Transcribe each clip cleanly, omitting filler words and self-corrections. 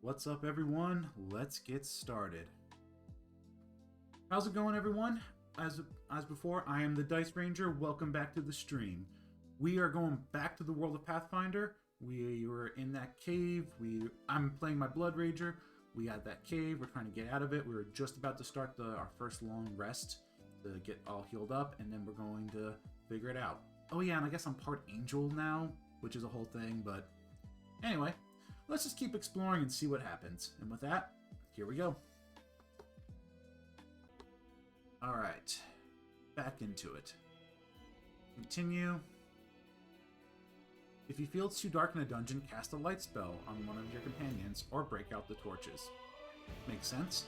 What's up, everyone? Let's get started. How's it going, everyone? As before, I am the Dice Ranger. Welcome back to the stream. We are going back to the world of Pathfinder. We were in that cave. I'm playing my Blood Ranger. We had that cave. We're trying to get out of it. We were just about to start our first long rest to get all healed up, and then we're going to figure it out. Oh yeah, and I guess I'm part angel now, which is a whole thing, but anyway. Let's just keep exploring and see what happens. And with that, here we go. Alright. Back into it. Continue. If you feel it's too dark in a dungeon, cast a light spell on one of your companions or break out the torches. Makes sense?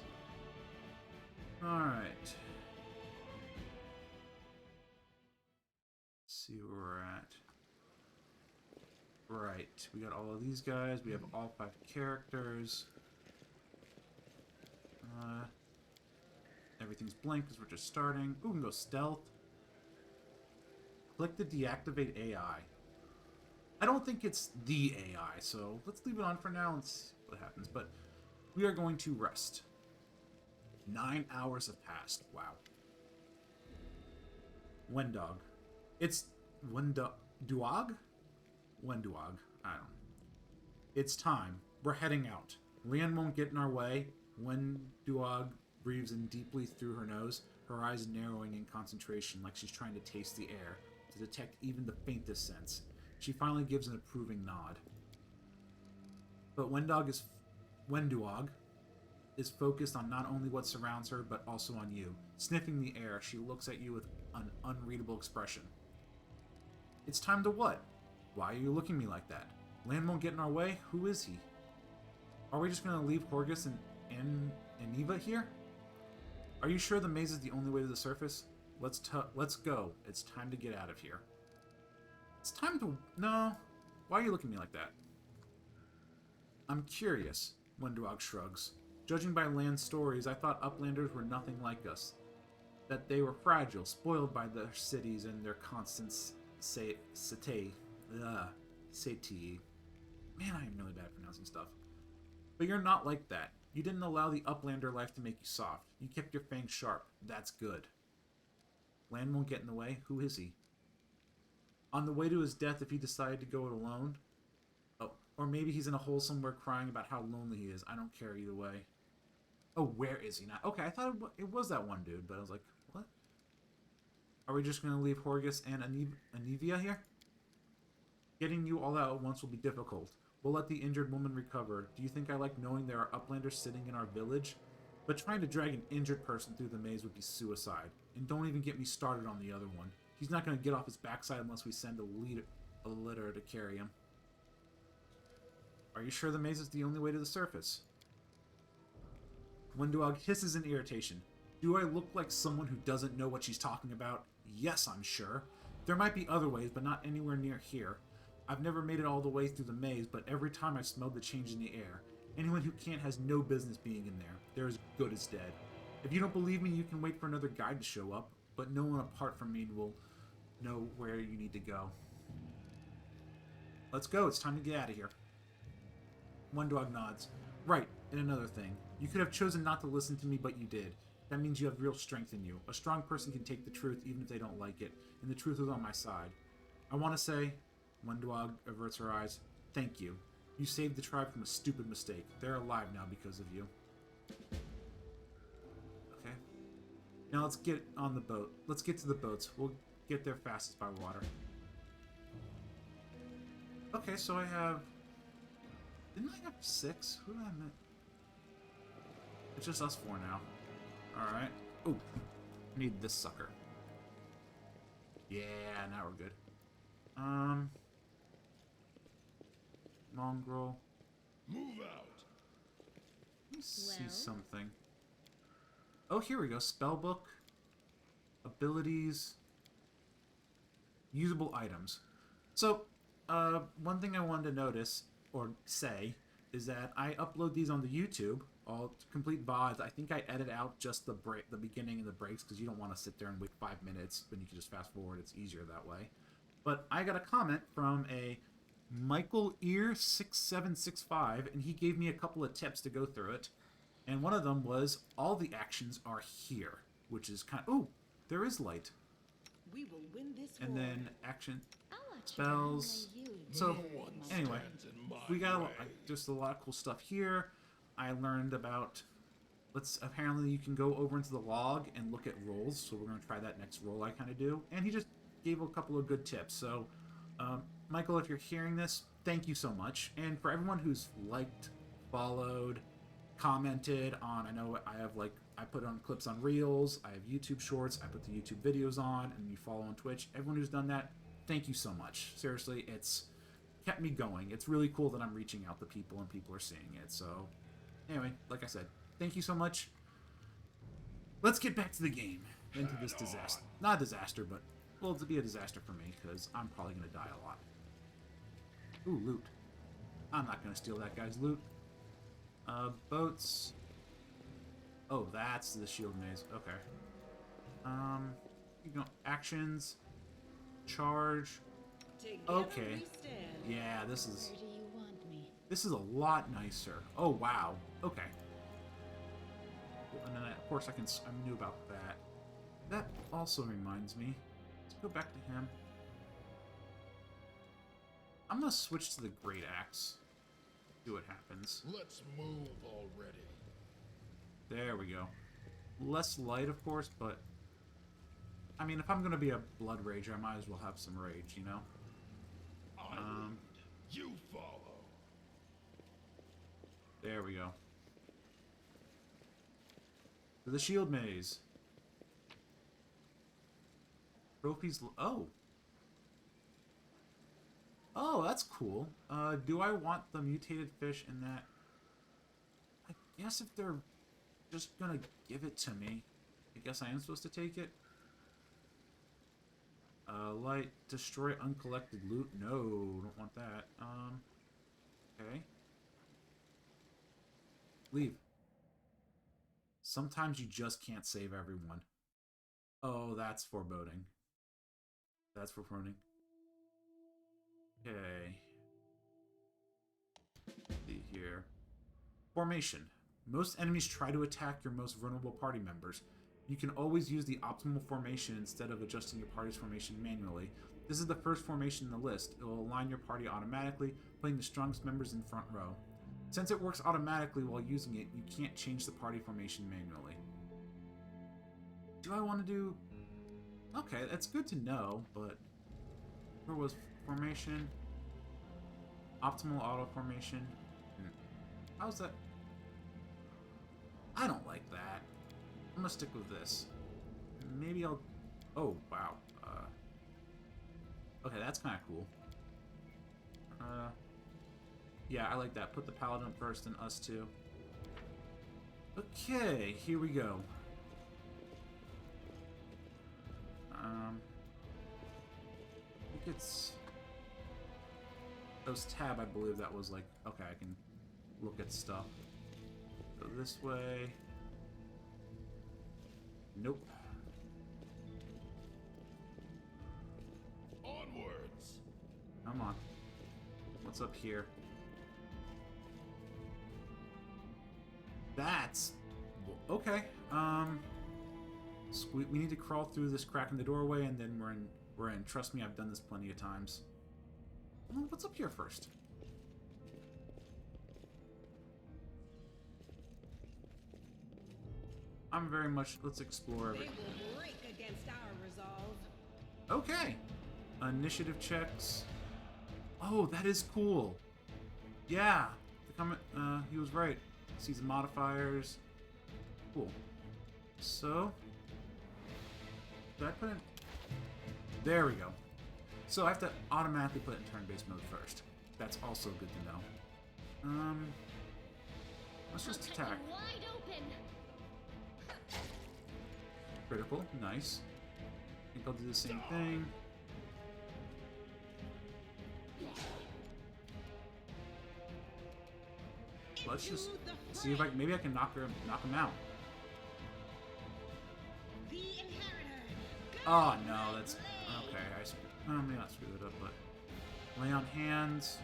Alright. See where we're at. Right, we got all of these guys. We have all 5 characters. Everything's blank because we're just starting. Ooh, we can go stealth. Click to deactivate AI. I don't think it's the AI, so let's leave it on for now and see what happens. But we are going to rest. 9 hours have passed. Wow. Wendog. It's Wenduag? Wenduag. I don't know. It's time. We're heading out. Leanne won't get in our way. Wenduag breathes in deeply through her nose, her eyes narrowing in concentration like she's trying to taste the air, to detect even the faintest sense. She finally gives an approving nod. But Wenduag is focused on not only what surrounds her, but also on you. Sniffing the air, she looks at you with an unreadable expression. It's time to what? Why are you looking at me like that? Land won't get in our way? Who is he? Are we just going to leave Horgus and Eva here? Are you sure the maze is the only way to the surface? Let's go. It's time to get out of here. It's time to... No. Why are you looking at me like that? I'm curious, Wenduag shrugs. Judging by Land's stories, I thought Uplanders were nothing like us. That they were fragile, spoiled by their cities and their constant satiety. Man, I am really bad at pronouncing stuff. But you're not like that. You didn't allow the Uplander life to make you soft. You kept your fangs sharp. That's good. Land won't get in the way. Who is he? On the way to his death if he decided to go it alone? Oh, or maybe he's in a hole somewhere crying about how lonely he is. I don't care either way. Oh, where is he now? Okay, I thought it was that one dude, but I was like, what? Are we just going to leave Horgus and Anivia here? Getting you all out at once will be difficult. We'll let the injured woman recover. Do you think I like knowing there are Uplanders sitting in our village? But trying to drag an injured person through the maze would be suicide. And don't even get me started on the other one. He's not going to get off his backside unless we send a litter to carry him. Are you sure the maze is the only way to the surface? Wenduag hisses in irritation. Do I look like someone who doesn't know what she's talking about? Yes, I'm sure. There might be other ways, but not anywhere near here. I've never made it all the way through the maze, but every time I've smelled the change in the air. Anyone who can't has no business being in there. They're as good as dead. If you don't believe me, you can wait for another guide to show up, but no one apart from me will know where you need to go. Let's go. It's time to get out of here. Wenduag nods. Right, and another thing. You could have chosen not to listen to me, but you did. That means you have real strength in you. A strong person can take the truth even if they don't like it, and the truth is on my side. I want to say... Wenduag averts her eyes. Thank you. You saved the tribe from a stupid mistake. They're alive now because of you. Okay. Now let's get on the boat. Let's get to the boats. We'll get there fastest by water. Okay, so I have... Didn't I have 6? Who did I meet? It's just us 4 now. Alright. Oh, I need this sucker. Yeah, now we're good. Mongrel. Move out. Let me see something. Oh, here we go. Spellbook. Abilities. Usable items. So, one thing I wanted to notice, or say, is that I upload these onto YouTube, all complete VODs. I think I edit out just the beginning and the breaks, because you don't want to sit there and wait 5 minutes, when you can just fast forward. It's easier that way. But I got a comment from a Michael Ear 6765, and he gave me a couple of tips to go through it. And one of them was all the actions are here, which is kind of... Ooh, there is light. We will win this And war. then action I'll watch spells. you So, No one anyway, stands in my we got way. just a lot of cool stuff here. I learned about... Apparently you can go over into the log and look at rolls, so we're going to try that next roll I kind of do. And he just gave a couple of good tips. So, Michael, if you're hearing this, thank you so much. And for everyone who's liked, followed, commented on, I know I have I put on clips on Reels, I have YouTube Shorts, I put the YouTube videos on, and you follow on Twitch. Everyone who's done that, thank you so much. Seriously, it's kept me going. It's really cool that I'm reaching out to people and people are seeing it. So, anyway, like I said, thank you so much. Let's get back to the game. Into this disaster. Not a disaster, but, well, to be a disaster for me, because I'm probably going to die a lot. Ooh, loot. I'm not going to steal that guy's loot. Boats. Oh, that's the shield maze. Okay. You know, actions. Charge. Together Okay. we stand. Yeah, this is... Where do you want me? This is a lot nicer. Oh, wow. Okay. And then, of course, I knew about that. That also reminds me. Let's go back to him. I'm going to switch to the Great Axe. See what happens. Let's move already. There we go. Less light, of course, but... I mean, if I'm going to be a Blood Rager, I might as well have some rage, you know? I lead, you follow. There we go. To the shield maze. Trophies... Oh! Oh, that's cool. Do I want the mutated fish in that? I guess if they're just gonna give it to me, I guess I am supposed to take it. Light, destroy uncollected loot. No, don't want that. Okay. Leave. Sometimes you just can't save everyone. Oh, that's foreboding. That's foreboding. Okay. Let's see here. Formation. Most enemies try to attack your most vulnerable party members. You can always use the optimal formation instead of adjusting your party's formation manually. This is the first formation in the list. It will align your party automatically, putting the strongest members in front row. Since it works automatically while using it, you can't change the party formation manually. Do I want to do... Okay, that's good to know, but... Where was formation? Optimal auto formation? How's that? I don't like that. I'm gonna stick with this. Maybe I'll... Oh, wow. Okay, that's kind of cool. Yeah, I like that. Put the paladin first and us too. Okay, here we go. I think it's... Those tab, I believe that was like... Okay, I can look at stuff. Go this way. Nope. Onwards. Come on. What's up here? That's... Okay. So we need to crawl through this crack in the doorway, and then we're in. Trust me, I've done this plenty of times. Well, what's up here first? I'm very much... Let's explore They everything. will break against our resolve. Okay. Initiative checks. Oh, that is cool. Yeah. He was right. Season modifiers. Cool. So... Did I put in... There we go. So I have to automatically put it in turn-based mode first. That's also good to know. Let's just I'll cut attack. you wide open. Critical. Nice. I think I'll do the same thing. Let's just see if maybe I can knock him out. The inheritor. Oh no, that's okay. I may not screw it up, but Lay on hands.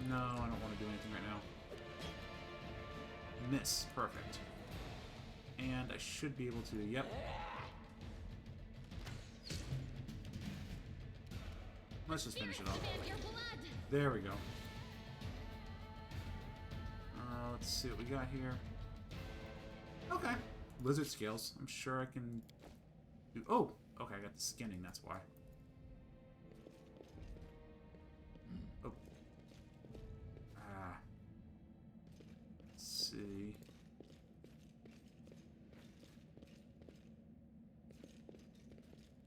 No, I don't want to do anything right now. Miss. Perfect. And I should be able to... Yep. Let's just finish it off. There we go. Let's see what we got here. Okay. Lizard scales. I'm sure I can do... Oh! Okay, I got the skinning, that's why. Oh. Let's see.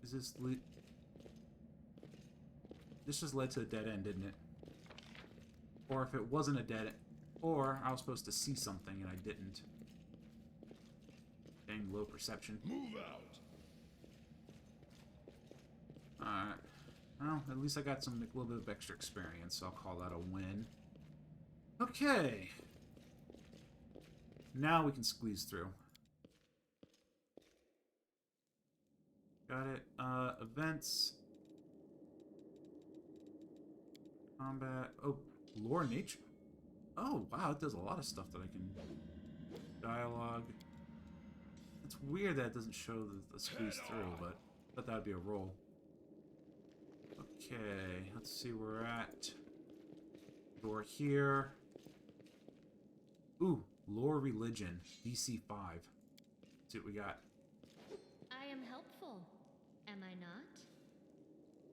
Is this... This just led to a dead end, didn't it? Or if it wasn't a dead end... Or I was supposed to see something and I didn't. Dang, low perception. Move out. Alright. Well, at least I got a little bit of extra experience, so I'll call that a win. Okay. Now we can squeeze through. Got it. Events. Combat. Oh, lore nature. Oh, wow, it does a lot of stuff that I can... Dialogue. It's weird that it doesn't show the squeeze through, but I thought that would be a roll. Okay, let's see where we're at. Door here. Ooh, lore religion. DC 5. Let's see what we got. I am helpful, am I not?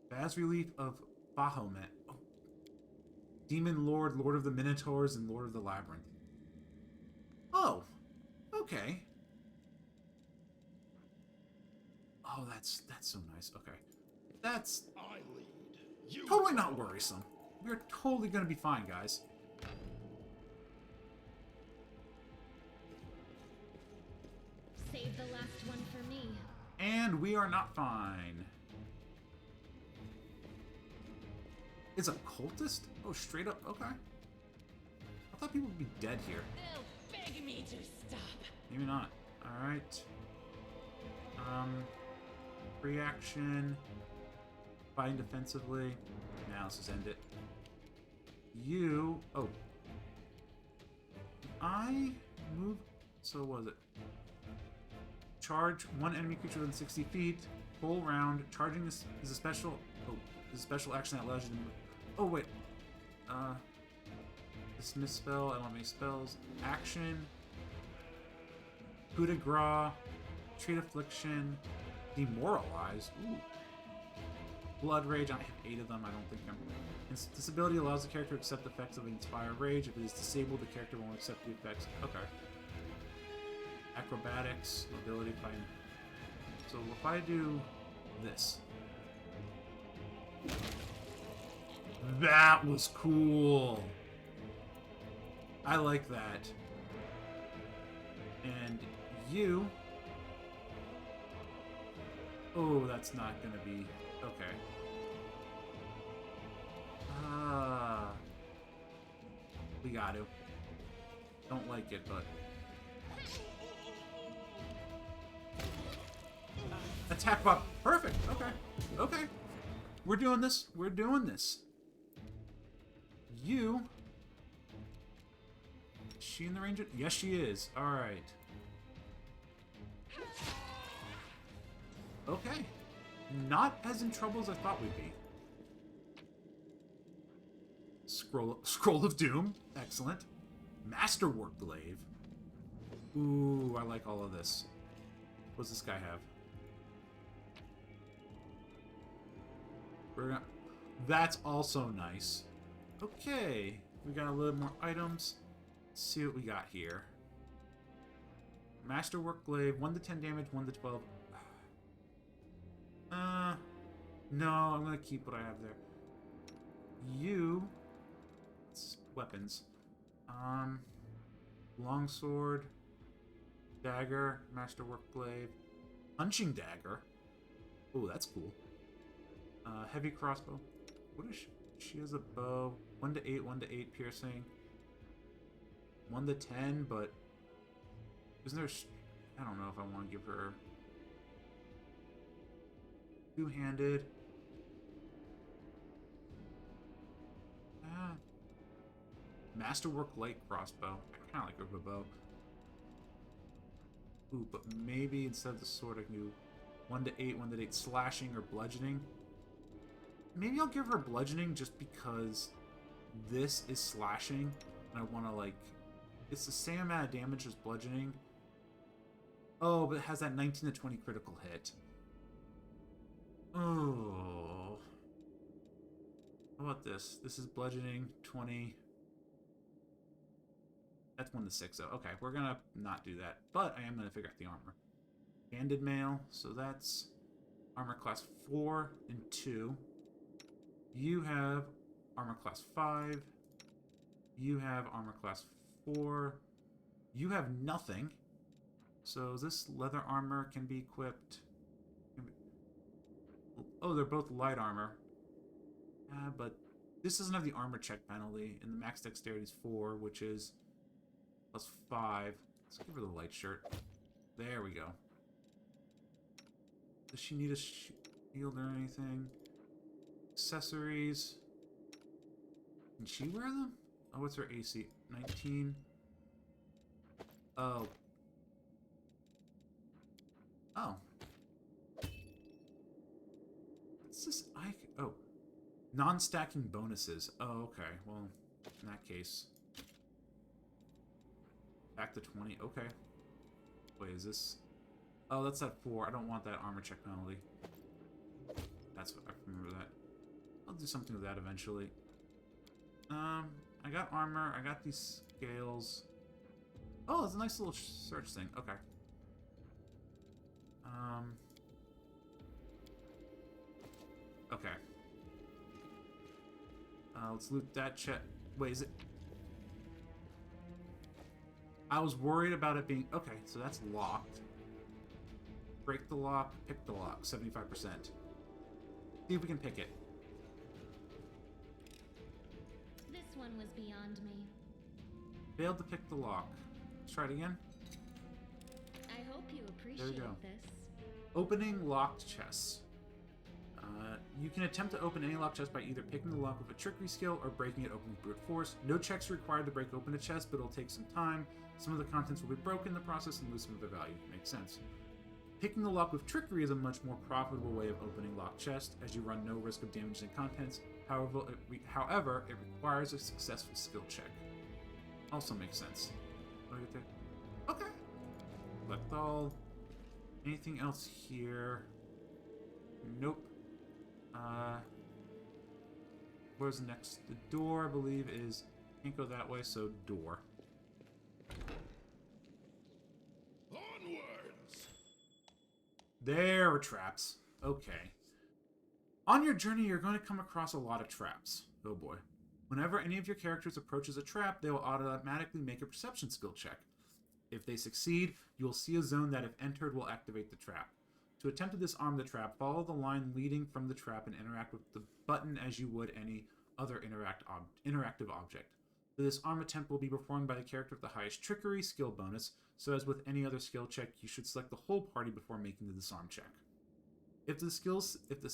Bas relief of Bahamut. Oh. Demon Lord, Lord of the Minotaurs, and Lord of the Labyrinth. Oh, okay. Oh, that's so nice. Okay. That's I lead. You totally not follow. worrisome. We're totally gonna be fine, guys. Save the last one for me. And we are not fine. It's a cultist? Oh, straight up? Okay. I thought people would be dead here. They'll beg me to stop. Maybe not. Alright. Reaction. Fighting defensively. Now let's just end it. You... Oh. I move... So what was it? Charge one enemy creature within 60 feet. Full round. Charging is a special... Oh. Is a special action that allows you to move... Oh, wait. Dismiss spell. I don't have any spells. Action. Coup de grace. Treat affliction. Demoralize. Ooh. Blood Rage, I have 8 of them, I don't think I'm... This ability allows the character to accept the effects of Inspire Rage. If it is disabled, the character won't accept the effects. Okay. Acrobatics, mobility, fighting. So if I do this... That was cool! I like that. And you... Oh, that's not gonna be... Okay. We got to. Don't like it, but... Attack bot. Perfect. Okay. Okay. We're doing this. We're doing this. You... Is she in the range? Yes, she is. Alright. Okay. Not as in trouble as I thought we'd be. Scroll of Doom. Excellent. Masterwork Glaive. Ooh, I like all of this. What does this guy have? That's also nice. Okay. We got a little more items. Let's see what we got here. Masterwork Glaive. 1 to 10 damage, 1 to 12. No, I'm gonna keep what I have there. You... It's weapons. Longsword. Dagger. Masterwork Glaive. Punching Dagger. Oh, that's cool. Heavy crossbow. What is she? She has a bow. 1 to 8, 1 to 8 piercing. 1 to 10, but... Isn't there... I don't know if I want to give her... Two-handed. Masterwork light crossbow. I kind of like her bow. Ooh, but maybe instead of the sword, I can do 1 to 8, 1 to 8 slashing or bludgeoning. Maybe I'll give her bludgeoning just because this is slashing, and I want to, like... It's the same amount of damage as bludgeoning. Oh, but it has that 19 to 20 critical hit. Oh. How about this? This is bludgeoning, 20... That's 1 to 6, though. Okay, we're gonna not do that. But I am gonna figure out the armor. Banded mail, so that's armor class 4 and 2. You have armor class 5. You have armor class 4. You have nothing. So this leather armor can be equipped. Oh, they're both light armor. But this doesn't have the armor check penalty, and the max dexterity is 4, which is plus 5. Let's give her the light shirt. There we go. Does she need a shield or anything? Accessories. Can she wear them? Oh, what's her AC? 19. Oh. Oh. What's this? Oh. Non-stacking bonuses. Oh, okay. Well, in that case. Back to 20. Okay. Wait, is this... Oh, that's at 4. I don't want that armor check penalty. That's what I remember that. I'll do something with that eventually. I got armor. I got these scales. Oh, it's a nice little search thing. Okay. Okay. Let's loot that chest. Wait, is it... I was worried about it being... Okay, so that's locked. Break the lock, pick the lock, 75%. See if we can pick it. This one was beyond me. Failed to pick the lock. Let's try it again. I hope you appreciate go. this. Opening locked chests. You can attempt to open any locked chest by either picking the lock with a trickery skill or breaking it open with brute force. No checks are required to break open a chest, but it'll take some time. Some of the contents will be broken in the process and lose some of their value. Makes sense. Picking the lock with trickery is a much more profitable way of opening locked chests, as you run no risk of damaging contents. However, it requires a successful skill check. Also makes sense. What do I get there? Okay. Collect all. Anything else here? Nope. Where's the next? The door, I believe, is... Can't go that way, so door. Onwards! There are traps. Okay. On your journey, you're going to come across a lot of traps. Oh boy. Whenever any of your characters approaches a trap, they will automatically make a perception skill check. If they succeed, you will see a zone that, if entered, will activate the trap. To attempt to disarm the trap, follow the line leading from the trap and interact with the button as you would any other interactive object. The disarm attempt will be performed by the character with the highest trickery skill bonus, so as with any other skill check, you should select the whole party before making the disarm check. If the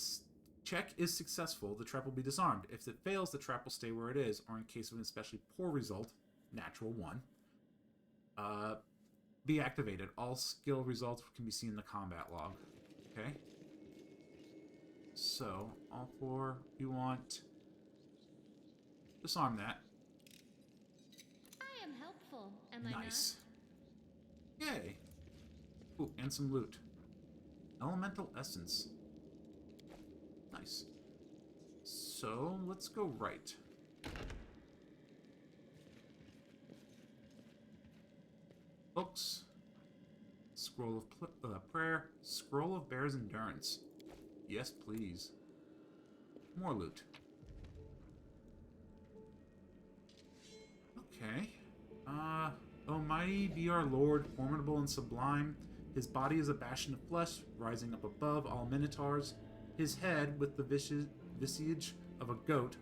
check is successful, the trap will be disarmed. If it fails, the trap will stay where it is, or in case of an especially poor result, natural 1, be activated. All skill results can be seen in the combat log. Okay. So, all 4, you want... Disarm that. I am helpful, am I Nice. Yay. Ooh, and some loot. Elemental essence. Nice. So, let's go right. Books. Scroll of prayer. Scroll of bear's endurance. Yes, please. More loot. Okay. Almighty be our Lord, formidable and sublime. His body is a bastion of flesh, rising up above all minotaurs. His head, with the visage of a goat,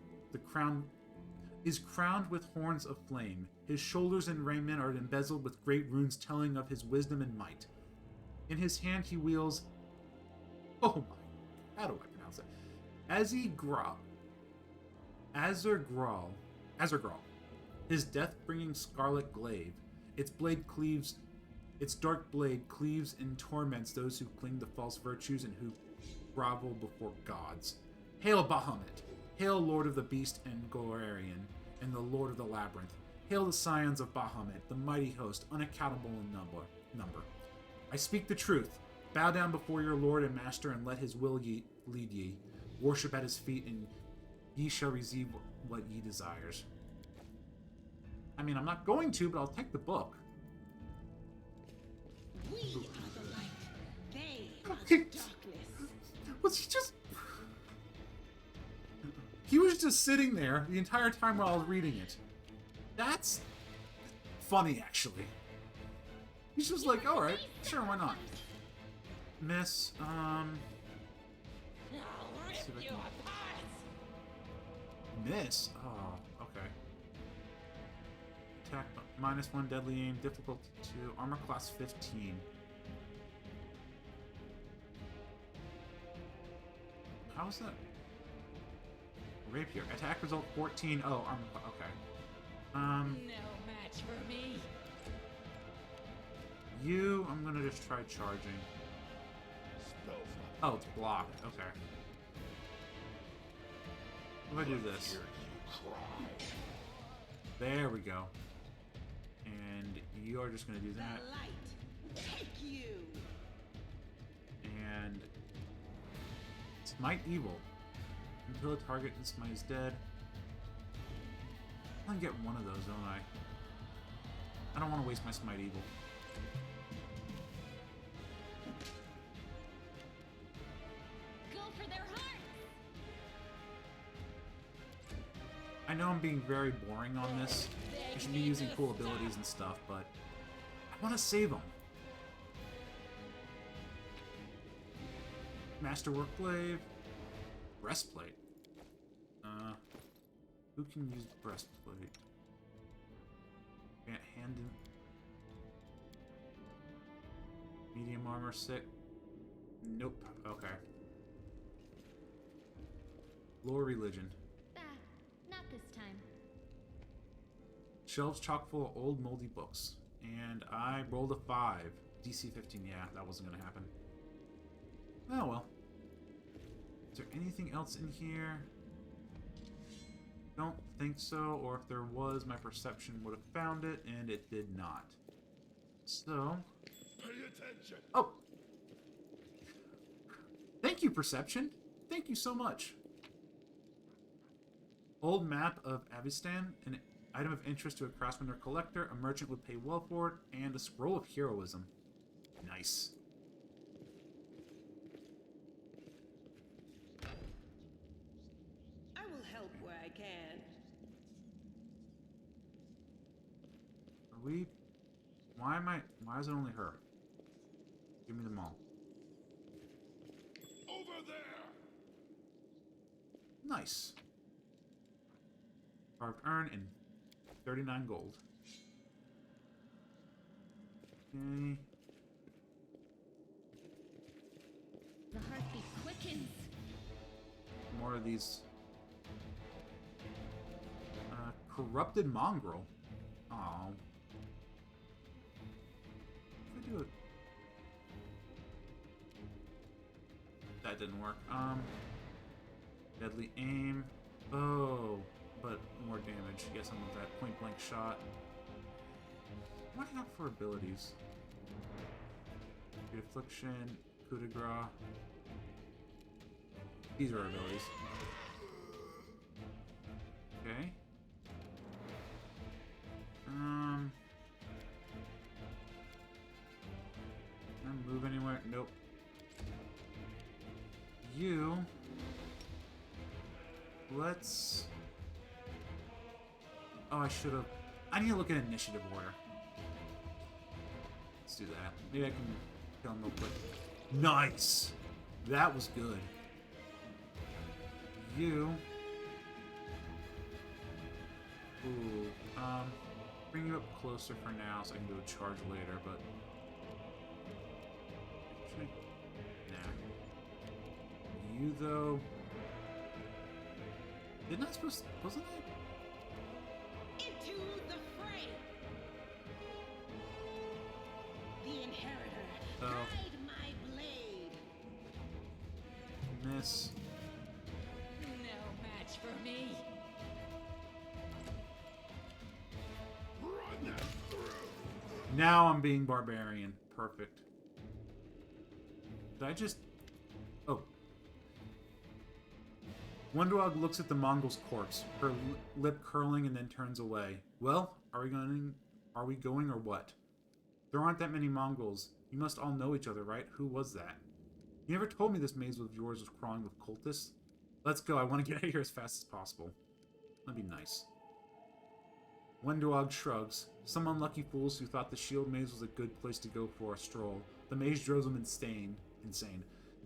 is crowned with horns of flame. His shoulders and raiment are embezzled with great runes telling of his wisdom and might. In his hand he wields... Oh my... How do I pronounce it? Azergral. His death-bringing scarlet glaive. Its dark blade cleaves and torments those who cling to false virtues and who grovel before gods. Hail Bahamut! Hail Lord of the Beast and Gorarian, and the Lord of the Labyrinth. Hail the scions of Bahamut, the mighty host, unaccountable in number. I speak the truth. Bow down before your Lord and Master, and let his will lead ye. Worship at his feet, and ye shall receive what ye desires. I mean, I'm not going to, but I'll take the book. We are the light. They are Okay. the darkness. Was he just... He was just sitting there the entire time while I was reading it. That's funny, actually. He's just like, alright, sure, why not? Miss, I'll see if I rip you can- apart. Miss? Oh, okay. Attack -1, deadly aim, difficulty 2, armor class 15. How is that? Rapier. Attack result 14. Oh, armor. Okay. No match for me. You. I'm gonna just try charging. Spells Oh, it's blocked. Okay. What if I do this? hear you cry. There we go. And you are just gonna do The that. light. Take you. And Smite Evil. Until a target in Smite is dead. I can get one of those, don't I? I don't want to waste my Smite Evil. Go for their hearts! I know I'm being very boring on this. I should be using cool abilities and stuff, but I want to save them. Masterwork Glaive. Breastplate. Who can use breastplate? Can't hand in. Medium armor, sick. Nope. Okay. Lore religion. Ah, not this time. Shelves chock full of old moldy books. And I rolled a 5. DC 15, yeah, that wasn't gonna happen. Oh well. Is there anything else in here? Don't think so, or if there was, my perception would have found it, and it did not. So... Pay attention. Oh! Thank you, perception! Thank you so much! Old map of Avistan, an item of interest to a craftsman or collector, a merchant would pay well for it, and a scroll of heroism. Nice. I will help where I can. Are we... Why is it only her? Give me them all. Over there. Nice. Carved urn and 39 gold. Okay. The heartbeat quickens. More of these. Corrupted mongrel. Oh. If I do it. That didn't work. Deadly aim. Oh, but more damage. Guess I'm with that point blank shot. What do I have for abilities? The affliction, coup de grace. These are our abilities. Okay. Can I move anywhere? Nope. You. Let's. Oh, I should have. I need to look at initiative order. Let's do that. Maybe I can kill him real quick. Nice! That was good. You. Ooh. Bring you up closer for now so I can do a charge later, but. Actually, nah. You, though. Didn't I supposed to. Wasn't I? Into So, Hide my blade. miss. No match for me. Run them through. Now I'm being barbarian. Perfect. Did I just... Oh. Wondrog looks at the Mongol's corpse, her lip curling and then turns away. Well, are we going or what? There aren't that many Mongols. You must all know each other, right? Who was that? You never told me this maze of yours was crawling with cultists. Let's go. I want to get out of here as fast as possible. That'd be nice. Wendog shrugs. Some unlucky fools who thought the shield maze was a good place to go for a stroll. The maze drove them insane.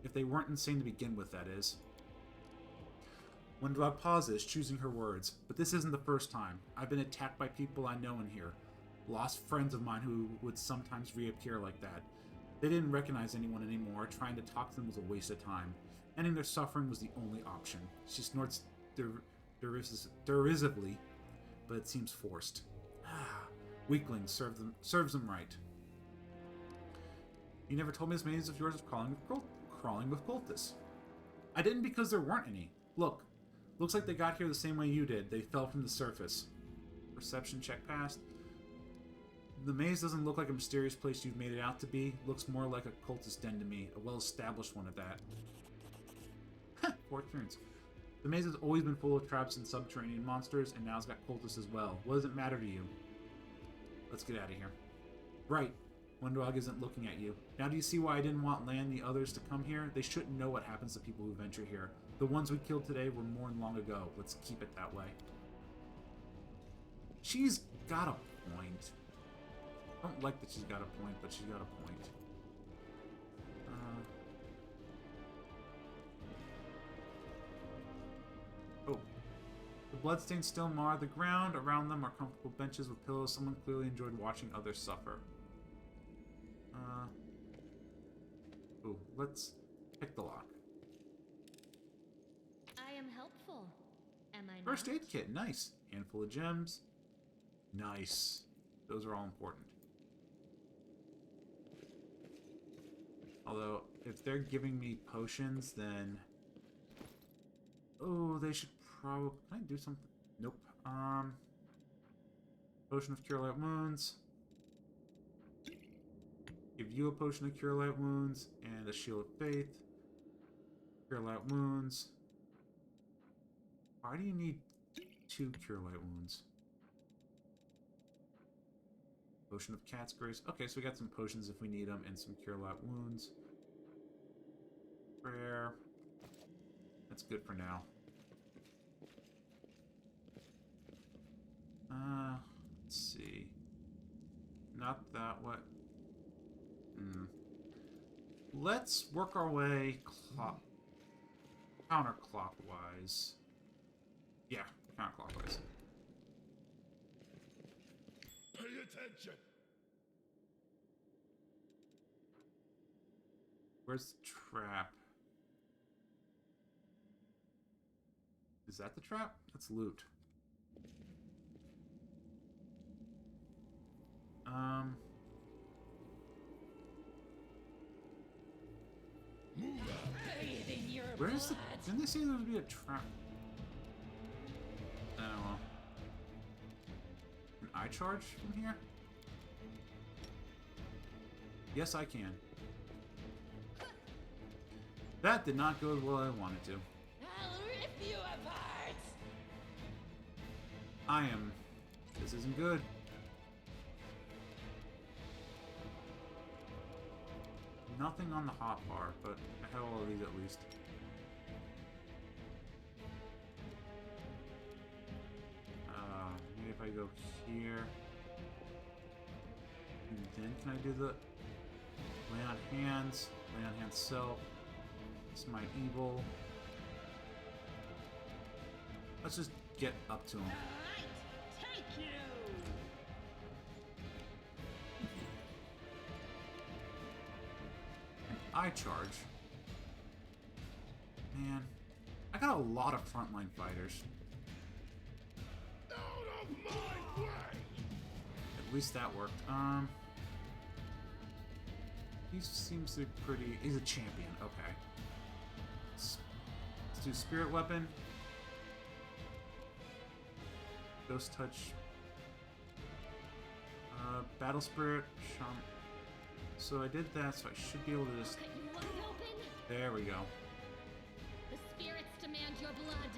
If they weren't insane to begin with, that is. Wendog pauses, choosing her words. But this isn't the first time. I've been attacked by people I know in here. Lost friends of mine who would sometimes reappear like that. They didn't recognize anyone anymore. Trying to talk to them was a waste of time. Ending their suffering was the only option. She snorts derisively, but it seems forced. Weaklings serves them right. You never told me this maze of yours was crawling with cultists. I didn't because there weren't any. Look. Looks like they got here the same way you did. They fell from the surface. Perception check passed. The maze doesn't look like a mysterious place you've made it out to be. Looks more like a cultist den to me. A well-established one at that. 4 turns. The maze has always been full of traps and subterranean monsters, and now it's got cultists as well. What does it matter to you? Let's get out of here. Right. Wondrog isn't looking at you. Now do you see why I didn't want Lan and the others to come here? They shouldn't know what happens to people who venture here. The ones we killed today were mourned long ago. Let's keep it that way. She's got a point. I don't like that she's got a point, but she's got a point. Oh. The bloodstains still mar the ground. Around them are comfortable benches with pillows. Someone clearly enjoyed watching others suffer. Oh, let's pick the lock. I am helpful. Am I not? First aid kit, nice. Handful of gems. Nice. Those are all important. Although, if they're giving me potions, then... Oh, they should probably... Can I do something? Nope. Potion of Cure Light Wounds. Give you a potion of Cure Light Wounds and a Shield of Faith. Cure Light Wounds. Why do you need 2 Cure Light Wounds? Potion of Cat's Grace. Okay, so we got some potions if we need them, and some Cure Light Wounds. Prayer. That's good for now. Let's see. Not that way. Let's work our way counterclockwise. Yeah, counterclockwise. Pay attention. Where's the trap? Is that the trap? That's loot. Bathe in your Where's the... blood. Didn't they say there would be a trap? Oh, well. Can I charge from here? Yes, I can. That did not go as well as I wanted to. I'll rip you apart. I am... This isn't good. Nothing on the hotbar, but I have all of these at least. Maybe if I go here... And then can I do the... Lay on hands self. It's my evil. Let's just get up to him. Right, take you. And I charge. Man, I got a lot of frontline fighters. Out of my way. At least that worked. He seems to be pretty... He's a champion. Okay. Let's do Spirit Weapon. Ghost Touch. Battle Spirit. Shaman. So I did that, so I should be able to just... Cut you wide open. There we go. The spirits demand your blood.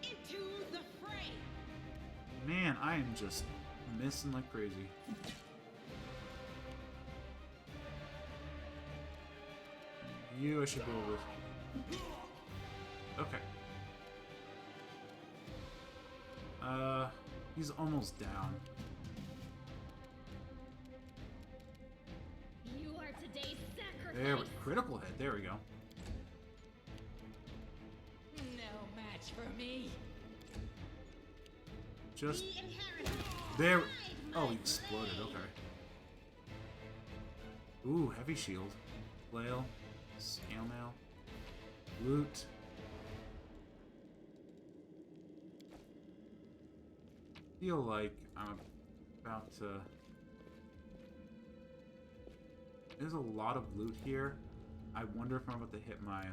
Into the fray. Man, I am just missing like crazy. You, I should be able to... Okay. He's almost down. You are today's sacrifice. There we critical hit. There we go. No match for me. Just The inheritance. there. Guide Oh, my he exploded. blade. Okay. Ooh, heavy shield, flail, scale mail, loot. Feel like I'm about to. There's a lot of loot here. I wonder if I'm about to hit my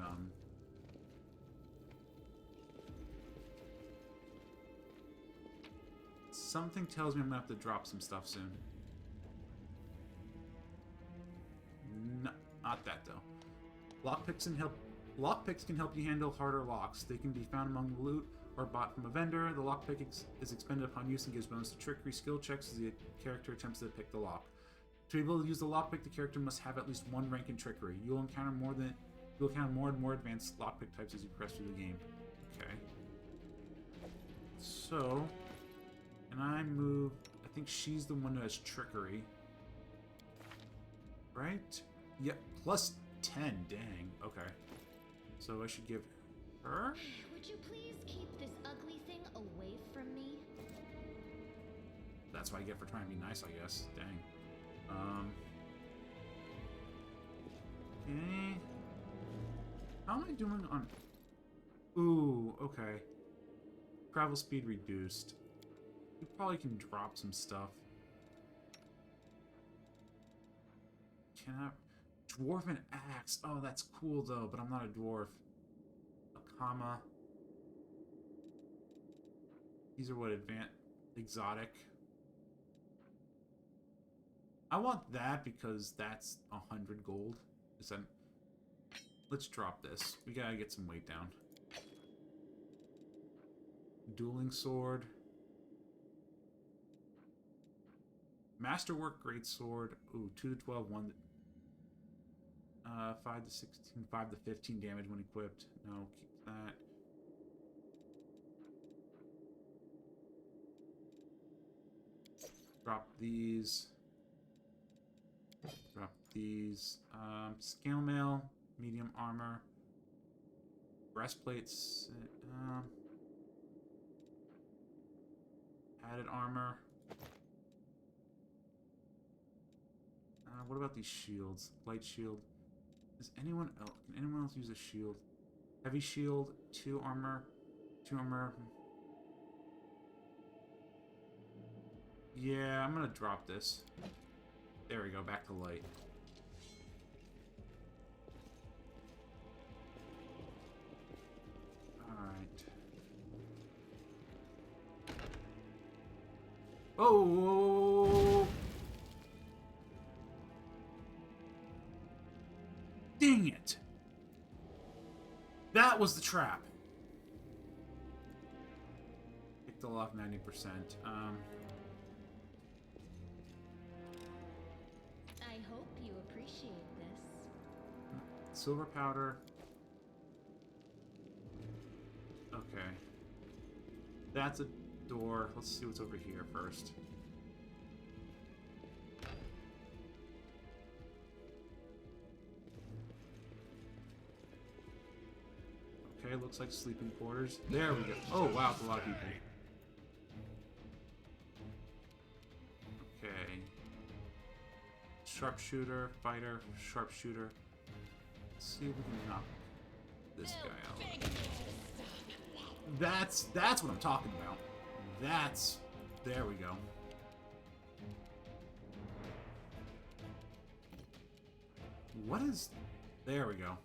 Something tells me I'm gonna have to drop some stuff soon. No, not that though. Lockpicks can help you handle harder locks. They can be found among loot or bought from a vendor. The lockpick is expended upon use and gives bonus to trickery skill checks as the character attempts to pick the lock. To be able to use the lockpick, the character must have at least one rank in trickery. You'll encounter more and more advanced lockpick types as you progress through the game. Okay. So, and I move. I think she's the one who has trickery, right? Yep, plus 10. Dang. Okay. So I should give her. Would you please keep this ugly thing away from me? That's what I get for trying to be nice, I guess. Dang. Okay. How am I doing on... Ooh, okay. Travel speed reduced. We probably can drop some stuff. Can I... Dwarven axe. Oh, that's cool, though, but I'm not a dwarf. A comma. These are what, exotic. I want that because that's 100 gold. Let's drop this. We gotta get some weight down. Dueling sword. Masterwork greatsword. Ooh, 2 to 12, 1 to, 5 to 16, 5 to 15 damage when equipped. No, keep that. Drop these. Drop these. Scale mail, medium armor, breastplates, added armor. What about these shields? Light shield. Does anyone else? Can anyone else use a shield? Heavy shield, 2 armor, 2 armor. Yeah, I'm gonna drop this. There we go, back to light. Alright. Oh! Dang it! That was the trap. Picked the lock 90%. I hope you appreciate this. Silver powder. Okay. That's a door. Let's see what's over here first. Okay, looks like sleeping quarters. There we go. Oh, wow, it's a lot of people. Okay. Sharpshooter, fighter, sharpshooter. Let's see if we can knock this guy out. That's what I'm talking about. That's... There we go. What is... There we go.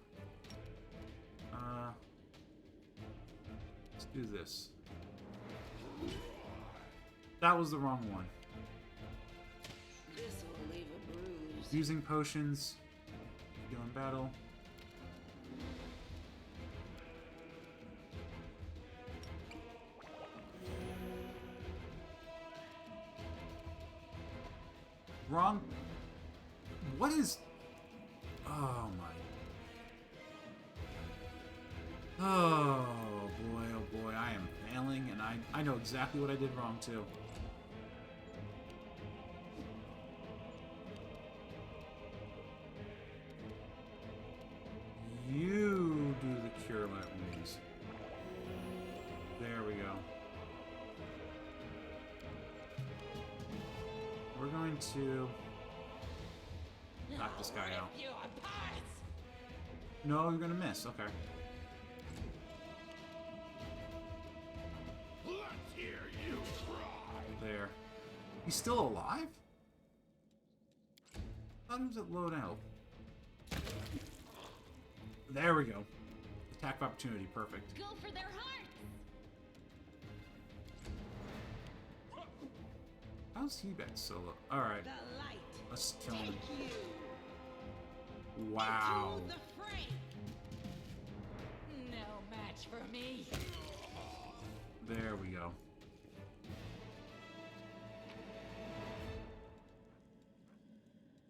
Let's do this. That was the wrong one. This will leave a bruise. Using potions. Heal in battle. Wrong. What is... Oh my... Oh boy, I am failing, and I know exactly what I did wrong too. You do the cure light wounds. There we go. We're going to knock this guy out. You apart! No, you're gonna miss. Okay. Let's hear you cry. There. He's still alive? I thought he was at low health. There we go. Attack of opportunity. Perfect. Go for their hearts! How's he back so low? Alright. The light. Let's kill him. Take you. Wow. Into the fray! No match for me. There we go.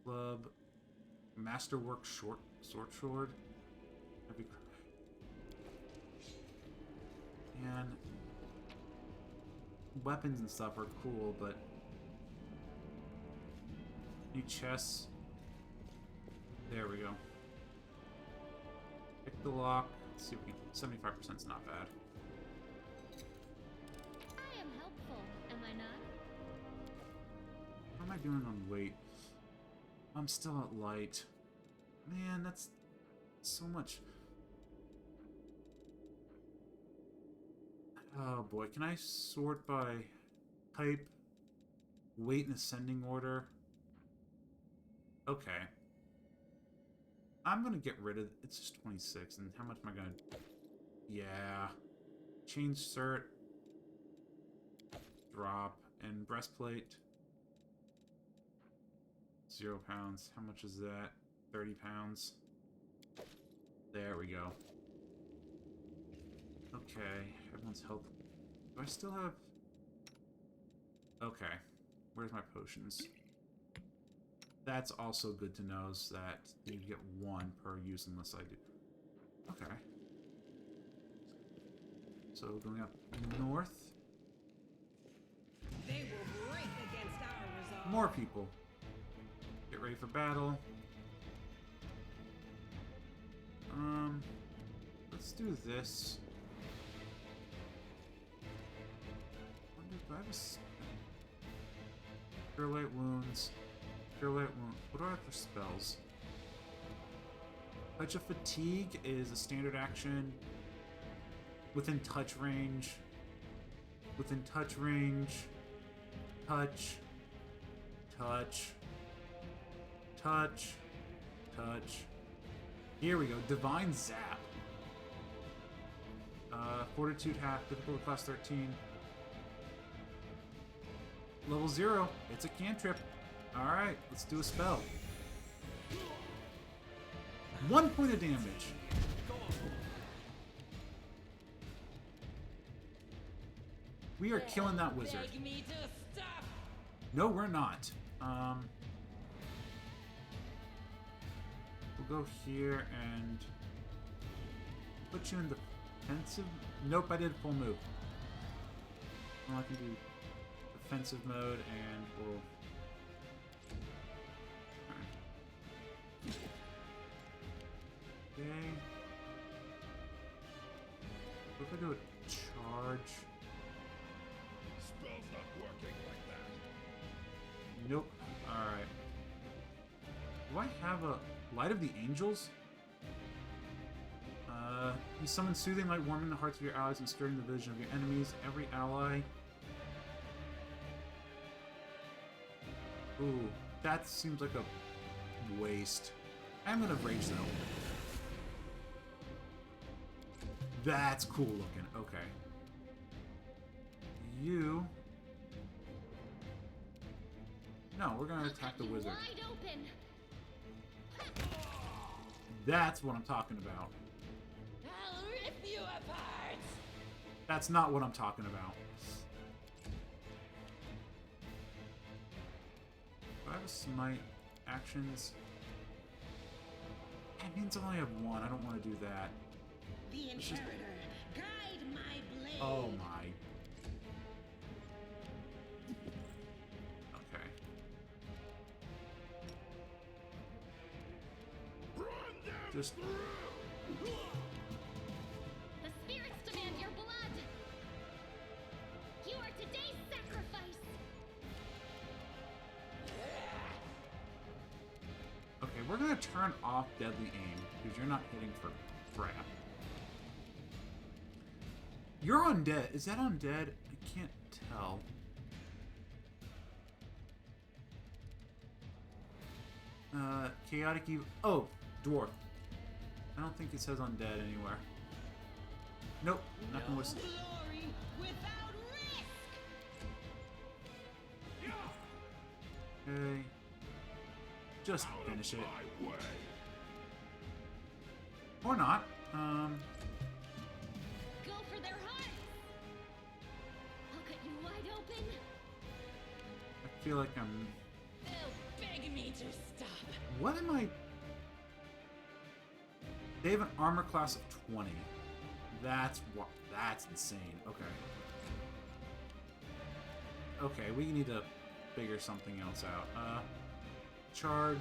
Club. Masterwork short sword. Heavy and weapons and stuff are cool, but new chests. There we go. Pick the lock. Let's see if we can. 75% is not bad. I am helpful, am I not? How am I doing on weight? I'm still at light. Man, that's so much. Oh boy, can I sort by type, weight, and ascending order? Okay. I'm gonna get rid of... It's just 26, and how much am I gonna... Yeah. Change cert. Drop. And breastplate. 0 pounds. How much is that? 30 pounds. There we go. Okay. Everyone's health. Do I still have... Okay. Where's my potions? That's also good to know, is that you get 1 per use unless I do. Okay. So going up north. They will break against our resolve. More people. Get ready for battle. Let's do this. Do I have a... Cure light wounds. Cure light wound. What do I have for spells? Touch of Fatigue is a standard action. Within touch range. Within touch range. Touch. Touch. Touch. Touch. Here we go. Divine Zap. Fortitude half. Difficulty class 13. Level 0. It's a cantrip. Alright, let's do a spell. 1 point of damage. We are killing that wizard. Beg me to stop! No, we're not. We'll go here and put you in defensive. Nope, I did full move. Well, I can do defensive mode and we'll. Okay. What if I do a charge? Spell's not working like that. Nope. Alright. Do I have a Light of the Angels? You summon soothing light, warming the hearts of your allies and stirring the vision of your enemies. Every ally Ooh, that seems like a waste. I'm gonna rage though. That's cool looking. Okay. You. No, we're gonna attack the wizard. Wide open. That's what I'm talking about. I'll rip you apart. That's not what I'm talking about. Do I have a smite? Actions? That means I only have one. I don't want to do that. The inheritor, guide my blade. Oh my. Okay. Just The spirits demand your blood. You are today's sacrifice. okay. We're gonna turn off deadly aim because you're not hitting for crap. You're undead. Is that undead? I can't tell. Chaotic evil. Oh, dwarf. I don't think it says undead anywhere. Nope. Not gonna listen. Glory without risk. Okay. Just finish it. My way. Or not. Go for their hearts. I'll cut you wide open. I feel like I'm... They'll beg me to stop. What am I... They have an armor class of 20. That's what... That's insane. Okay. Okay, we need to figure something else out. Charge...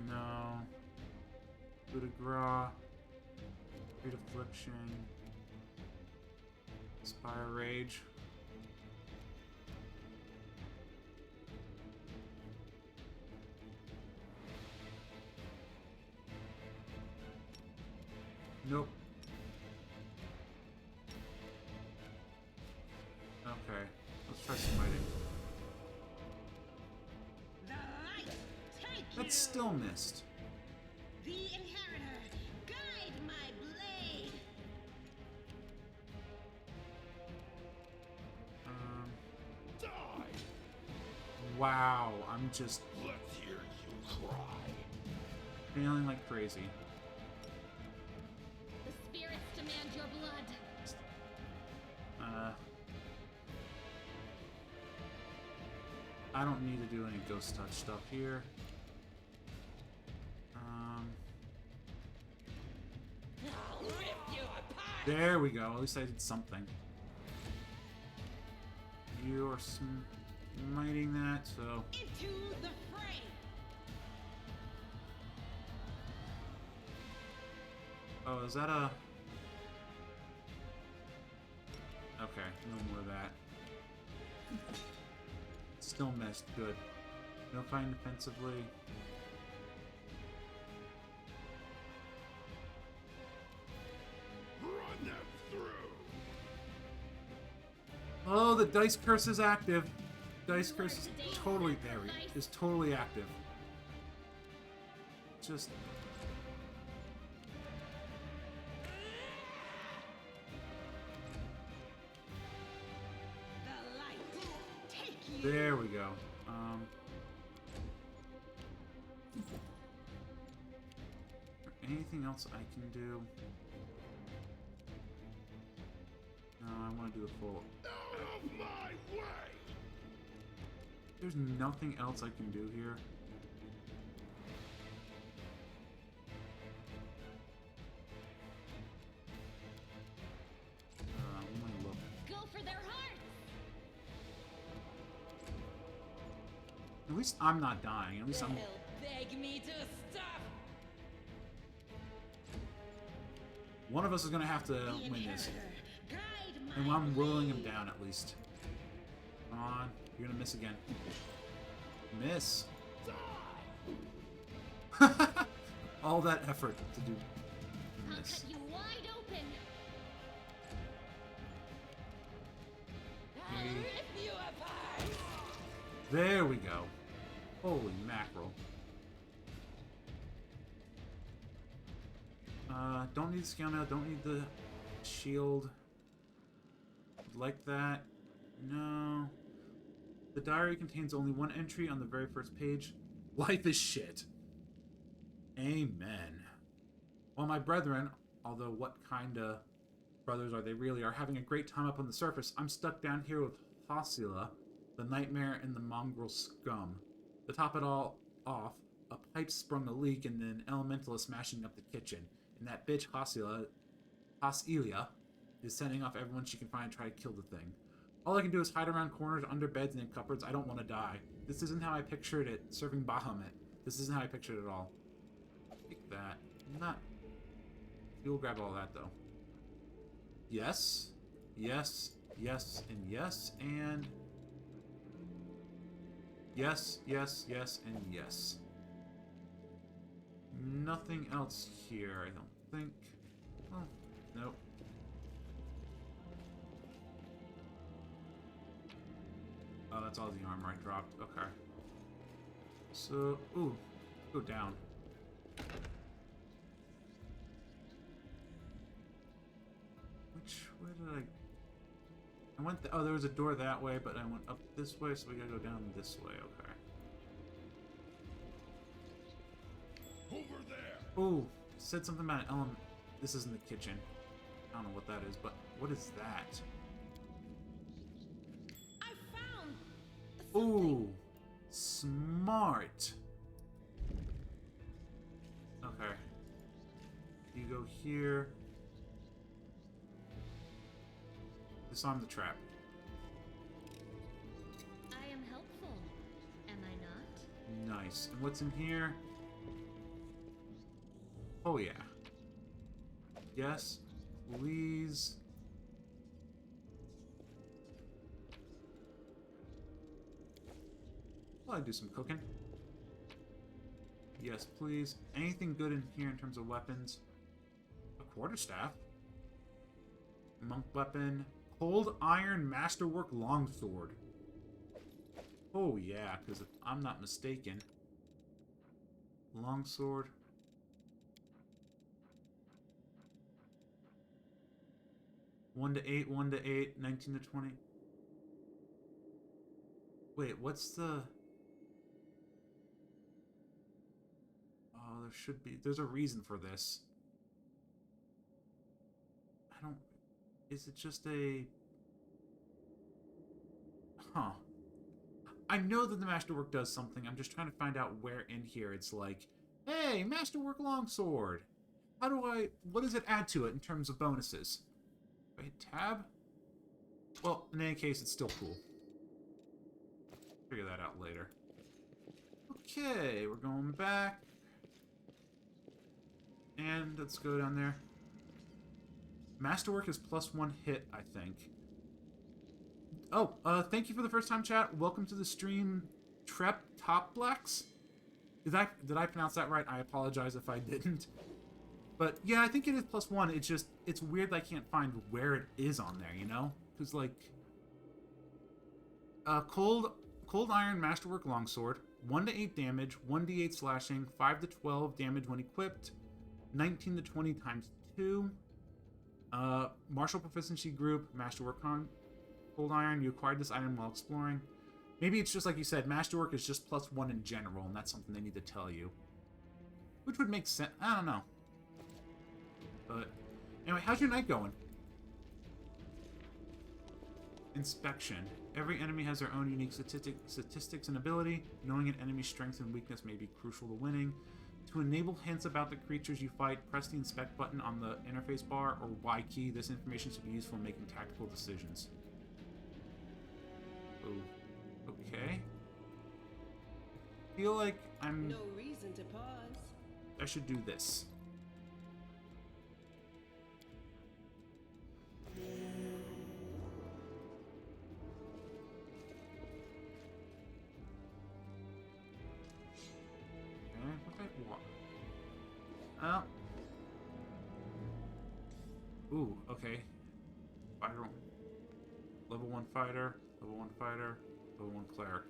No. Coup de grace. Great affliction. Inspire rage. Nope. Okay. Let's try smiting. The light, take you. That's still missed. The inheritor, guide my blade. Die. Wow, I'm just Let's hear you cry. failing like crazy. The spirits demand your blood. I don't need to do any ghost touch stuff here. I'll rip you apart. There we go. At least I did something. You are smiting that, so... Into the fray. Oh, is that a... Okay, no more of that. Still missed. Good. No fighting defensively. Run them through. Oh, the dice curse is active. Dice curse is totally there. Is totally active. Just... The light, take you. There we go. Anything else I can do? No, I want to do the full... Out of my way. There's nothing else I can do here. Let me look. Go for their hearts. At least I'm not dying. At least I'm... They'll beg me to stop. One of us is gonna have to The win this. inheritor, guide my And I'm rolling him blade. down at least. Come on. You're gonna miss again. Miss. All that effort to do. I'll Miss. cut you wide open. There we go. Holy mackerel. Don't need the scale mail, don't need the shield. Like that. No. The diary contains only one entry on the very first page. Life is shit. Amen. While my brethren, although what kinda brothers are they really, are having a great time up on the surface, I'm stuck down here with Hosila, the nightmare and the mongrel scum. To top it all off, a pipe sprung a leak and an elemental is smashing up the kitchen. And that bitch Hosilia, is sending off everyone she can find to try to kill the thing. All I can do is hide around corners, under beds, and in cupboards. I don't want to die. This isn't how I pictured it, serving Bahamut. This isn't how I pictured it at all. Take that. Not... You'll grab all that, though. Yes. Yes. Yes. And yes. And... Yes. Yes. Yes. And yes. Nothing else here, I don't think. Oh, nope. Oh, that's all the armor I dropped. Okay. So, ooh, go down. Where did I went, oh, there was a door that way, but I went up this way, so we gotta go down this way, okay. Over there. Ooh, said something about an element. This isn't the kitchen. I don't know what that is, but what is that? I found Ooh, smart. Okay. You go here. Disarm the trap. I am helpful, am I not? Nice. And what's in here? Oh yeah. Yes, please. Well, I do some cooking. Yes, please. Anything good in here in terms of weapons? A quarterstaff. Monk weapon. Cold iron masterwork longsword. Oh yeah, because if I'm not mistaken, longsword. One to 8, 1 to 8, 19 to 20. Wait, what's the... Oh, there should be... There's a reason for this. I don't... Is it just a... Huh. I know that the Masterwork does something. I'm just trying to find out where in here it's like, hey, Masterwork Longsword. How do I... What does it add to it in terms of bonuses? Do I hit tab? Well, in any case, it's still cool. Figure that out later. Okay, we're going back. And let's go down there. Masterwork is +1 hit, I think. Oh, thank you for the first time, chat. Welcome to the stream, Trep Top Blacks. Did I pronounce that right? I apologize if I didn't. But yeah, I think it is +1. It's just, it's weird that I can't find where it is on there, you know? Because, like, Cold Iron Masterwork Longsword, 1 to 8 damage, 1d8 slashing, 5 to 12 damage when equipped, 19 to 20 times 2. Martial Proficiency Group, Masterwork Cold Iron, you acquired this item while exploring. Maybe it's just like you said, Masterwork is just +1 in general, and that's something they need to tell you. Which would make sense. I don't know. But, anyway, how's your night going? Inspection. Every enemy has their own unique statistics and ability. Knowing an enemy's strength and weakness may be crucial to winning. To enable hints about the creatures you fight, press the inspect button on the interface bar or Y key. This information should be useful in making tactical decisions. Oh, okay. Feel like I'm... no reason to pause. I should do this. Oh. Ooh, okay. Fighter. Level 1 fighter, level 1 fighter, level 1 cleric.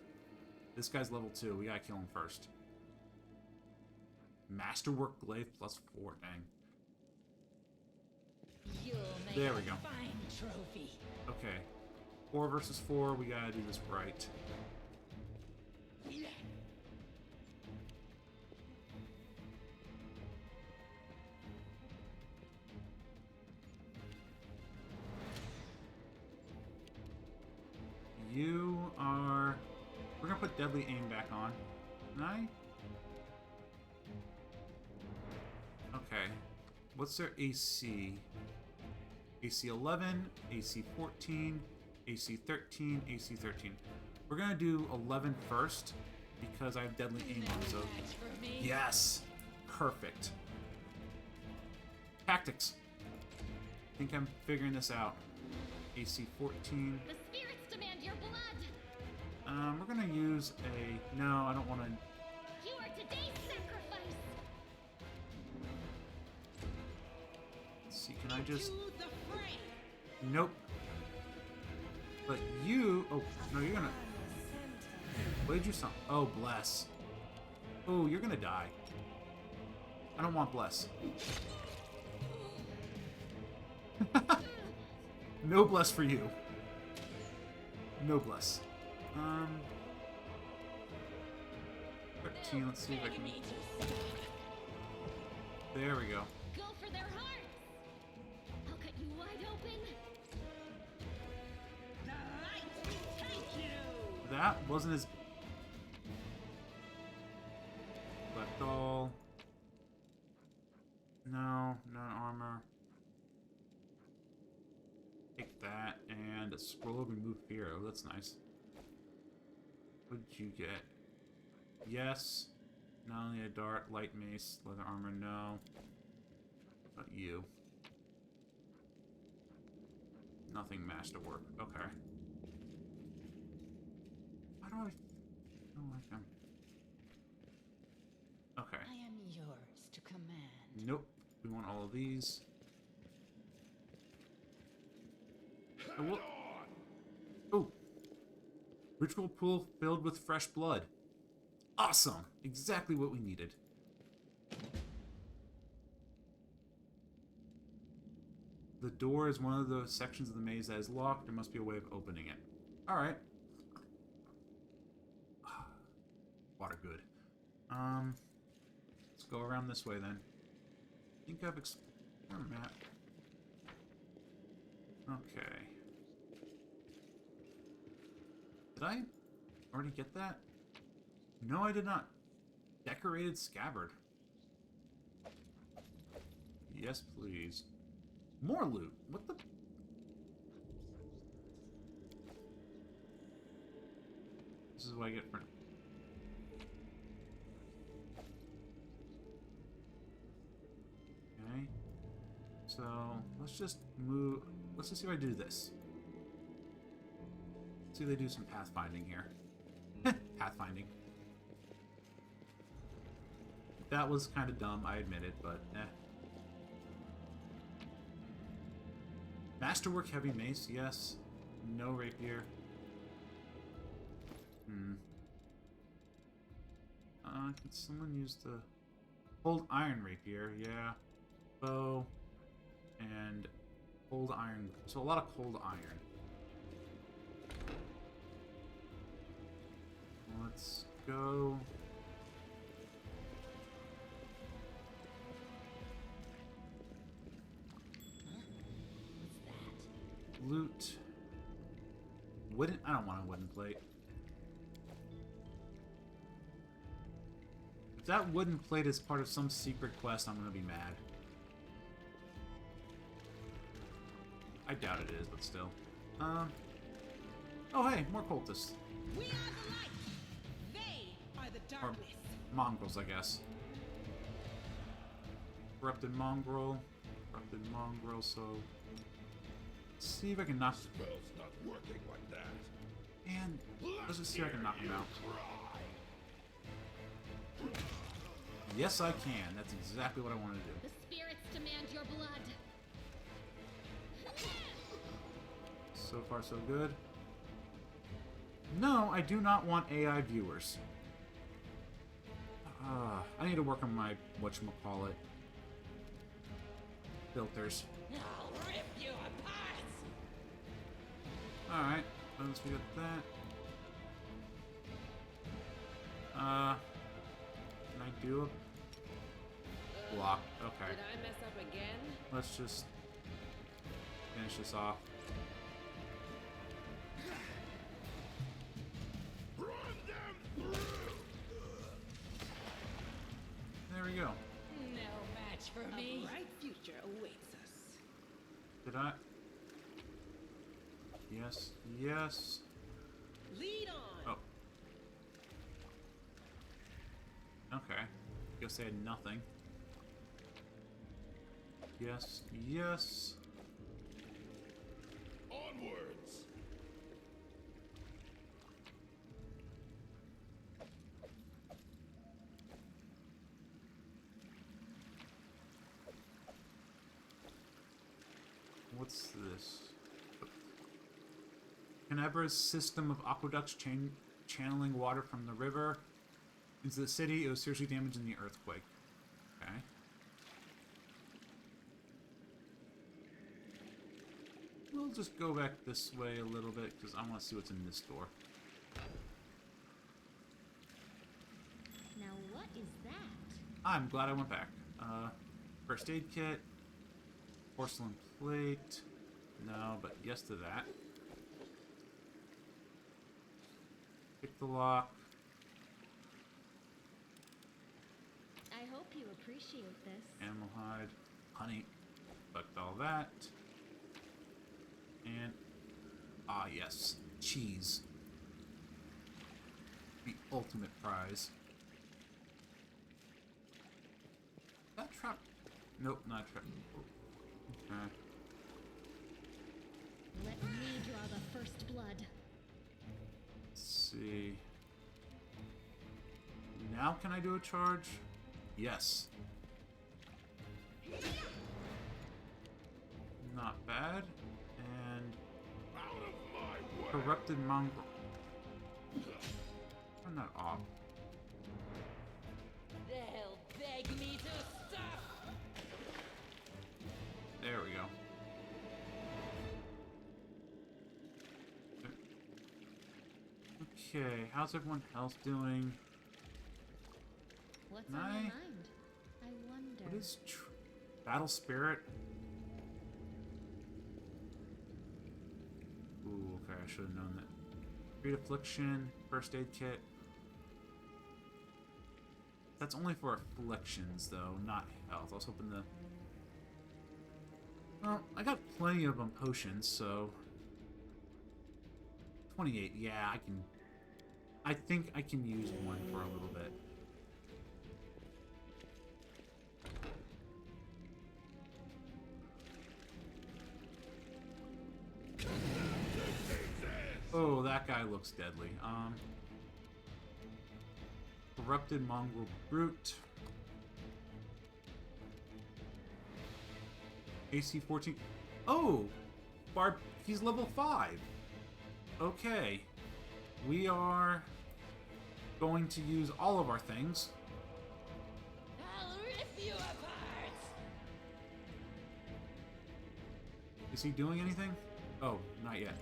This guy's level 2. We gotta kill him first. Masterwork glaive plus 4. Dang. You'll make There we a go. fine trophy. Okay. 4 versus 4. We gotta do this right. You are... We're gonna put deadly aim back on. Can I? Okay. What's their AC? AC 11, AC 14, AC 13, AC 13. We're gonna do 11 first because I have deadly aim on, so... Match for me. Yes! Perfect. Tactics. I think I'm figuring this out. AC 14. The spirits demand your blood. We're gonna use a... No, I don't want to... You are today's sacrifice. Let's see, can I just... To the fray. Nope. But you... Oh, no, you're gonna... What did you sound? Oh, bless. Oh, you're gonna die. I don't want bless. No bless for you. No bless. 13, let's see if I Beg can... me to stop. There we go. Go for their hearts. I'll cut you wide open. The light will take you. That wasn't as... Collect all. No, not armor. Take that, and a scroll of remove fear. Oh, that's nice. What did you get? Yes. Not only a dart, light mace, leather armor, no. But you. Nothing masterwork. Okay. How do I feel like I'm... Okay. I am yours to command. Nope. We want all of these. Oh. Ritual pool filled with fresh blood. Awesome. Exactly what we needed. The door is one of the sections of the maze that is locked. There must be a way of opening it. Alright. Water good. Let's go around this way then. I think I've explored map. Okay. Did I already get that? No, I did not. Decorated scabbard. Yes, please. More loot. What the... This is what I get for... Okay. So, let's just move... Let's just see if I do this. See if they do some pathfinding here. Pathfinding. That was kind of dumb, I admit it, but eh. Masterwork heavy mace, yes. No rapier. Can someone use the... Cold iron rapier, yeah. Bow. And cold iron. So a lot of cold iron. Let's go. Loot. Wooden. I don't want a wooden plate. If that wooden plate is part of some secret quest, I'm gonna be mad. I doubt it is, but still. Oh hey, more cultists. We are the light. They are the Or darkness. mongrels, I guess. Corrupted mongrel. Corrupted mongrel, so... Let's see if I can knock... Spell's not working like that. And let's just see if I can knock him out. Yes, I can. That's exactly what I want to do. The spirits demand your blood. So far, so good. No, I do not want AI viewers. I need to work on my whatchamacallit filters. I'll rip you apart! Alright, once we got that. Can I do a block? Okay. Did I mess up again? Let's just finish this off. Run them through! There we go. No match for A me. bright future awaits us. Did I? Yes, yes. Lead on! Oh. Okay. Guess I had nothing. Yes, yes. Onwards! What's this? Canebra's system of aqueducts channeling water from the river into the city. It was seriously damaged in the earthquake. Okay. We'll just go back this way a little bit because I want to see what's in this door. Now what is that? I'm glad I went back. First aid kit. Porcelain plate. No, but yes to that. Pick the lock. I hope you appreciate this. Animal hide. Honey. Collect all that. And... ah, yes. Cheese. The ultimate prize. That trap... nope, not a trap. Okay. Let me draw the first blood. Let's see. Now can I do a charge? Yes. Not bad. And Out of my way! corrupted mongrel. Turn that off. They'll beg me to stop! There we go. Okay, how's everyone else doing? What's Can on your I- mind? I wonder. What is battle spirit? Ooh, okay, I should have known that. Great affliction, first aid kit. That's only for afflictions, though, not health. I was hoping to. Well, I got plenty of potions, so 28. Yeah, I can. I think I can use one for a little bit. Oh, that guy looks deadly. Corrupted mongrel brute. AC 14. Oh, he's level 5. Okay, we are going to use all of our things. I'll rip you apart! Is he doing anything? Oh, not yet.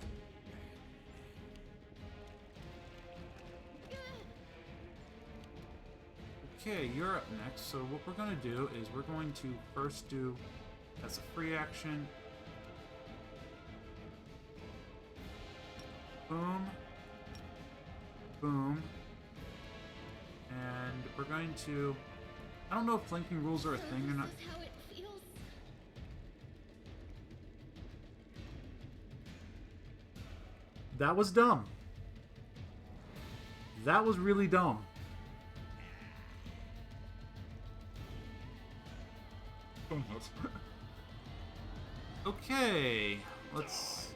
Okay, you're up next. So what we're going to do is we're going to first do, that's a free action. Boom. Boom. And we're going to, I don't know if flanking rules are a thing or not. This is how it feels. That was dumb. That was really dumb. Okay, let's.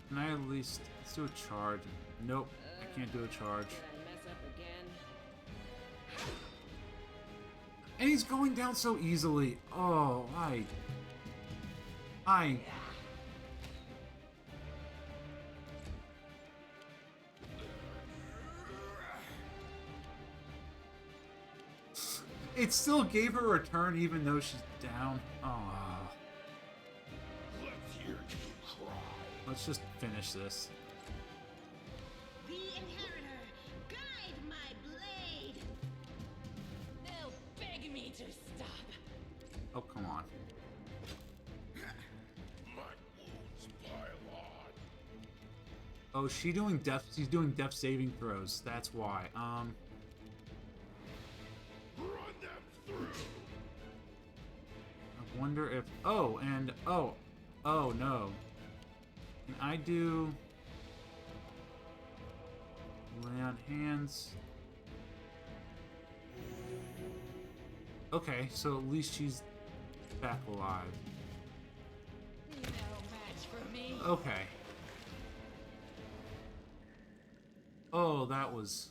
Can I at least let's do a charge? Nope, I can't do a charge. Did I mess up again? And he's going down so easily. Oh, It still gave her a turn even though she's down. Oh. Let's hear you cry. Let's just finish this. The inheritor, guide my blade. They'll beg me to stop. Oh, come on. My wounds pile on. Oh, she's doing death saving throws. That's why. Run them through. I wonder if... Oh, and... Oh. Oh, no. Can I do... Lay on hands. Okay, so at least she's back alive. No match for me. Okay. Oh, that was...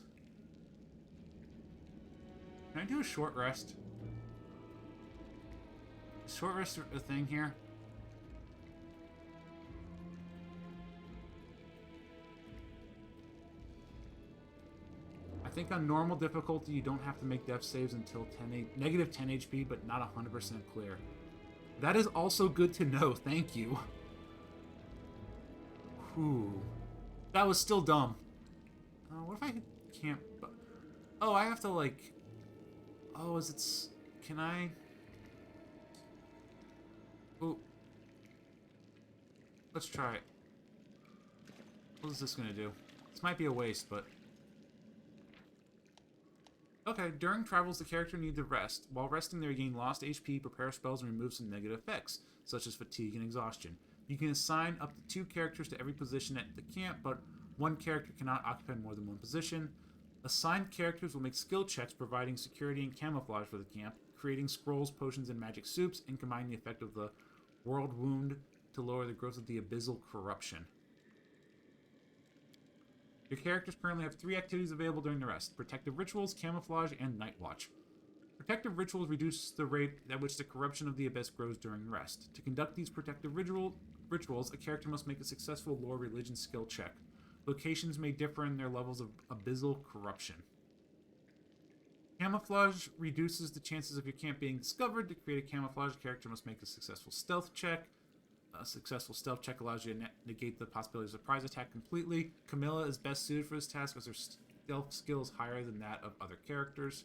Can I do a short rest? Is short rest a thing here? I think on normal difficulty you don't have to make death saves until negative 10 HP, but not 100% clear. That is also good to know, thank you. Whew. That was still dumb. What if I can't... Oh, I have to, like... Oh, is it... Can I... Oh. Let's try it. What is this gonna do? This might be a waste, but... Okay, during travels, the character needs to rest. While resting, they regain lost HP, prepare spells, and remove some negative effects, such as fatigue and exhaustion. You can assign up to 2 characters to every position at the camp, but 1 character cannot occupy more than 1 position. Assigned characters will make skill checks, providing security and camouflage for the camp, creating scrolls, potions, and magic soups, and combining the effect of the World Wound to lower the growth of the Abyssal Corruption. Your characters currently have 3 activities available during the rest: Protective Rituals, Camouflage, and Night Watch. Protective Rituals reduce the rate at which the corruption of the Abyss grows during rest. To conduct these protective rituals, a character must make a successful Lore Religion skill check. Locations may differ in their levels of Abyssal Corruption. Camouflage reduces the chances of your camp being discovered. To create a camouflage, a character must make a successful stealth check. A successful stealth check allows you to negate the possibility of surprise attack completely. Camilla is best suited for this task as her stealth skill is higher than that of other characters.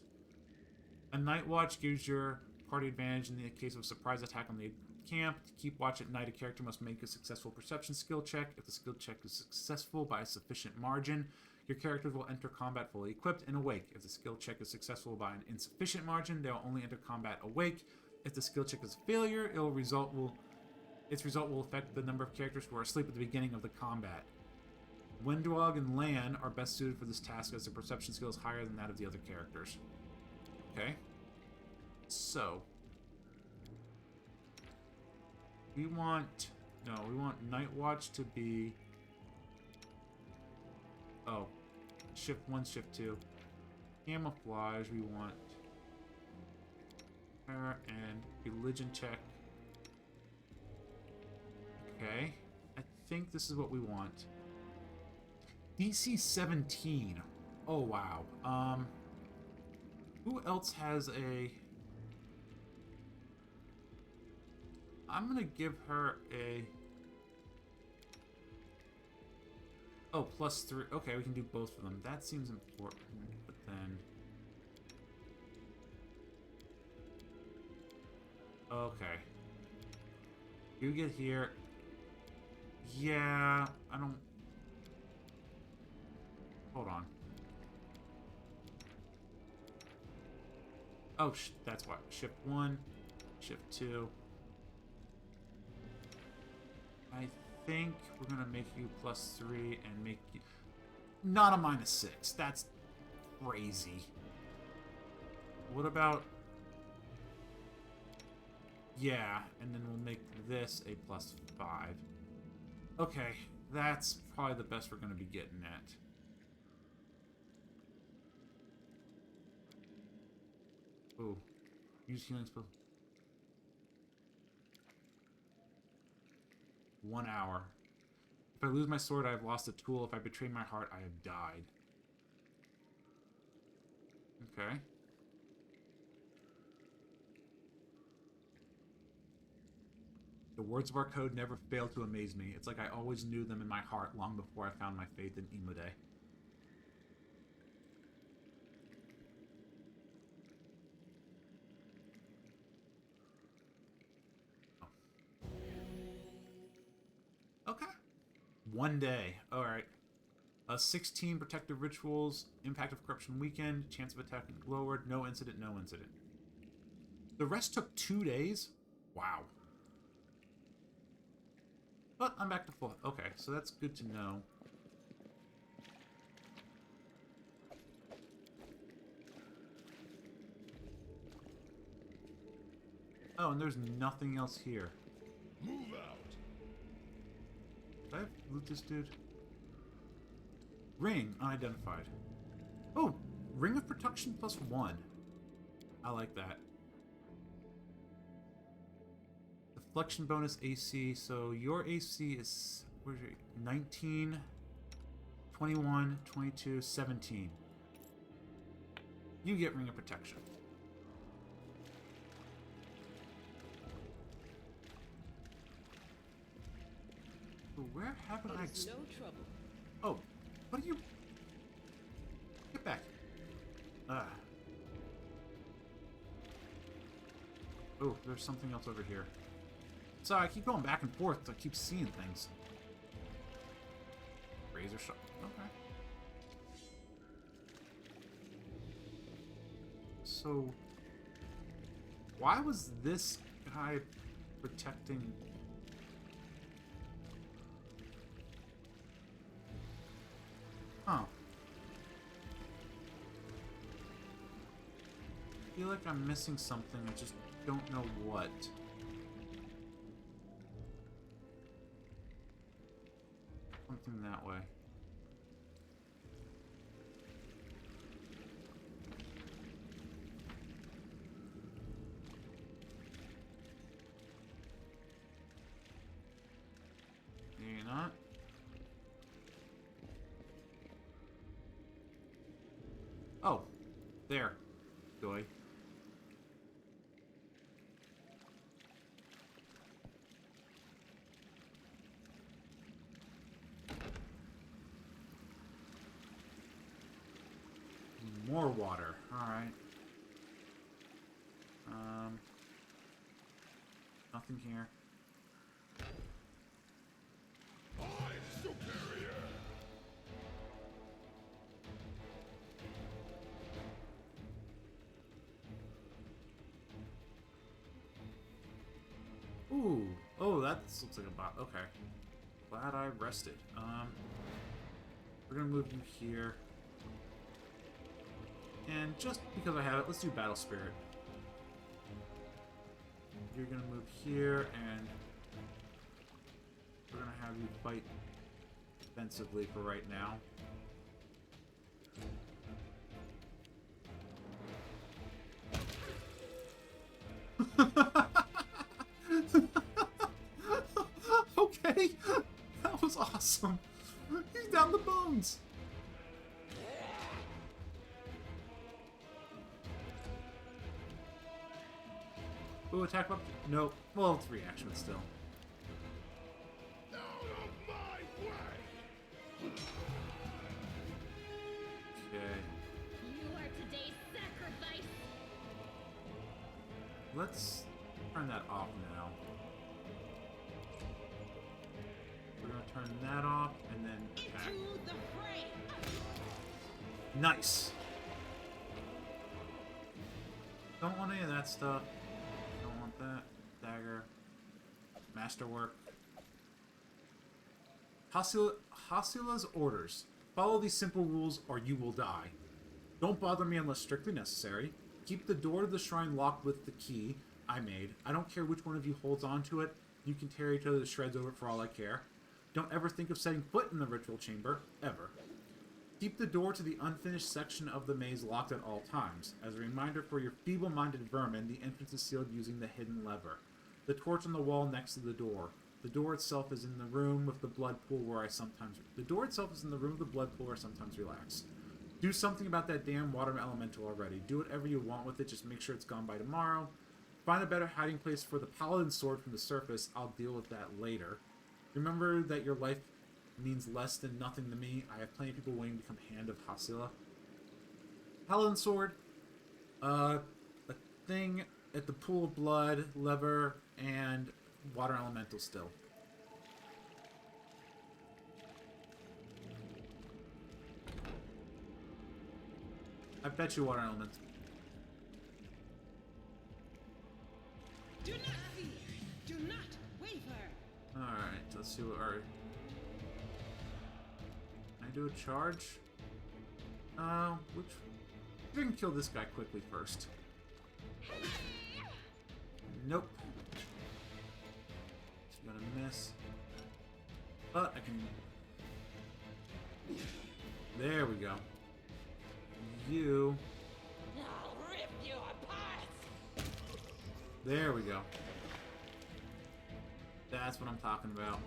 A Night Watch gives your party advantage in the case of a surprise attack on the camp. To keep watch at night, a character must make a successful perception skill check. If the skill check is successful by a sufficient margin, your characters will enter combat fully equipped and awake. If the skill check is successful by an insufficient margin, they will only enter combat awake. If the skill check is a failure, its result will affect the number of characters who are asleep at the beginning of the combat. Windwog and Lan are best suited for this task as their perception skill is higher than that of the other characters. Okay. So. We want Night Watch to be... Oh. Shift 1, Shift 2. Camouflage, we want... And Religion check. Okay. I think this is what we want. DC 17. Oh, wow. Who else has a... I'm gonna give her a... Oh, +3. Okay, we can do both of them. That seems important, but then... Okay. You get here... Yeah, I don't... Hold on. Oh, that's why. Shift 1, Shift 2. I think we're gonna make you +3 and make you... Not a -6. That's crazy. What about... Yeah, and then we'll make this a +5. Okay, that's probably the best we're going to be getting at. Ooh. Use healing spell. 1 hour. If I lose my sword, I have lost a tool. If I betray my heart, I have died. Okay. The words of our code never fail to amaze me. It's like I always knew them in my heart long before I found my faith in Imude. Okay. 1 day. Alright. 16 protective rituals, impact of corruption weakened, chance of attacking lowered, no incident, no incident. The rest took 2 days? Wow. But I'm back to full. Okay, so that's good to know. Oh, and there's nothing else here. Move out. Did I loot this dude? Ring, unidentified. Oh, ring of protection +1. I like that. Deflection bonus AC, so your AC is, where's your, 19, 21, 22, 17. You get ring of protection. So where haven't I... It's no trouble. Oh, what are you... Get back. Ah. Oh, there's something else over here. Sorry, I keep going back and forth. I keep seeing things. Razor shot. Okay. So... why was this guy protecting... Huh. I feel like I'm missing something, I just don't know what. Something that way. Maybe not. Oh, there. Joy. More water. Alright. Nothing here. I'm superior. Ooh. Oh, that looks like a bot. Okay. Glad I rested. We're gonna move you here. And just because I have it, let's do Battle Spirit. You're gonna move here, and we're gonna have you fight defensively for right now. Okay, that was awesome. He's down the bones. Ooh, attack up. No. Well, it's reaction, but still. Out of my way. Okay. You are today's sacrifice. Let's turn that off now. We're gonna turn that off and then attack. Into the fray. Nice. Don't want any of that stuff. Don't want that. Dagger. Masterwork. Hasila's orders. Follow these simple rules or you will die. Don't bother me unless strictly necessary. Keep the door to the shrine locked with the key I made. I don't care which one of you holds on to it. You can tear each other to shreds over it for all I care. Don't ever think of setting foot in the ritual chamber. Ever. Keep the door to the unfinished section of the maze locked at all times. As a reminder for your feeble-minded vermin, the entrance is sealed using the hidden lever. The torch on the wall next to the door. The door itself is in the room with the blood pool where I sometimes... The door itself is in the room with the blood pool where I sometimes relax. Do something about that damn water elemental already. Do whatever you want with it, just make sure it's gone by tomorrow. Find a better hiding place for the paladin sword from the surface. I'll deal with that later. Remember that your life means less than nothing to me. I have plenty of people waiting to become Hand of Hasila. Paladin sword. A thing at the pool of blood, lever, and water elemental still. I bet you water elemental. Do not fear. Do not waver. Alright, let's see what our... Can I do a charge? Which... We can kill this guy quickly first. Nope. She's gonna miss. But I can... There we go. You... I'll rip you apart! There we go. That's what I'm talking about.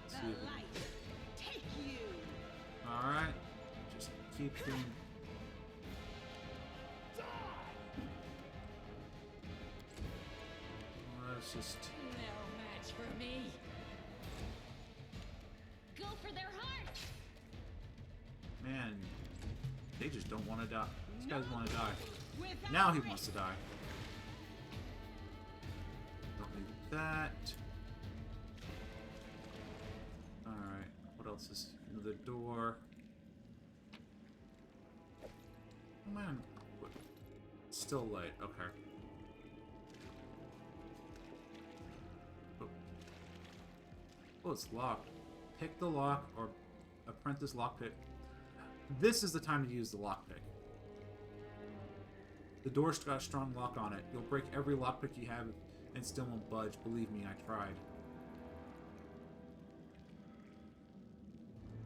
Let's see The if we- light take you. Alright. Just keep doing... Let's just... No match for me. Go for their hearts! Man, they just don't want to die. These guys want to die. Without Now he risk. wants to die. Don't need that. Alright, what else is in the door? Oh man, what? Still light, okay. Oh, it's locked. Pick the lock or apprentice lockpick. This is the time to use the lockpick. The door's got a strong lock on it. You'll break every lockpick you have and still won't budge. Believe me, I tried.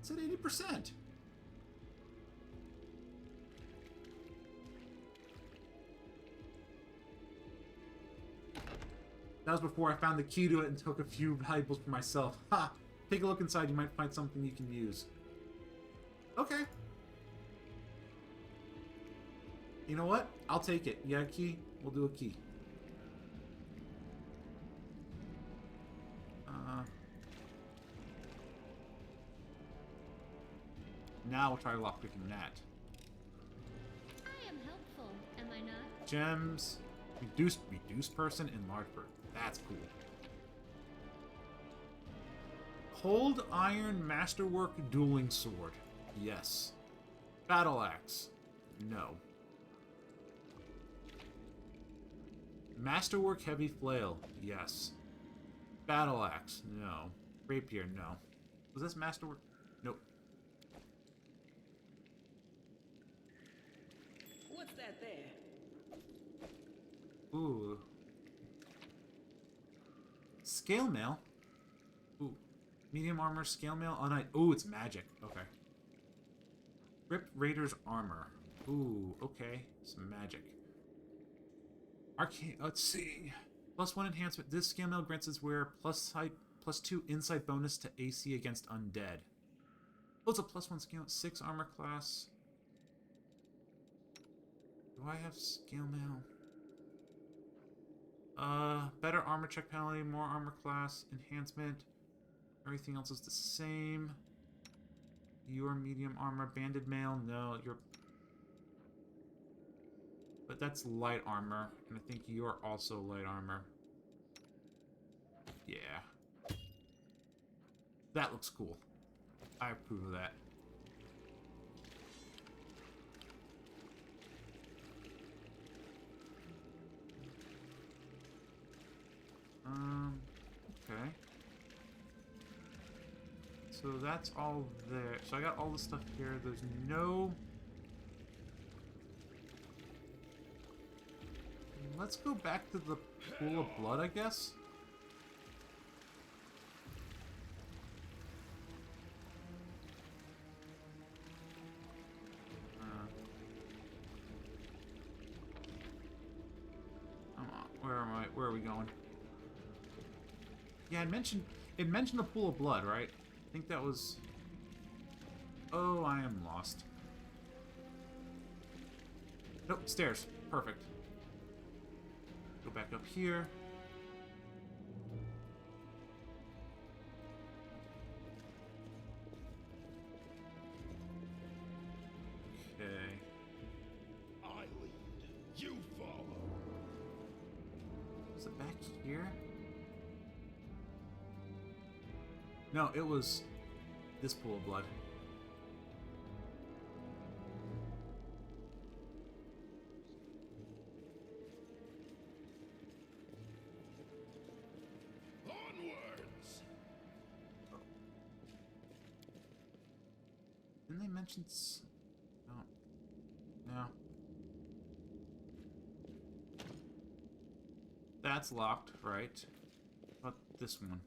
It's at 80%. That was before I found the key to it and took a few valuables for myself. Ha! Take a look inside. You might find something you can use. Okay. You know what? I'll take it. You got a key? We'll do a key. Now we'll try lockpicking that. I am helpful, am I not? Gems. Reduce person, enlarge person. That's cool. Cold Iron Masterwork Dueling Sword. Yes. Battle Axe. No. Masterwork Heavy Flail. Yes. Battle Axe. No. Rapier. No. Was this Masterwork? Nope. What's that there? Ooh. Scale mail. Ooh. Medium armor, scale mail, unite. Ooh, it's magic. Okay. Rip Raider's armor. Ooh, okay. Some magic. Arcane. Let's see. +1 enhancement. This scale mail grants its wearer +2 insight bonus to AC against undead. Oh, it's a +1 scale. 6 armor class. Do I have scale mail? Better armor check penalty, more armor class, enhancement. Everything else is the same. You're medium armor, banded mail. No, you're... But that's light armor, and I think you're also light armor. Yeah. That looks cool. I approve of that. Okay. So that's all there. So I got all the stuff here. There's no... Let's go back to the pool of blood, I guess. Come on. Where am I? Where are we going? Yeah, I mentioned It mentioned a pool of blood, right? I think that was... Oh, I am lost. Nope, stairs. Perfect. Go back up here. Okay. I lead. You follow. Was it back here? No, it was this pool of blood. Onwards. Didn't they mention... No. No. That's locked, right? What about this one?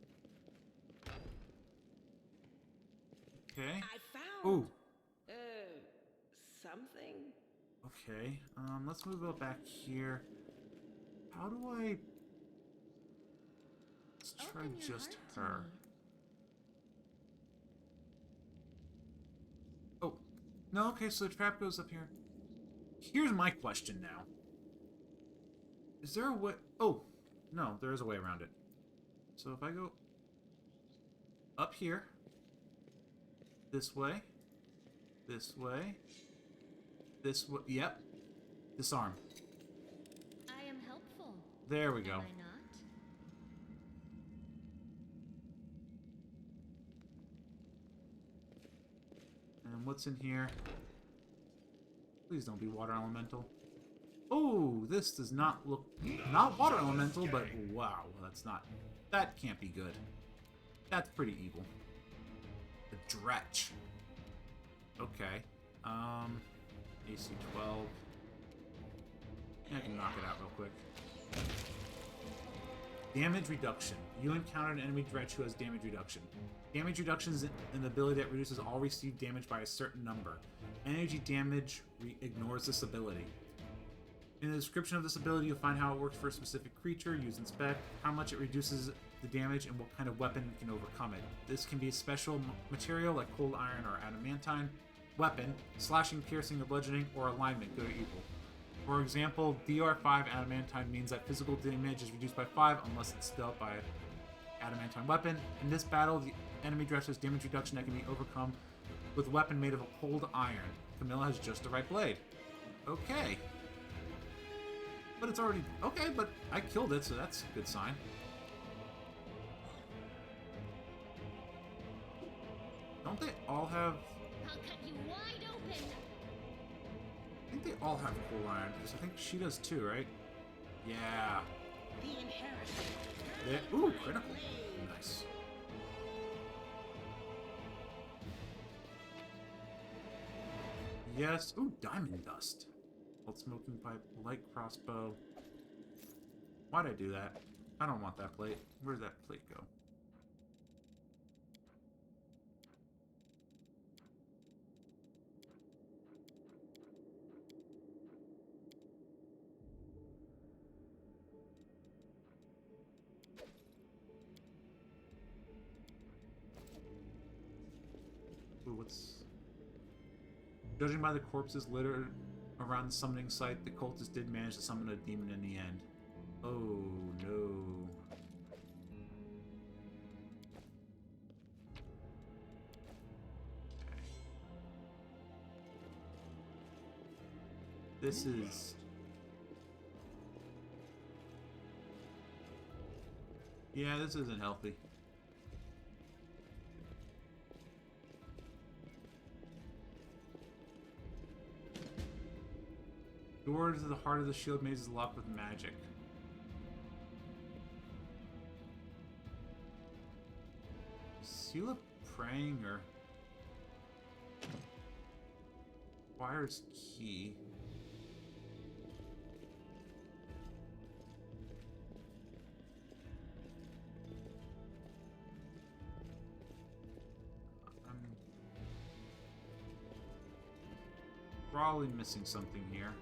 Okay. I found. Ooh. Something. Okay. Let's move it back here. How do I... Let's try Open your just heart to her. me. Oh. No, okay, so the trap goes up here. Here's my question now. Is there a way... Oh. No, there is a way around it. So if I go... up here... This way. This way. This way. Yep. Disarm. I am helpful. There we go. Am I not? And what's in here? Please don't be water elemental. Oh, this does not look... Not water elemental, but wow. That's not... That can't be good. That's pretty evil. The Dretch. Okay. AC 12. I can knock it out real quick. Damage reduction. You encountered an enemy Dretch who has damage reduction. Damage reduction is an ability that reduces all received damage by a certain number. Energy damage ignores this ability. In the description of this ability, you'll find how it works for a specific creature. Use inspect, how much it reduces the damage, and what kind of weapon can overcome it. This can be a special material like cold iron or adamantine, weapon, slashing, piercing, or bludgeoning, or alignment, good or evil. For example, DR5 adamantine means that physical damage is reduced by 5 unless it's dealt by an adamantine weapon. In this battle, the enemy Dretch has damage reduction that can be overcome with a weapon made of a cold iron. Camilla has just the right blade. Okay. But it's already... Okay, but I killed it, so that's a good sign. Don't they all have... I'll cut you wide open. I think they all have cold iron, because I think she does too, right? Yeah. The inheritance. They... Ooh, critical. Nice. Yes. Ooh, diamond dust. Old smoking pipe, light crossbow. Why'd I do that? I don't want that plate. Where'd that plate go? Ooh, what's... Judging by the corpses littered around the summoning site, the cultists did manage to summon a demon in the end. Oh, no. This is... Yeah, this isn't healthy. Door to the heart of the shield maze is locked with magic. Sela praying or... Wire's key. I'm probably missing something here.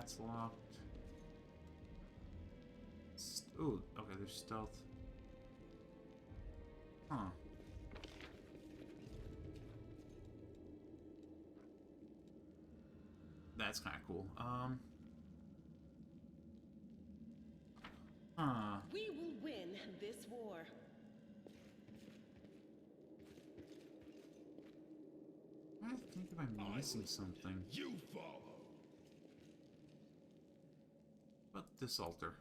That's locked. Ooh, okay, there's stealth. Huh. That's kind of cool. Huh. We will win this war. I think if I'm missing something. You follow. But this altar.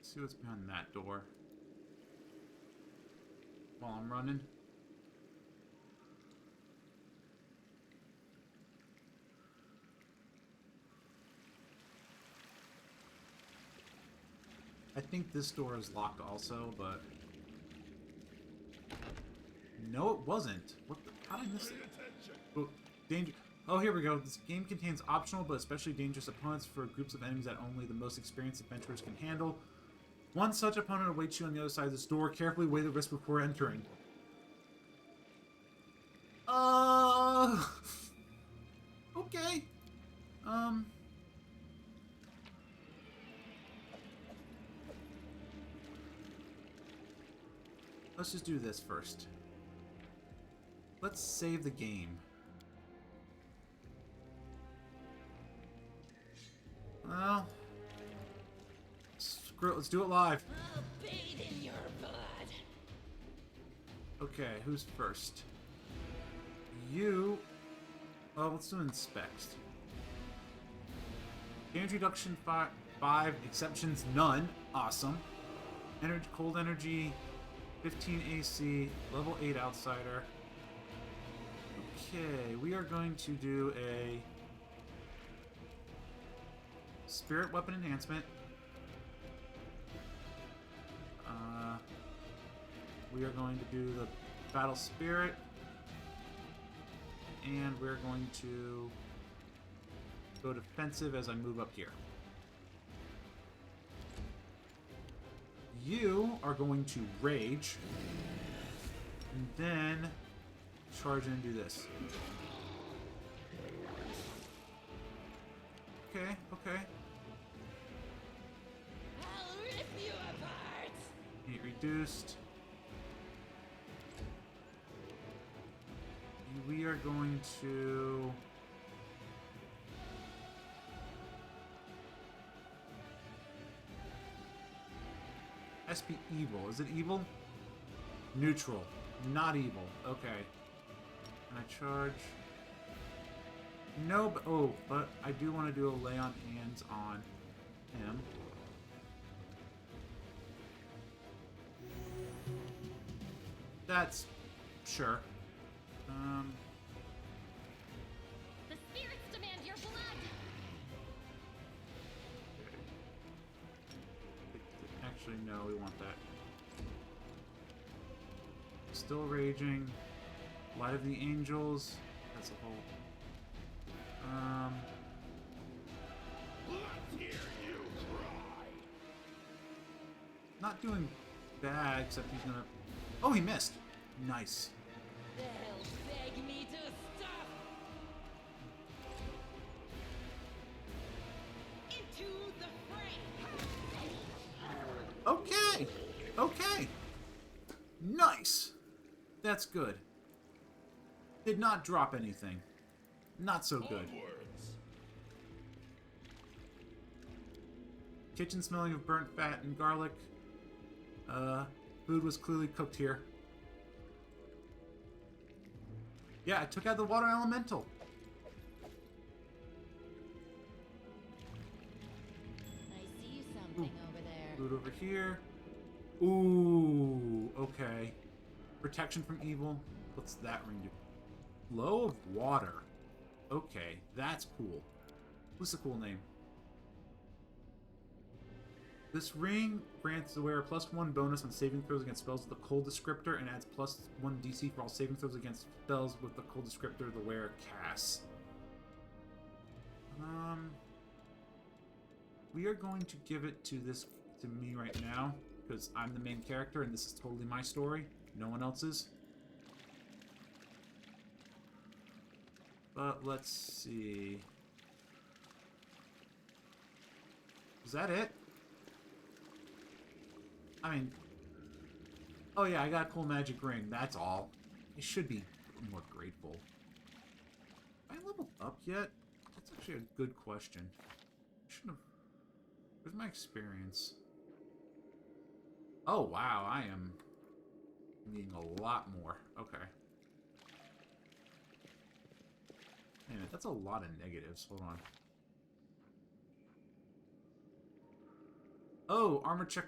See what's behind that door. While I'm running. I think this door is locked also, but... No, it wasn't. What the... How did I miss it? Oh, danger... Oh, here we go. This game contains optional but especially dangerous opponents for groups of enemies that only the most experienced adventurers can handle. One such opponent awaits you on the other side of this door. Carefully weigh the risk before entering. Okay. Let's just do this first. Let's save the game. Well, screw it, let's do it live. I'll bathe in your blood. Okay, who's first? You... Well, let's do inspect. Damage reduction 5, exceptions none. Awesome. Energy, cold energy, 15 AC, level 8 outsider. Okay, we are going to do a spirit weapon enhancement. We are going to do the battle spirit. And we're going to go defensive as I move up here. You are going to rage. And then charge in and do this. Okay, okay. I'll rip you apart. Heat reduced. We are going to... SP evil. Is it evil? Neutral. Not evil. Okay. Can I charge? No, but... Oh, but I do want to do a lay on hands on him. That's... Sure. The spirits demand your blood! Actually, no, we want that. Still raging. Light of the Angels. That's a whole... Let's hear you cry. Not doing bad, except he's gonna... Oh, he missed! Nice. They'll beg me to stop. Into the fray! Okay! Okay! Nice! That's good. Did not drop anything. Not so good. Onwards. Kitchen smelling of burnt fat and garlic. Food was clearly cooked here. Yeah, I took out the water elemental. I see something over there. Food over here. Ooh, okay. Protection from evil. What's that ring do? Flow of water. Okay, that's cool. What's a cool name? This ring grants the wearer +1 bonus on saving throws against spells with the cold descriptor and adds +1 DC for all saving throws against spells with the cold descriptor the wearer casts. We are going to give it to me right now because I'm the main character and this is totally my story. No one else's. But let's see. Is that it? I mean, oh yeah, I got a cool magic ring. That's all. I should be more grateful. Am I leveled up yet? That's actually a good question. I shouldn't have. Where's my experience? Oh wow, I am needing a lot more. Okay. Man, that's a lot of negatives. Hold on. Oh, armor check.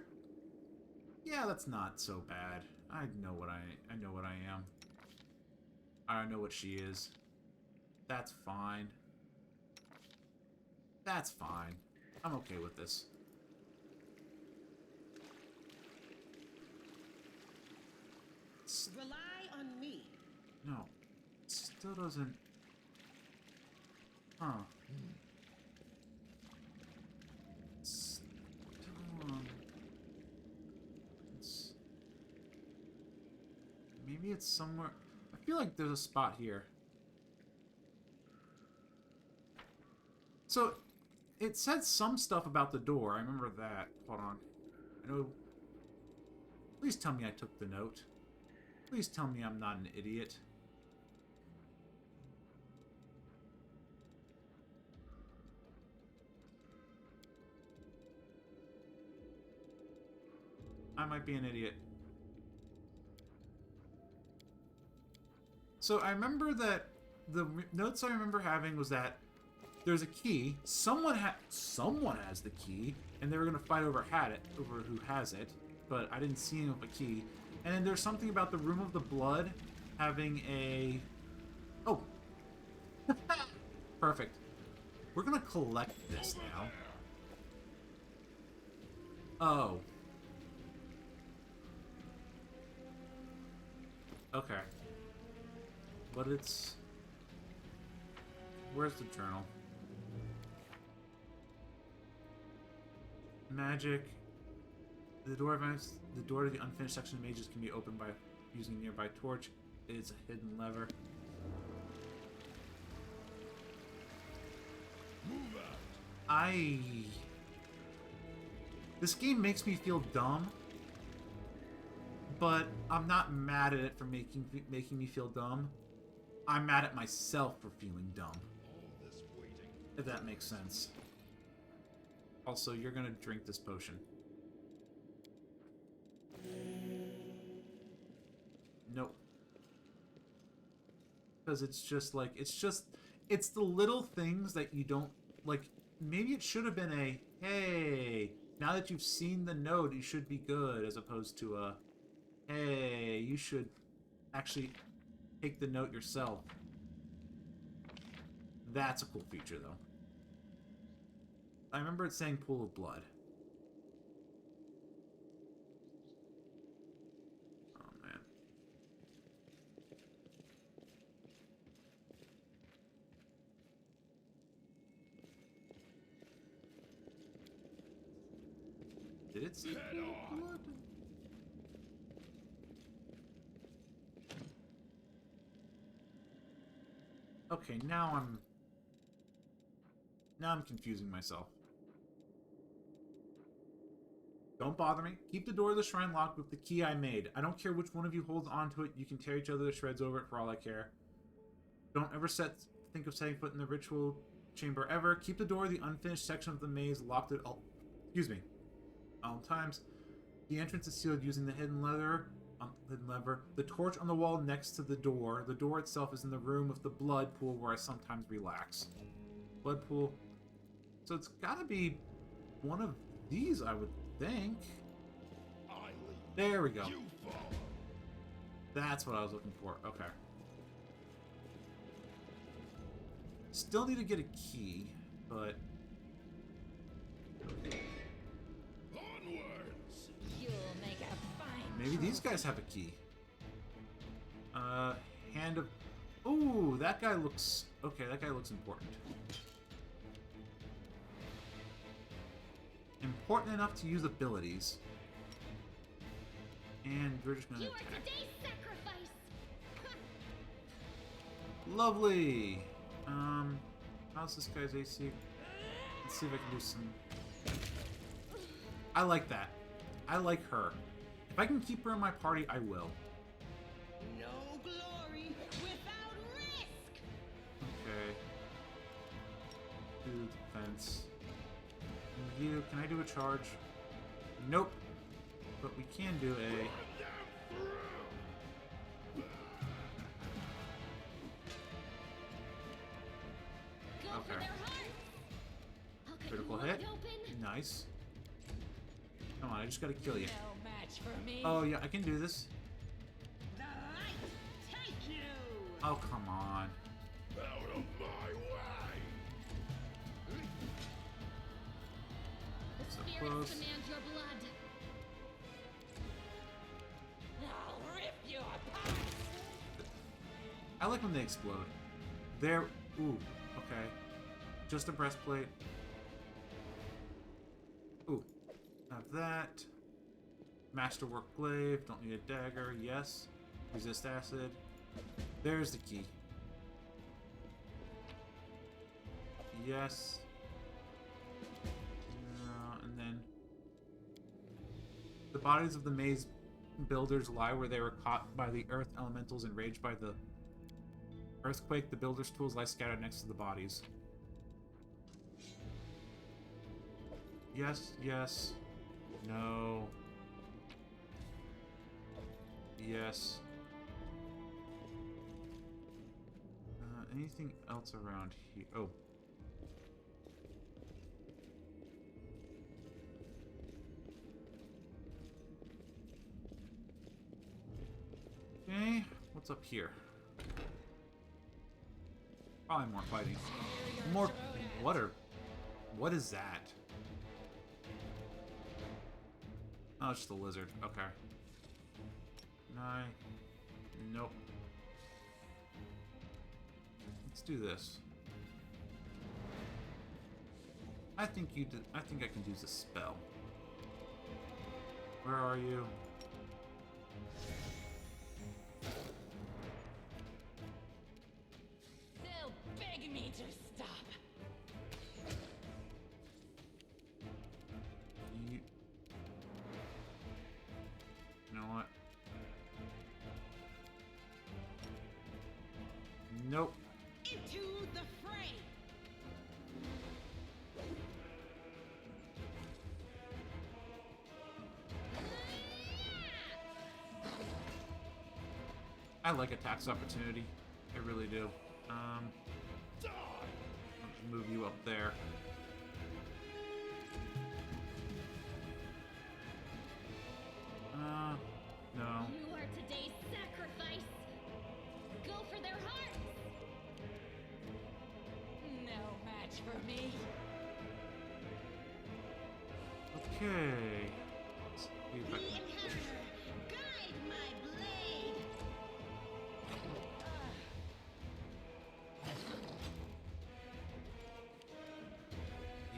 Yeah, that's not so bad. I know what I am. I know what she is. That's fine. That's fine. I'm okay with this. Rely on me. No. Still doesn't... Huh. Still, maybe it's somewhere... I feel like there's a spot here. So, it said some stuff about the door. I remember that. Hold on. I know... Please tell me I took the note. Please tell me I'm not an idiot. I might be an idiot. So I remember that the notes I remember having was that there's a key. Someone has the key, and they were gonna fight over who has it. But I didn't see him with a key. And then there's something about the Room of the Blood having a... Oh. Perfect. We're gonna collect this now. Oh. Okay. But it's... Where's the journal? Magic. The door to the unfinished section of mages can be opened by using a nearby torch. It is a hidden lever. Move out. This game makes me feel dumb, but I'm not mad at it for making me feel dumb. I'm mad at myself for feeling dumb. All this waiting. If that makes sense. Also, you're gonna drink this potion. Nope. Because it's just like, it's the little things that you don't, like, maybe it should have been a, hey, now that you've seen the note, you should be good, as opposed to a, hey, you should actually take the note yourself. That's a cool feature, though. I remember it saying Pool of Blood. Did it say Head on. blood? Okay, now I'm confusing myself. Don't bother me. Keep the door of the shrine locked with the key I made. I don't care which one of you holds onto it. You can tear each other to shreds over it for all I care. Don't ever think of setting foot in the ritual chamber ever. Keep the door of the unfinished section of the maze locked at all times. The entrance is sealed using the hidden lever. The torch on the wall next to the door. The door itself is in the room with the blood pool where I sometimes relax. Blood pool. So it's gotta be one of these, I would think. I lead. There we go. You follow. That's what I was looking for. Okay. Still need to get a key, but... On these guys have a key. Hand of... Ooh, that guy looks... Okay, that guy looks important. Important enough to use abilities. And we're just gonna You are attack. today's sacrifice. Lovely! How's this guy's AC? Let's see if I can do some... I like that. I like her. If I can keep her in my party, I will. No glory without risk. Okay. Do defense. You, can I do a charge? Nope. But we can do a... Go for Okay. their hearts. I'll cut Critical you hit. wide open. Nice. Come on, I just gotta kill you. No match for me. Oh, yeah, I can do this. The light take you. Oh, come on. Out of my way! The So spirits close. demand your blood. I'll rip you apart. I like when they explode. They're... Ooh, okay. Just a breastplate. Ooh. Have that. Masterwork glaive. Don't need a dagger. Yes. Resist acid. There's the key. Yes. And then... The bodies of the maze builders lie where they were caught by the earth elementals and raged by the earthquake. The builder's tools lie scattered next to the bodies. Yes, yes. No. Yes. Anything else around here? Oh. Okay, what's up here? Probably more fighting. More... What is that? Oh, it's just a lizard. Okay. Nope. Let's do this. I think you did. I think I can use a spell. Where are you? They'll beg me to stop. You know what? Nope. Into the fray. I like a tax opportunity. I really do. I'll just move you up there. No. You are today's sacrifice. Go for their hearts. No match for me. Okay. Let's see if The I can... inheritor, guide my blade.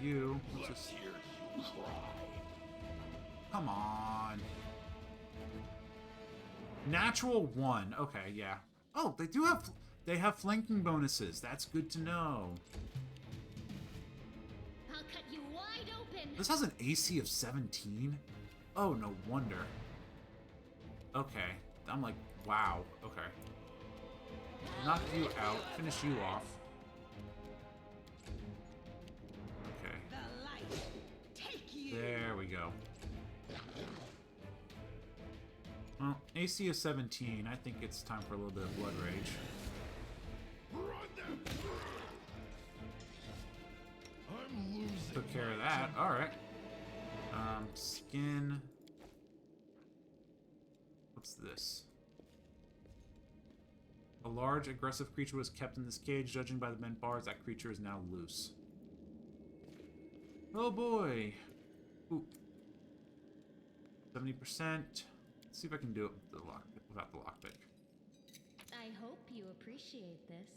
You. Let's just... Here you cry. Come on. Natural 1. Okay, yeah. Oh, they do have... They have flanking bonuses. That's good to know. I'll cut you wide open. This has an AC of 17? Oh, no wonder. Okay. I'm like, wow. Okay. Knock you out. Finish you off. Okay. The light take you. There we go. Well, AC of 17. I think it's time for a little bit of blood rage. Run them through! I'm losing. Took care of that. Alright. Skin. What's this? A large, aggressive creature was kept in this cage. Judging by the men bars, that creature is now loose. Oh boy. Ooh. 70%. Let's Let's see if I can do it with the lock without the lockpick. I hope you appreciate this.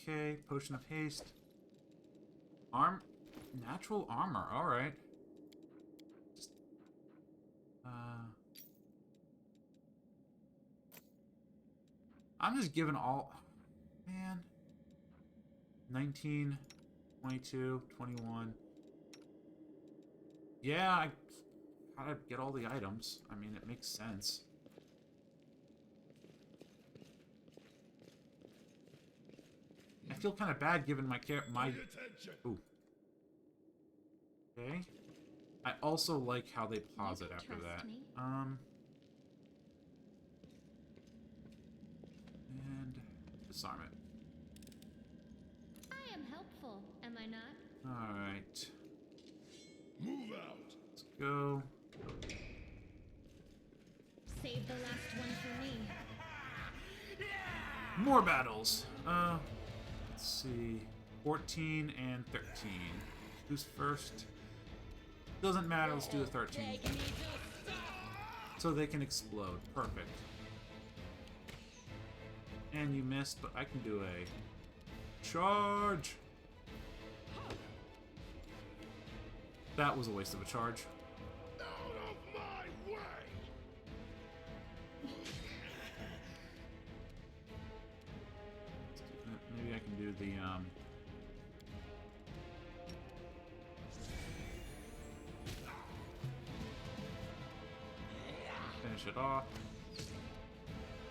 Okay, potion of haste. Natural armor. All right. Just, I'm just giving all. Man. 19, 22, 21. Yeah, I gotta get all the items. I mean, it makes sense. I feel kind of bad given my Pay attention. Ooh. Okay. I also like how they pause You it can after trust that. me. And disarm it. I am helpful, am I not? All right. Move out. Let's go. Save the last one for me. More battles. Let's see. 14 and 13. Who's first? Doesn't matter. Let's do the 13. Beg me to stop. So they can explode. Perfect. And you missed, but I can do a charge. That was a waste of a charge. Out of my way. Maybe I can do the finish it off.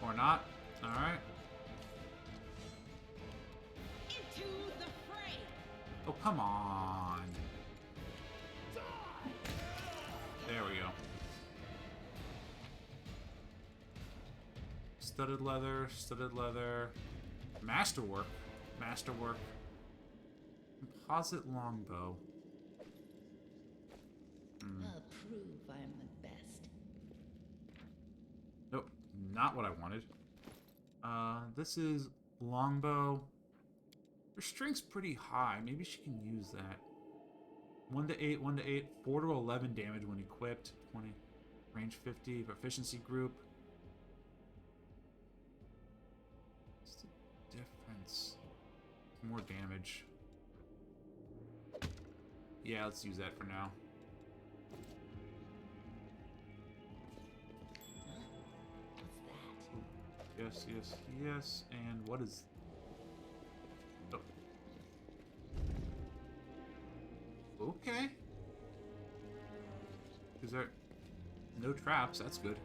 Or not. Alright. Into the fray. Oh, come on. There we go. Studded leather, masterwork, composite longbow. I'll prove I'm the best. Nope, not what I wanted. This is longbow. Her strength's pretty high. Maybe she can use that. 1 to 8, 1 to 8, 4 to 11 damage when equipped. 20, range 50, proficiency group. What's the difference? More damage. Yeah, let's use that for now. What's that? Yes, yes, yes. And what is... Oh. Okay. Is there... No traps, that's good.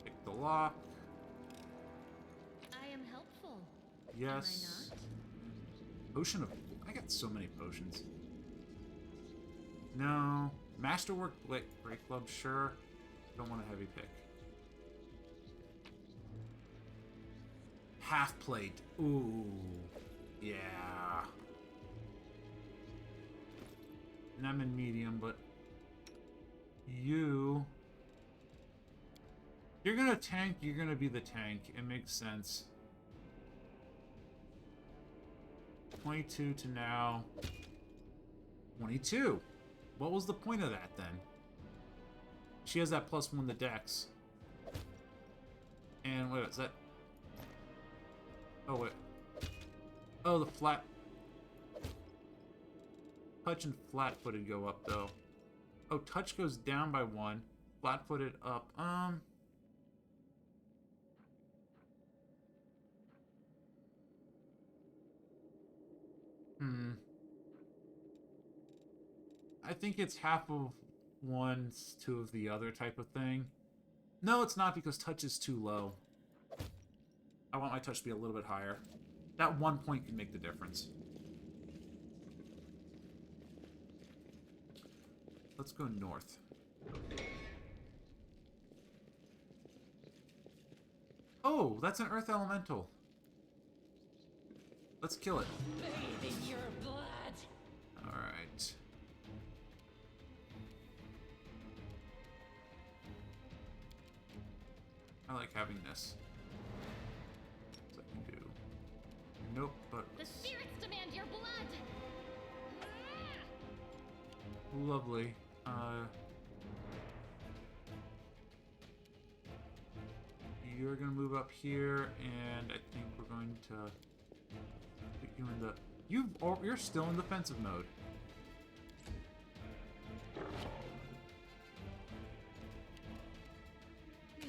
Pick the lock. I am helpful. Yes. Am Potion of... I got so many potions. No. Masterwork Break Club, sure. Don't want a heavy pick. Half plate. Ooh. Yeah. And I'm in medium, but... You're gonna tank, you're gonna be the tank. It makes sense. 22 to now. 22. What was the point of that then? She has that +1 to dex. And wait, is that... Oh, wait. Oh, the flat... Touch and flat-footed go up, though. Oh, touch goes down by 1. Flat-footed up. I think it's half of one, 2 of the other type of thing. No, it's not, because touch is too low. I want my touch to be a little bit higher. That 1 point can make the difference. Let's go north. Oh, that's an earth elemental. Let's kill it. Bathe in your blood. Alright. I like having this. What I can do. Nope, but... The spirits demand your blood! Lovely. you're gonna move up here, and I think we're going to put you in the... You're still in defensive mode. No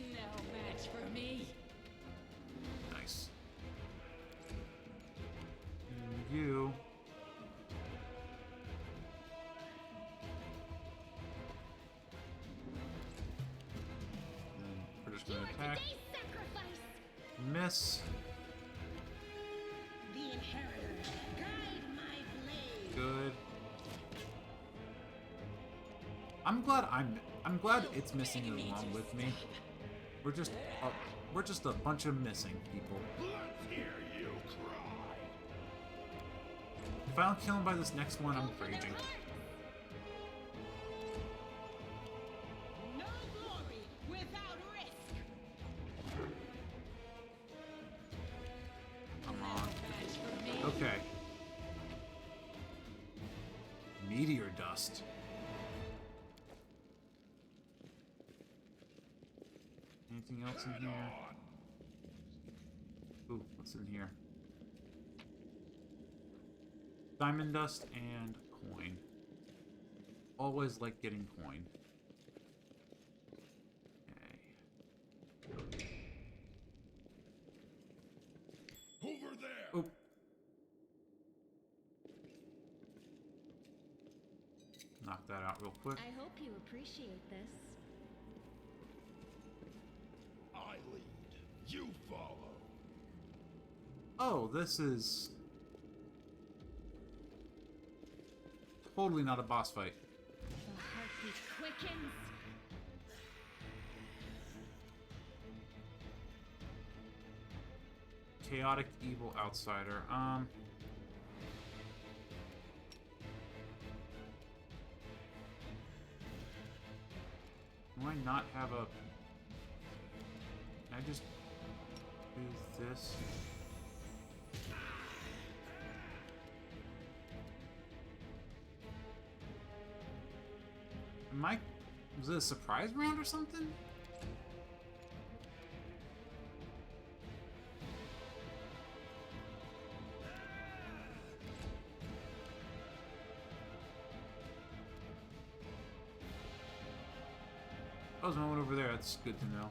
match for me. Nice. And you... Then we're just You gonna are attack. today's sacrifice. Miss. The inheritor, guide my blade. Good. I'm glad it's missing along with me. We're just a bunch of missing people. Let's hear you cry. If I don't kill him by this next one, I'm Go for their raging. hearts. No glory without risk. Come on. Match for me. Okay. Meteor dust. Anything else in here? Ooh, what's in here? Diamond dust and coin. Always like getting coin. Okay. Over there. Oh. Knock that out real quick. I hope you appreciate this. I lead. You follow. Oh, this is totally not a boss fight. The heartbeat quickens. Chaotic evil outsider. Do I not have a... Can I just do this? Am I... Was it a surprise round or something? Oh, there's no one over there. That's good to know.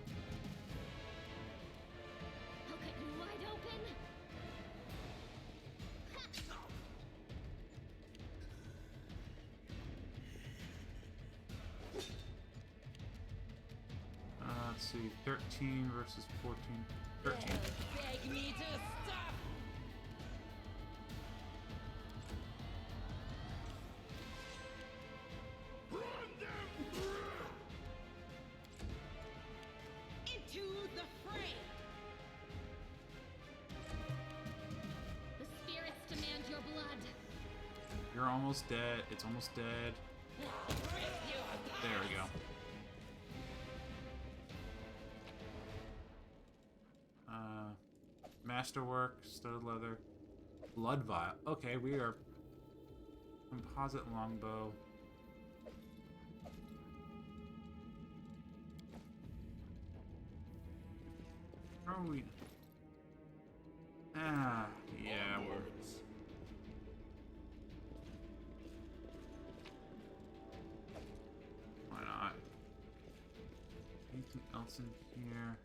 I'll cut you wide open. Let's see. 13 versus 14. 13. Beg me to stop. Run them through. Into the fray. The spirits demand your blood. You're almost dead. It's almost dead. There we go. Masterwork, studded leather, blood vial. Okay, we are composite longbow. How are we? Ah, yeah, we're. Why not? Anything else in here?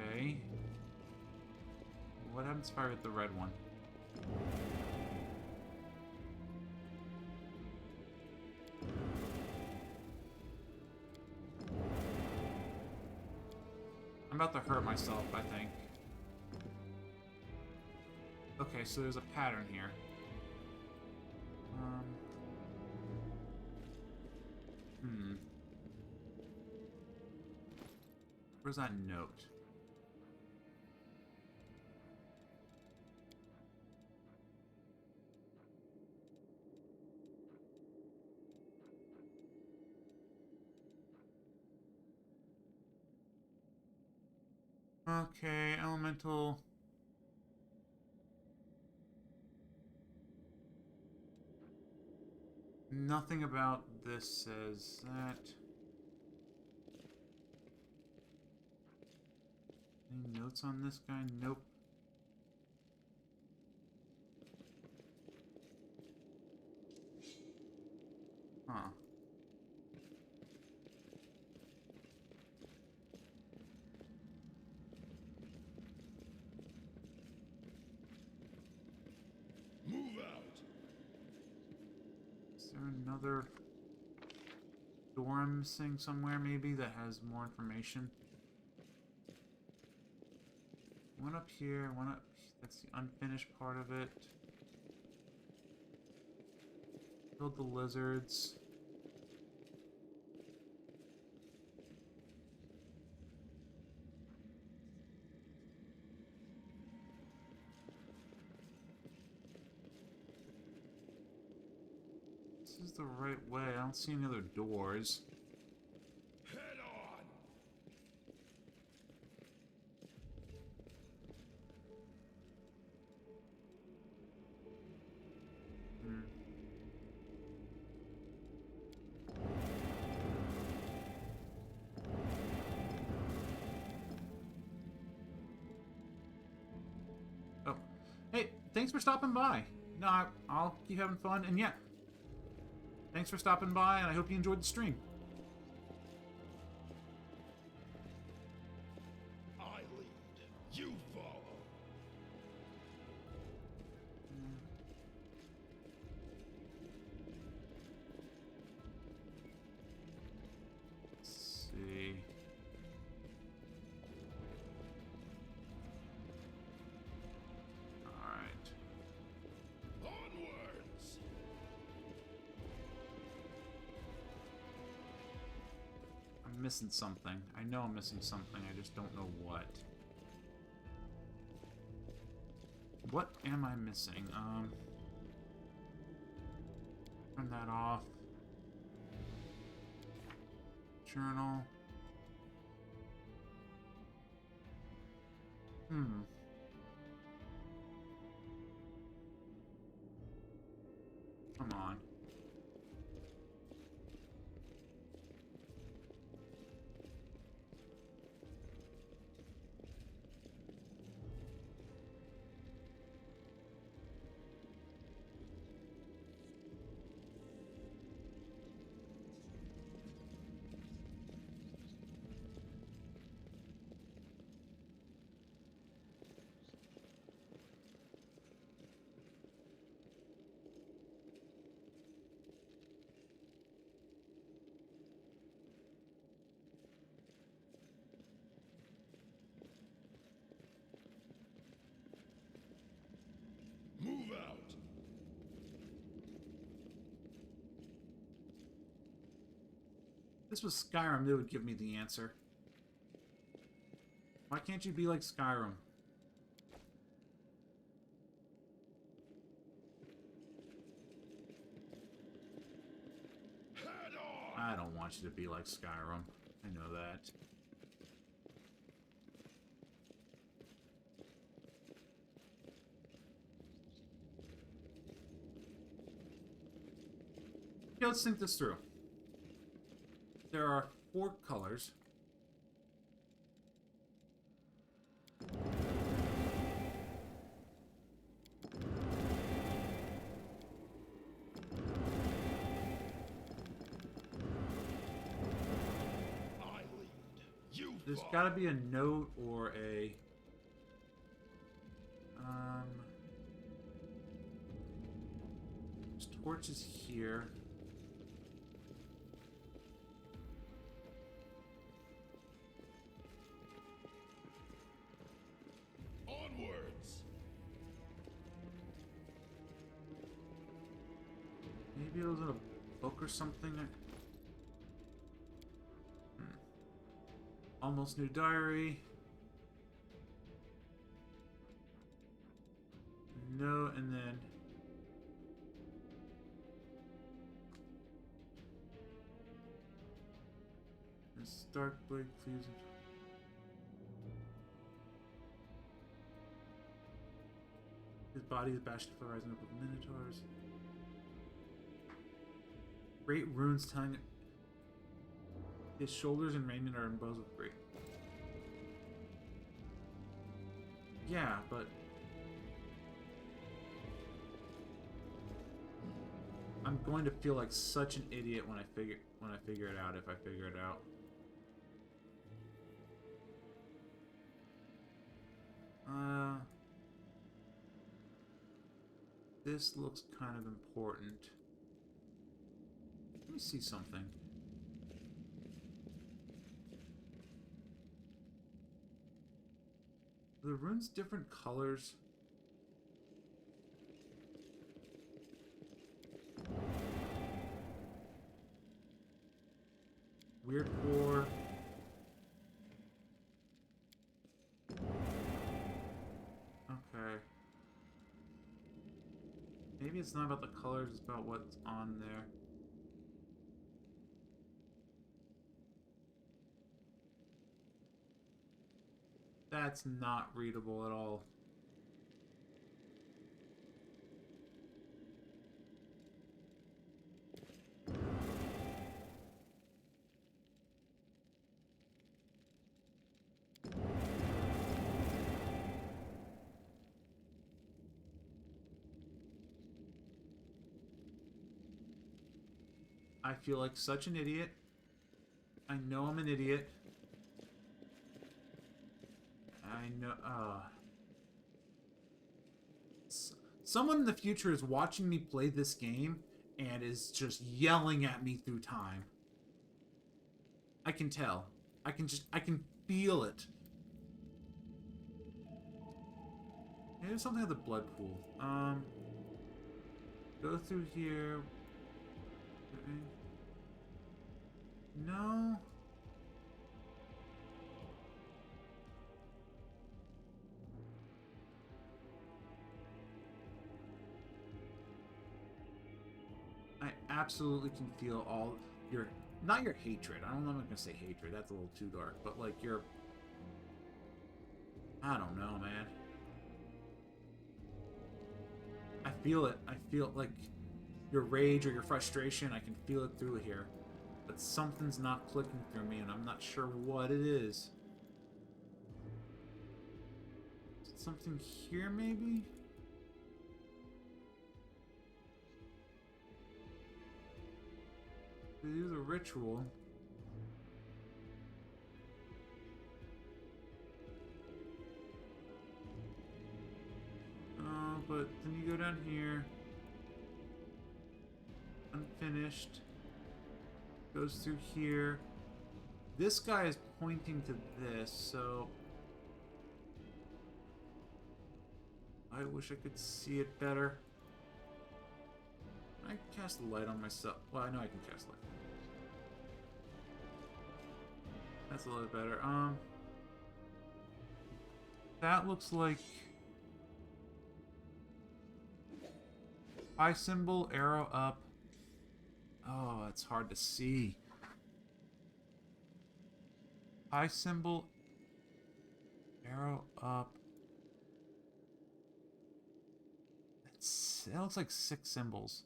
Okay. What happens if I get the red one? I'm about to hurt myself, I think. Okay, so there's a pattern here. Where's that note? Okay, elemental. Nothing about this says that. Any notes on this guy? Nope. Huh. Move out. Is there another door I'm missing somewhere, maybe, that has more information? One up here, one up... That's the unfinished part of it. Killed the lizards. This is the right way. I don't see any other doors. Head on. Hmm. Oh. Hey, thanks for stopping by. No, I'll keep having fun. And yeah, thanks for stopping by, and I hope you enjoyed the stream. I lead. You follow. Let's see. Alright. Onwards. I'm missing something. I know I'm missing something. I just don't know what. What am I missing? Turn that off. Journal. Come on. Move out. If this was Skyrim, they would give me the answer. Why can't you be like Skyrim? Head on. I don't want you to be like Skyrim. I know that. Okay, let's think this through. There are 4 colors. I lead. You There's follow. got to be a note or a... There's torches here. Onwards. Maybe it was in a book or something. Almost new diary. No, and then... This dark blade cleaves... His body is bashed for rising up with minotaurs. Great runes telling his shoulders and raiment are embossed with great. Yeah, but I'm going to feel like such an idiot when I figure it out, if I figure it out. This looks kind of important. Let me see something. Are the runes different colors? Weird core. Okay. Maybe it's not about the colors, it's about what's on there. That's not readable at all. I feel like such an idiot. I know I'm an idiot. I know. Someone in the future is watching me play this game and is just yelling at me through time. I can tell. I can feel it. Maybe something at the blood pool. Go through here. No. I absolutely can feel all your, not your hatred. I don't know if I'm gonna say hatred. That's a little too dark. But like your, I don't know, man. I feel it. I feel like your rage or your frustration. I can feel it through here. But something's not clicking through me, and I'm not sure what it is. Is it something here, maybe? To do the ritual. Oh, but then you go down here. Unfinished. Goes through here. This guy is pointing to this, so I wish I could see it better. I can cast a light on myself. Well, I know I can cast light. That's a little better. That looks like eye symbol, arrow up. Oh, it's hard to see. Eye symbol, arrow up. That looks like 6 symbols.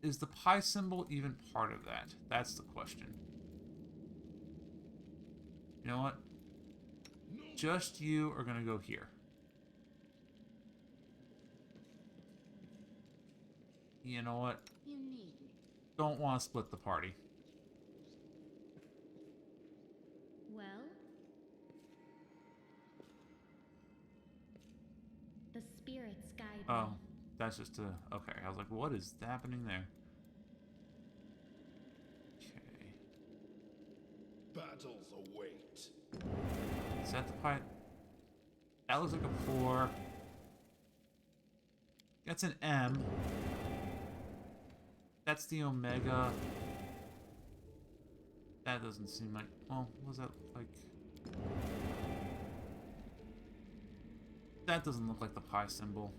Is the pi symbol even part of that? That's the question. You know what? Just you are gonna go here. You know what? You need me. Don't want to split the party. Well? The spirits guide Oh, me. that's just a... Okay, I was like, what is happening there? Okay. Battles await. Is that the pi? That looks like a 4. That's an M. That's the Omega. That doesn't seem like... Well, what does that look like? That doesn't look like the pi symbol.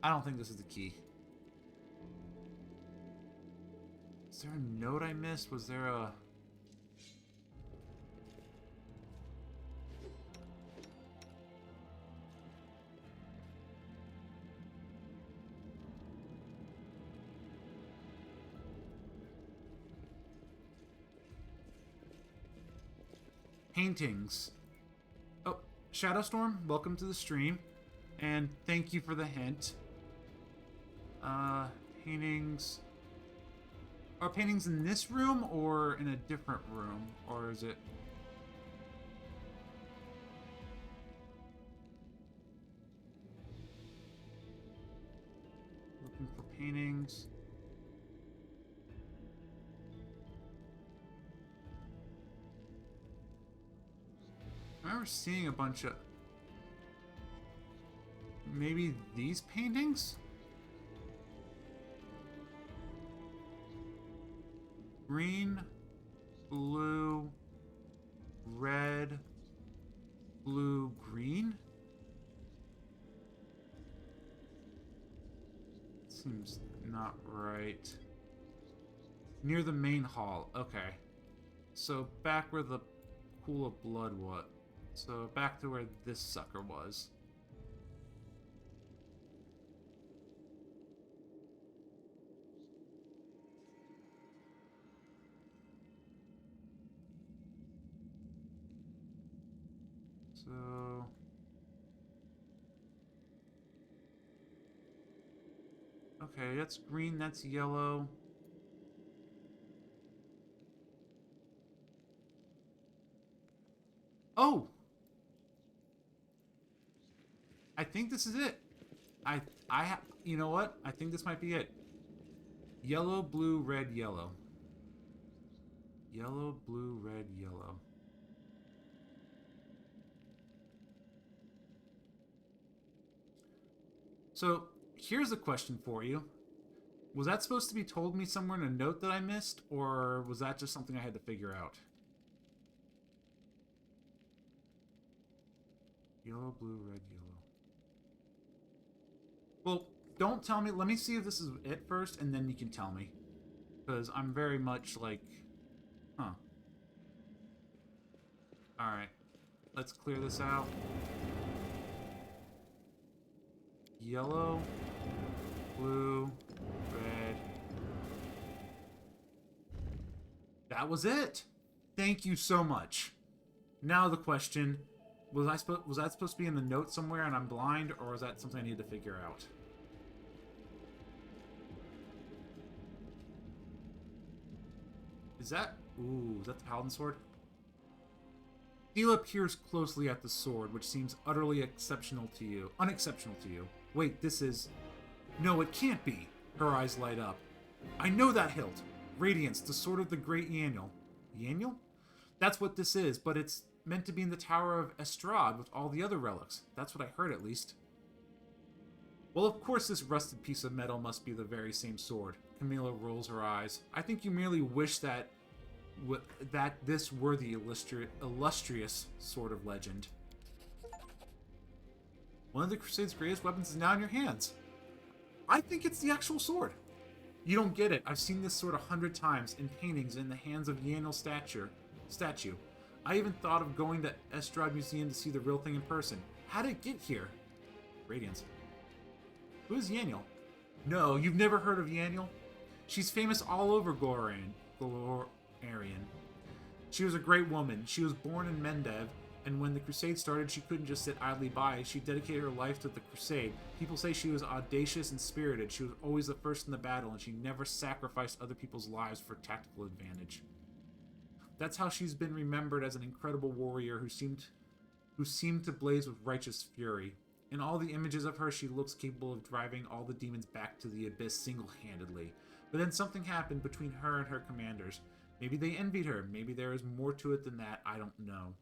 I don't think this is the key. Is there a note I missed? Was there a... Paintings. Oh, Shadowstorm, welcome to the stream. And thank you for the hint. Paintings. Are paintings in this room or in a different room? Or is it... Looking for paintings. I remember seeing a bunch of... Maybe these paintings? Green, blue, red, blue, green? Seems not right. Near the main hall. Okay. So back where the pool of blood was. So back to where this sucker was. So... Okay, that's green, that's yellow. Oh! I think this is it. You know what? I think this might be it. Yellow, blue, red, yellow. Yellow, blue, red, yellow. So, here's a question for you. Was that supposed to be told me somewhere in a note that I missed, or was that just something I had to figure out? Yellow, blue, red, yellow. Well, don't tell me. Let me see if this is it first, and then you can tell me. Because I'm very much like... Huh. Alright. Let's clear this out. Yellow, blue, red. That was it. Thank you so much. Now the question, was that supposed to be in the note somewhere and I'm blind, or was that something I need to figure out? Is that... Ooh, is that the Paladin sword? Thela peers closely at the sword, which seems utterly unexceptional to you. Wait, this is... No, it can't be! Her eyes light up. I know that hilt! Radiance, the sword of the great Yaniel. Yaniel? That's what this is, but it's meant to be in the Tower of Estrad with all the other relics. That's what I heard, at least. Well, of course this rusted piece of metal must be the very same sword. Camilla rolls her eyes. I think you merely wish that this were the illustrious sword of legend. One of the Crusade's greatest weapons is now in your hands. I think it's the actual sword. You don't get it. I've seen this sword 100 times in paintings in the hands of Yaniel's statue. I even thought of going to Estrad Museum to see the real thing in person. How did it get here? Radiance. Who is Yaniel? No, you've never heard of Yaniel? She's famous all over Glorian. She was a great woman. She was born in Mendev, and when the Crusade started, she couldn't just sit idly by. She dedicated her life to the Crusade. People say she was audacious and spirited. She was always the first in the battle, and she never sacrificed other people's lives for tactical advantage. That's how she's been remembered, as an incredible warrior who seemed to blaze with righteous fury. In all the images of her, she looks capable of driving all the demons back to the abyss single-handedly. But then something happened between her and her commanders. Maybe they envied her. Maybe there is more to it than that. I don't know.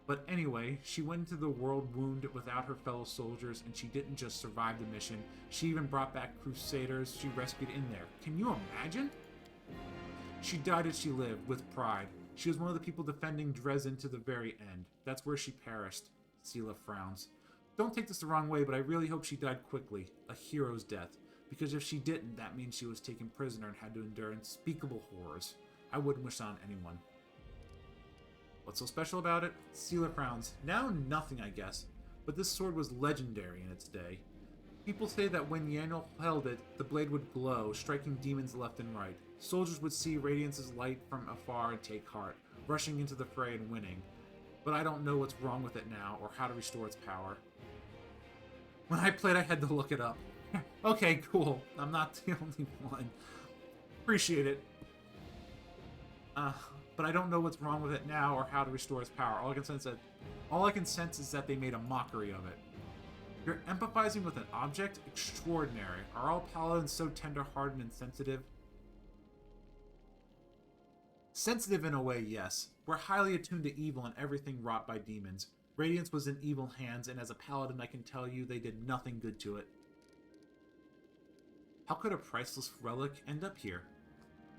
But anyway, she went into the world wounded without her fellow soldiers, and she didn't just survive the mission. She even brought back crusaders she rescued in there. Can you imagine? She died as she lived, with pride. She was one of the people defending Dresden to the very end. That's where she perished. Sela frowns. Don't take this the wrong way, but I really hope she died quickly. A hero's death. Because if she didn't, that means she was taken prisoner and had to endure unspeakable horrors. I wouldn't wish that on anyone. What's so special about it? Sela frowns. Now nothing, I guess. But this sword was legendary in its day. People say that when Yaniel held it, the blade would glow, striking demons left and right. Soldiers would see Radiance's light from afar and take heart, rushing into the fray and winning. but I don't know what's wrong with it now or how to restore its power. When I played, I had to look it up. Okay, cool. I'm not the only one. Appreciate it. But I don't know what's wrong with it now or how to restore its power. All I can sense is that they made a mockery of it. You're empathizing with an object? Extraordinary. Are all paladins so tender-hearted and sensitive? Sensitive in a way, yes. We're highly attuned to evil and everything wrought by demons. Radiance was in evil hands, and as a paladin I can tell you they did nothing good to it. How could a priceless relic end up here?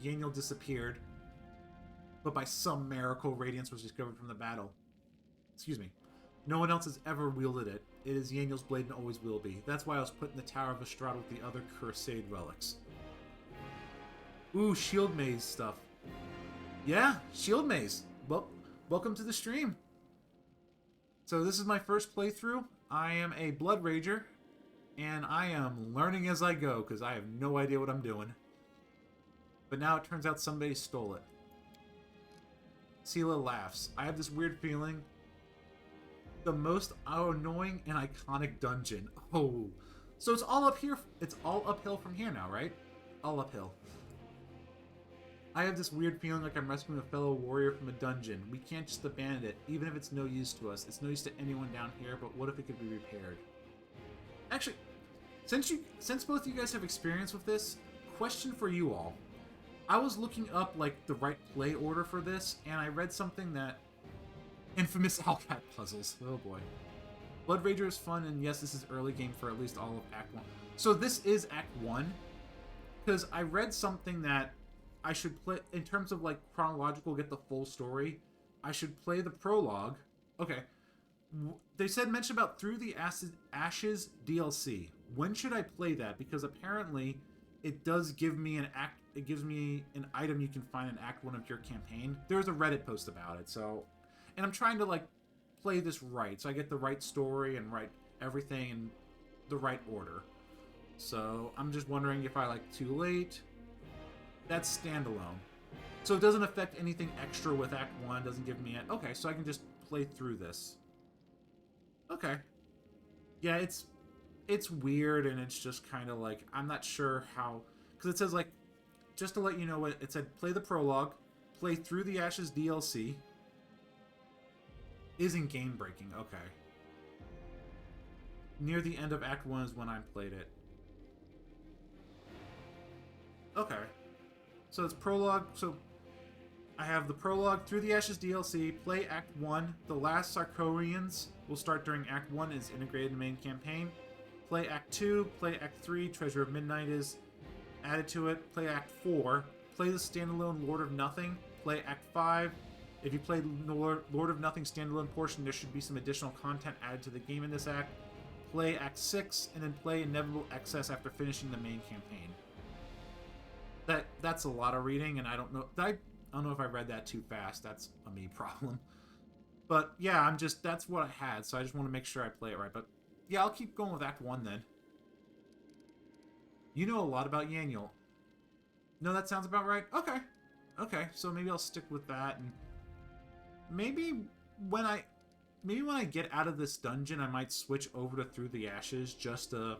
Yaniel disappeared, but by some miracle Radiance was discovered from the battle. Excuse me. No one else has ever wielded it. It is Yaniel's blade and always will be. That's why I was put in the Tower of Estrada with the other Crusade relics. Ooh, shield maze stuff. Yeah, shield maze. Well, welcome to the stream. So this is my first playthrough. I am a Blood Rager, and I am learning as I go, because I have no idea what I'm doing. But now it turns out somebody stole it. Sela laughs. I have this weird feeling. The most annoying and iconic dungeon. Oh. So it's all up here. It's all uphill from here now, right? All uphill. I have this weird feeling like I'm rescuing a fellow warrior from a dungeon. We can't just abandon it, even if it's no use to us. It's no use to anyone down here, but what if it could be repaired? Actually, since both of you guys have experience with this, question for you all. I was looking up, like, the right play order for this, and I read something that... Infamous Owlcat puzzles. Oh boy. Blood Rager is fun, and yes, this is early game for at least all of Act 1. So this is Act 1, because I read something that I should play, in terms of, like, chronological, get the full story, I should play the prologue. Okay. They said mention about Through the Ashes DLC. When should I play that? Because apparently it does give me an act. It gives me an item you can find in Act 1 of your campaign. There's a Reddit post about it, so... And I'm trying to, like, play this right, so I get the right story and right everything in the right order. So I'm just wondering if I, like, too late. That's standalone. So it doesn't affect anything extra with Act 1, doesn't give me a... Okay, so I can just play through this. Okay. Yeah, it's weird, and it's just kind of like, I'm not sure how... Because it says, like, just to let you know what it said, play the prologue, play Through the Ashes DLC. Isn't game breaking, okay. Near the end of Act 1 is when I played it. Okay. So it's prologue, so I have the prologue, Through the Ashes DLC, play Act 1, the last Sarkorians will start during Act 1 is integrated in the main campaign. Play Act 2, play Act 3, Treasure of Midnight is added to it, play Act 4, play the standalone Lord of Nothing, play Act 5. If you play Lord of Nothing standalone portion, there should be some additional content added to the game in this act. Play Act 6, and then play Inevitable Excess after finishing the main campaign. That's a lot of reading, and I don't know if I read that too fast. That's a me problem. But yeah, that's what I had, so I just want to make sure I play it right. But yeah, I'll keep going with Act 1 then. You know a lot about Yaniel. No, that sounds about right? Okay. Okay, so maybe I'll stick with that, and maybe when I get out of this dungeon, I might switch over to Through the Ashes just to...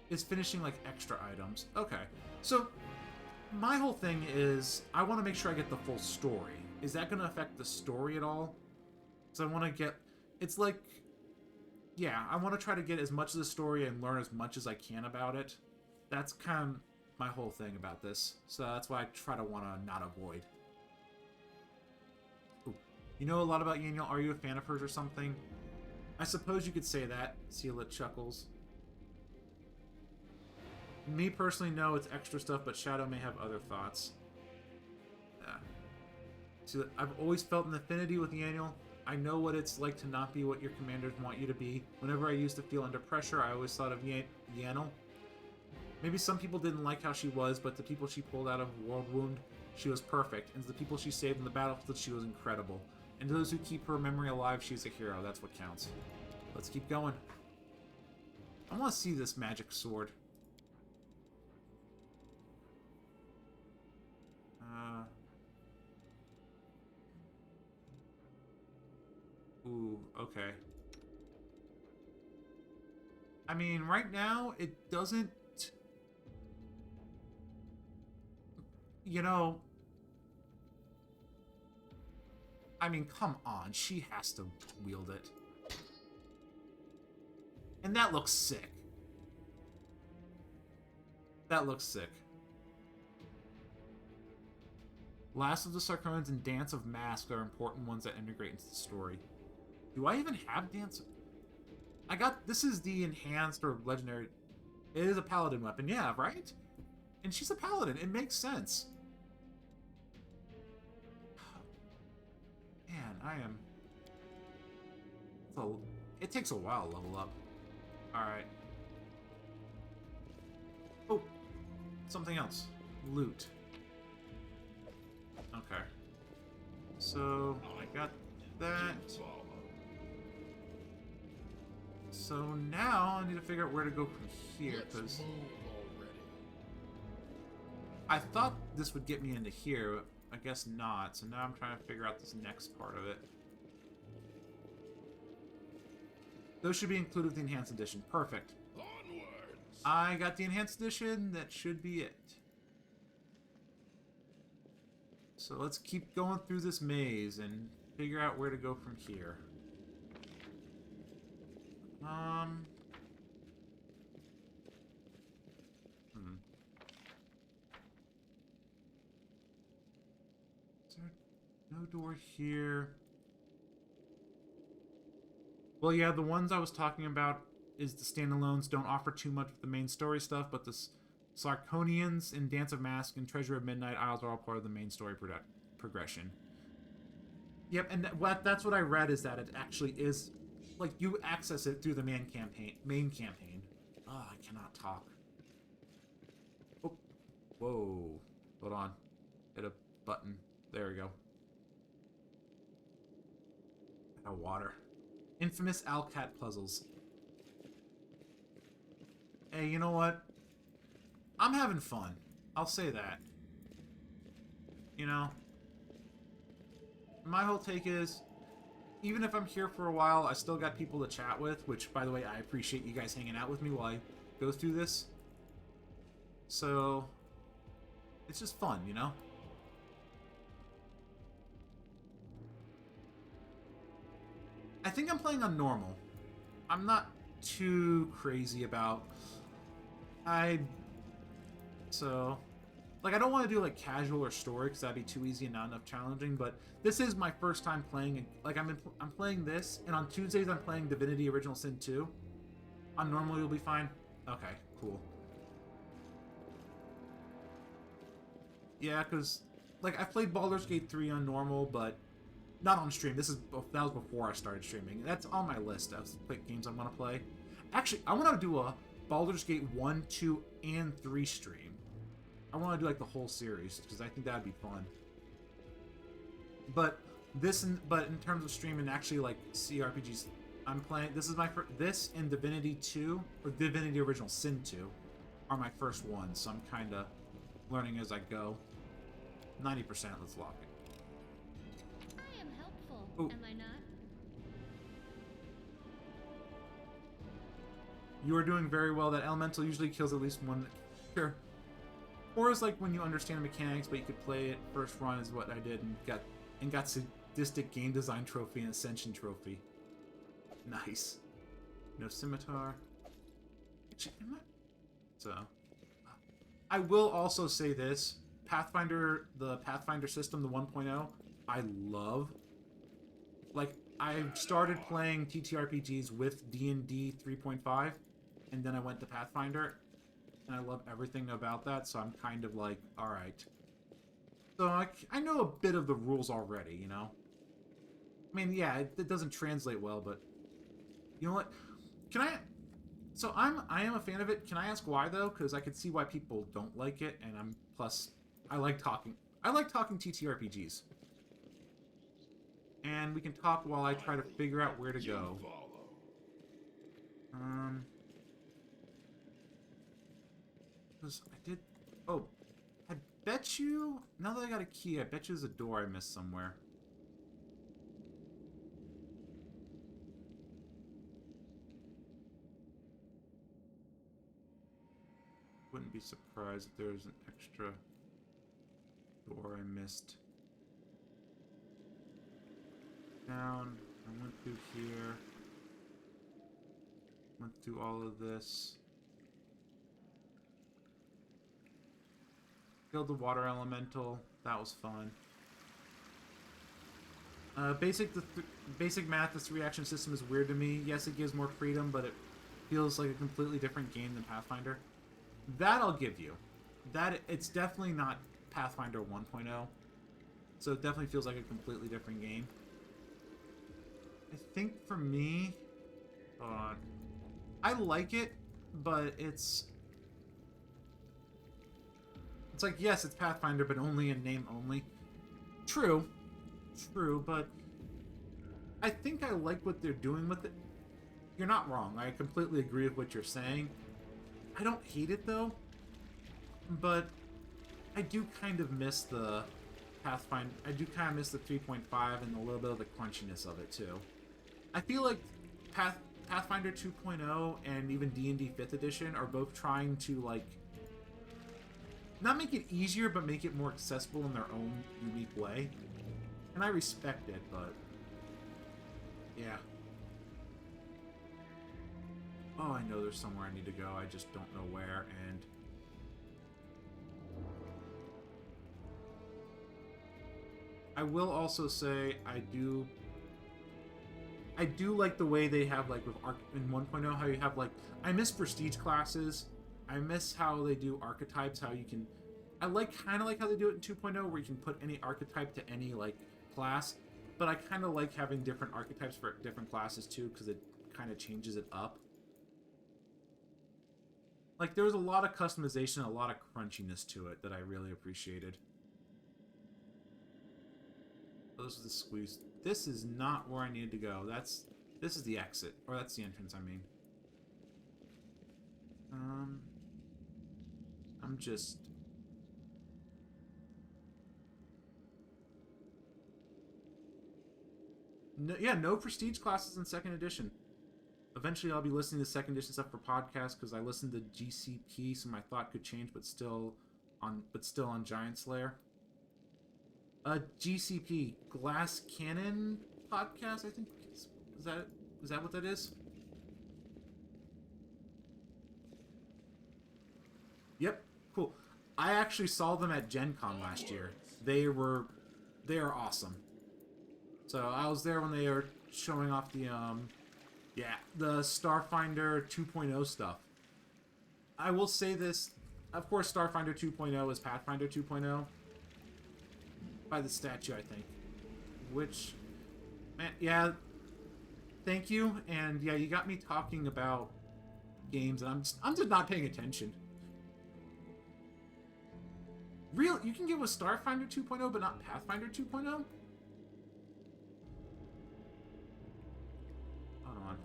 It's finishing, like, extra items. Okay. So, my whole thing is, I want to make sure I get the full story. Is that going to affect the story at all? Because I want to get... It's like... Yeah, I want to try to get as much of the story and learn as much as I can about it. That's kind of my whole thing about this. So that's why I try to want to not avoid. You know a lot about Yaniel. Are you a fan of hers or something? I suppose you could say that. Sela chuckles. Me personally, no, it's extra stuff, but Shadow may have other thoughts. Yeah. See, I've always felt an affinity with Yaniel. I know what it's like to not be what your commanders want you to be. Whenever I used to feel under pressure, I always thought of Yaniel. Maybe some people didn't like how she was, but the people she pulled out of World Wound, she was perfect. And to the people she saved in the battlefield, she was incredible. And to those who keep her memory alive, she's a hero. That's what counts. Let's keep going. I want to see this magic sword. Ooh, okay. I mean, right now, it doesn't... You know... I mean, come on. She has to wield it. And that looks sick. That looks sick. Last of the Sarkonians and Dance of Mask are important ones that integrate into the story. Do I even have Dance? I got... This is the enhanced or legendary... It is a paladin weapon, yeah, right? And she's a paladin. It makes sense. Man, I am... So, it takes a while to level up. Alright. Oh! Something else. Loot. Okay. So, I got that. So now I need to figure out where to go from here, because I thought this would get me into here, but I guess not. So now I'm trying to figure out this next part of it. Those should be included with the Enhanced Edition. Perfect. Onwards. I got the Enhanced Edition. That should be it. So let's keep going through this maze and figure out where to go from here. Is there no door here? Well, yeah, the ones I was talking about is the standalones don't offer too much of the main story stuff, but the Sarkonians and Dance of Mask and Treasure of Midnight Isles are all part of the main story progression. Yep, and that's what I read, is that it actually is, like, you access it through the main campaign. Oh, I cannot talk. Oh, whoa. Hold on. Hit a button. There we go. Out of water. Infamous Alcat puzzles. Hey, you know what? I'm having fun. I'll say that. You know? My whole take is, even if I'm here for a while, I still got people to chat with, which, by the way, I appreciate you guys hanging out with me while I go through this. So, it's just fun, you know? I think I'm playing on normal. I'm not too crazy about... So... Like, I don't want to do, like, casual or story, because that'd be too easy and not enough challenging, but this is my first time playing... Like, I'm playing this, and on Tuesdays I'm playing Divinity Original Sin 2. On normal, you'll be fine? Okay, cool. Yeah, because... Like, I've played Baldur's Gate 3 on normal, but... Not on stream. That was before I started streaming. That's on my list of games I want to play. Actually, I want to do a Baldur's Gate 1, 2, and 3 stream. I want to do like the whole series because I think that'd be fun. But in terms of streaming, actually like CRPGs, I'm playing. This is my this and Divinity 2 or Divinity Original Sin 2 are my first ones, so I'm kind of learning as I go. 90%. Let's lock it. I am helpful, Ooh. am I not? You are doing very well. That elemental usually kills at least one. Sure. Or it's like when you understand the mechanics, but you could play it first run is what I did and got sadistic game design trophy and ascension trophy. Nice. No scimitar. So, I will also say this: Pathfinder, the Pathfinder system, the 1.0, I love. Like, I started playing TTRPGs with D&D 3.5, and then I went to Pathfinder. And I love everything about that, so I'm kind of like, alright. So I know a bit of the rules already, you know? I mean, yeah, it doesn't translate well, but... You know what? Can I... So I am a fan of it. Can I ask why, though? Because I could see why people don't like it, and plus, I like talking. I like talking TTRPGs. And we can talk while I try to figure out where to go. I did... Oh. I bet you... Now that I got a key, I bet you there's a door I missed somewhere. Wouldn't be surprised if there was an extra door I missed. Down. I went through here. Went through all of this. Killed the water elemental. That was fun. Basic math, this reaction system is weird to me. Yes, it gives more freedom, but it feels like a completely different game than Pathfinder. That I'll give you. That it's definitely not Pathfinder 1.0. So it definitely feels like a completely different game. I think for me, I like it, but it's like, yes, it's Pathfinder, but only in name only. True, but I think I like what they're doing with it. You're not wrong. I completely agree with what you're saying. I don't hate it, though, but I do kind of miss the Pathfinder. I do kind of miss the 3.5 and a little bit of the crunchiness of it, too. I feel like Pathfinder 2.0 and even D&D 5th edition are both trying to, like, not make it easier, but make it more accessible in their own unique way. And I respect it, but yeah. Oh, I know there's somewhere I need to go. I just don't know where, and I will also say I do like the way they have, like, with in 1.0, how you have, like, I miss prestige classes. I miss how they do archetypes, how you can, I kind of like how they do it in 2.0, where you can put any archetype to any, like, class, but I kind of like having different archetypes for different classes, too, because it kind of changes it up. Like, there was a lot of customization, a lot of crunchiness to it that I really appreciated. This is the squeeze. This is not where I need to go. This is the exit, or that's the entrance, I mean. I'm just... No, yeah, no prestige classes in 2nd edition. Eventually I'll be listening to 2nd edition stuff for podcasts, because I listened to GCP, so my thought could change, but still on Giant Slayer. GCP, Glass Cannon podcast, I think. Is that what that is? Yep, cool. I actually saw them at Gen Con last year. They are awesome. So I was there when they were showing off the the Starfinder 2.0 stuff. I will say this, of course Starfinder 2.0 is Pathfinder 2.0 by the statue, I think. Which, man, yeah, thank you, and yeah, you got me talking about games, and I'm just not paying attention. Real, you can get with Starfinder 2.0, but not Pathfinder 2.0? Hold on.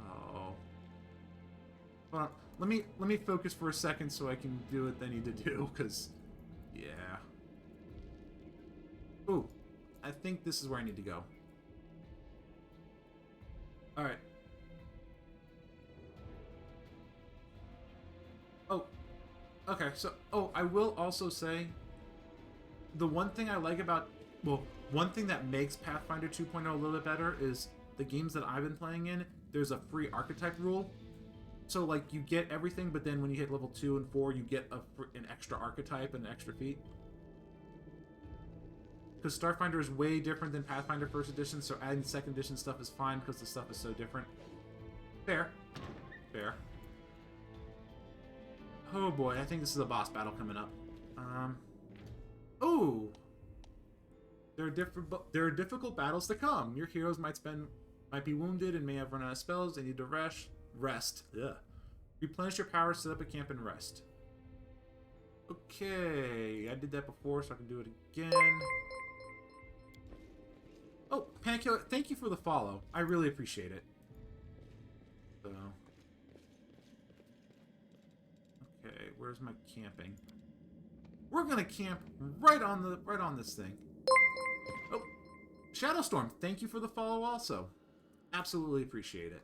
Oh. Hold on. Let me focus for a second so I can do what I need to do, because, yeah. Ooh, I think this is where I need to go. Alright. Oh, okay, so, I will also say, the one thing I like about, well, one thing that makes Pathfinder 2.0 a little bit better is the games that I've been playing in, there's a free archetype rule. So, like, you get everything, but then when you hit level 2 and 4, you get an extra archetype and an extra feat. Because Starfinder is way different than Pathfinder 1st edition, so adding 2nd edition stuff is fine because the stuff is so different. Fair. Fair. Oh boy, I think this is a boss battle coming up. Oh! There are difficult battles to come. Your heroes might be wounded and may have run out of spells. They need to rest. Ugh. Replenish your power, set up a camp, and rest. Okay, I did that before, so I can do it again. Oh, Pancake, thank you for the follow. I really appreciate it. So, okay, where's my camping? We're gonna camp right on this thing. Oh, Shadowstorm, thank you for the follow also. Absolutely appreciate it.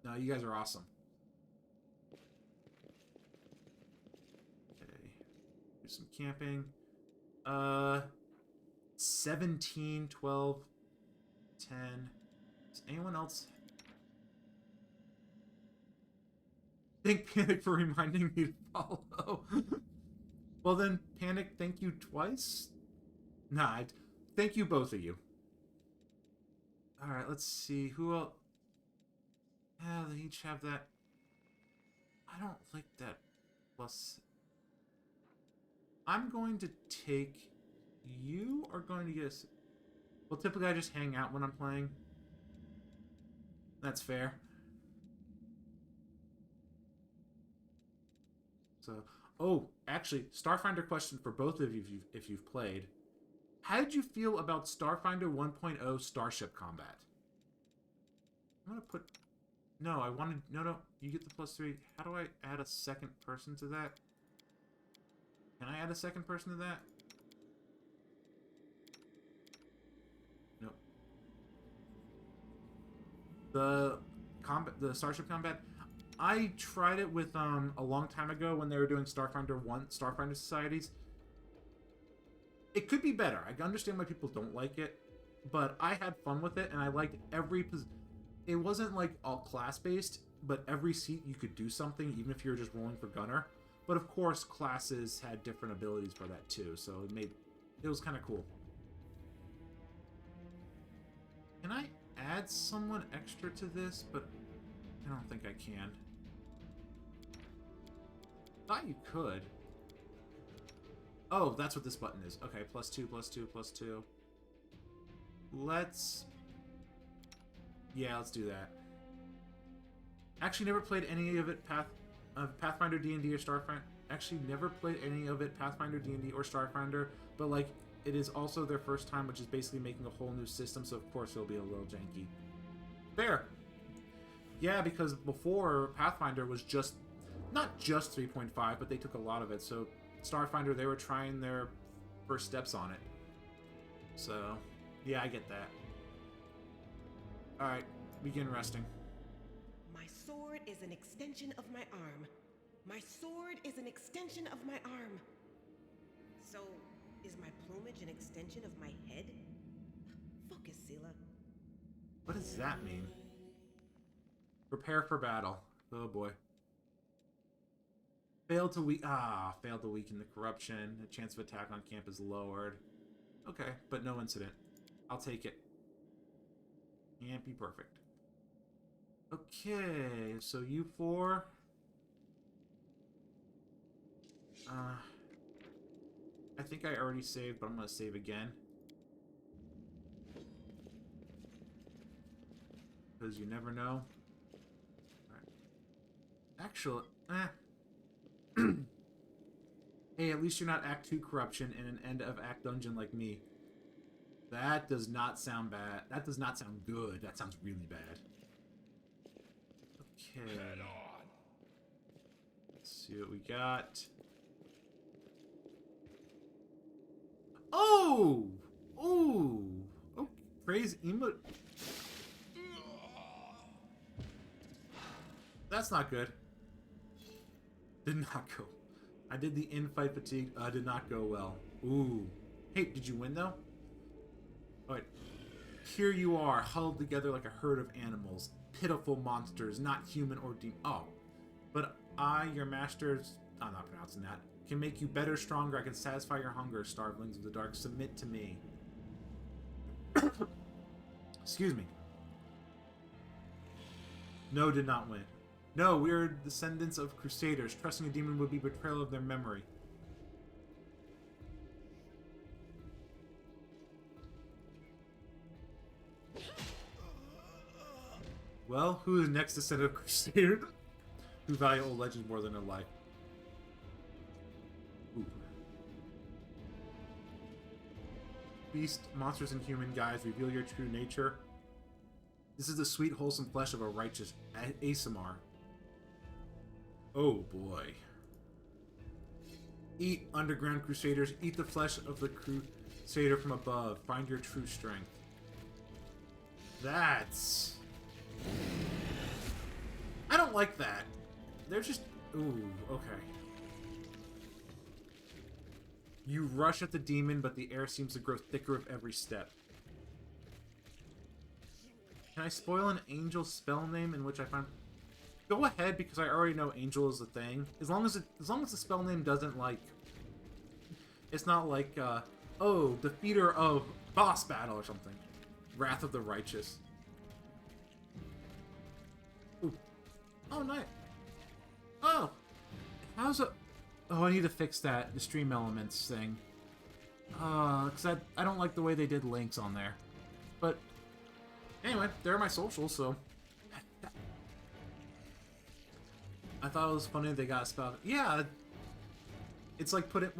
No, you guys are awesome. some camping. 17, 12, 10. Does anyone else thank Panic for reminding me to follow? Well then, Panic, thank you twice? Nah, thank you both of you. Alright, let's see. Who else? Yeah, they each have that. I don't like that plus. I'm going to take... You are going to get us... Well, typically I just hang out when I'm playing. That's fair. So, oh, actually, Starfinder question for both of you if you've played. How did you feel about Starfinder 1.0 Starship Combat? I'm gonna put... No, I wanted... No, you get the +3. How do I add a second person to that? Can I add a second person to that? Nope. The Starship Combat... I tried it with, a long time ago when they were doing Starfinder Societies. It could be better. I understand why people don't like it, but I had fun with it, and I liked every... It wasn't, like, all class-based, but every seat you could do something, even if you were just rolling for Gunner. But, of course, classes had different abilities for that, too, so it was kind of cool. Can I add someone extra to this? But I don't think I can. Thought you could. Oh, that's what this button is. Okay, +2, +2, +2. Let's... Yeah, let's do that. Actually, never played any of it Pathfinder D&D or Starfinder. Actually, never played any of it Pathfinder D&D or Starfinder, but, like, it is also their first time, which is basically making a whole new system, so of course it'll be a little janky. Fair. Yeah, because before, Pathfinder was just... Not just 3.5, but they took a lot of it, so... Starfinder, they were trying their first steps on it. So, yeah, I get that. Alright, begin resting. My sword is an extension of my arm. My sword is an extension of my arm. So, is my plumage an extension of my head? Focus, Sela. What does that mean? Prepare for battle. Oh boy. Failed to weaken the corruption. The chance of attack on camp is lowered. Okay, but no incident. I'll take it. Can't be perfect. Okay, so you four. I think I already saved, but I'm gonna save again. Because you never know. Alright. Actually, Hey, at least you're not Act 2 corruption in an end of Act dungeon like me. That does not sound bad. That does not sound good. That sounds really bad. Okay. Head on. Let's see what we got. Oh! Ooh! Oh, praise emote. That's not good. Did not go. I did the in-fight fatigue. Did not go well. Ooh. Hey, did you win though? Alright. Here you are, huddled together like a herd of animals. Pitiful monsters, not human or demon. Oh. But I, your masters, I'm not pronouncing that, can make you better, stronger. I can satisfy your hunger, starvelings of the dark. Submit to me. Excuse me. No, did not win. No, we are descendants of crusaders. Trusting a demon would be betrayal of their memory. Well, who is the next descendant of crusader who value old legends more than their life? Ooh. Beast, monsters, and human guys, reveal your true nature. This is the sweet, wholesome flesh of a righteous ASMR. Oh boy. Eat, underground crusaders. Eat the flesh of the crusader from above. Find your true strength. That's... I don't like that. They're just... Ooh, okay. You rush at the demon, but the air seems to grow thicker with every step. Can I spoil an angel spell name in which I find... Go ahead, because I already know angel is a thing. As long as the spell name doesn't, like... It's not like, oh, defeater of boss battle or something. Wrath of the Righteous. Ooh. Oh, nice. Oh! How's it... Oh, I need to fix that, the stream elements thing. Because I don't like the way they did links on there. But, anyway, they're my socials, so... I thought it was funny they got a spell. Yeah, it's like putting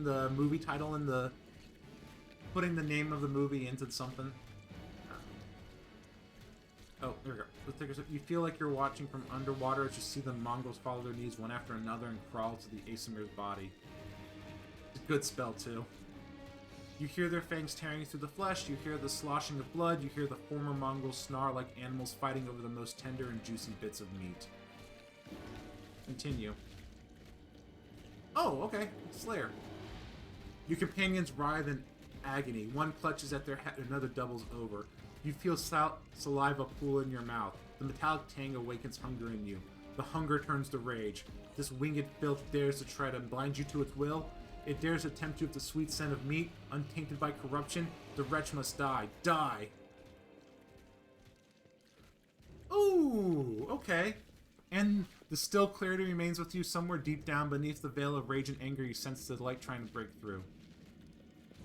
the movie title in the... Putting the name of the movie into something. Oh, there we go. Let's take a sip. You feel like you're watching from underwater as you see the Mongols follow their knees one after another and crawl to the Asamir's body. It's a good spell, too. You hear their fangs tearing through the flesh, you hear the sloshing of blood, you hear the former Mongols snarl like animals fighting over the most tender and juicy bits of meat. Continue. Oh, okay. Slayer. Your companions writhe in agony. One clutches at their head, another doubles over. You feel saliva pool in your mouth. The metallic tang awakens hunger in you. The hunger turns to rage. This winged filth dares to try to blind you to its will. It dares to tempt you with the sweet scent of meat, untainted by corruption. The wretch must die. Die! Ooh, okay. And the still clarity remains with you somewhere deep down beneath the veil of rage and anger. You sense the light trying to break through.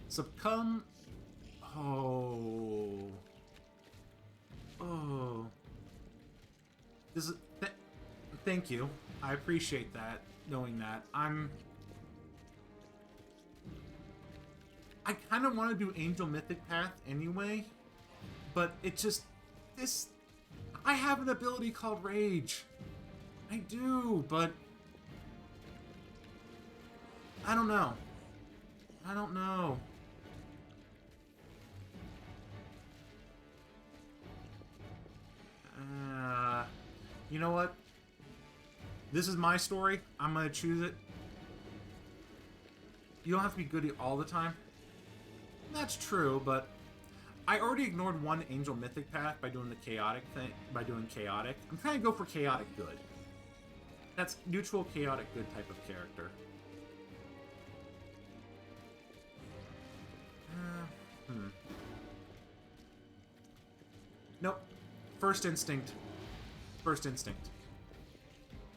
Succumb. Oh. Oh. This is... thank you. I appreciate that, knowing that. I kind of want to do Angel Mythic Path anyway, but it just... I have an ability called Rage. I do, but... I don't know. I don't know. You know what? This is my story. I'm gonna choose it. You don't have to be goody all the time. That's true, but I already ignored one Angel Mythic path by doing the chaotic thing. By doing chaotic, I'm trying to go for chaotic good. That's neutral chaotic good type of character. Nope. First instinct. First instinct.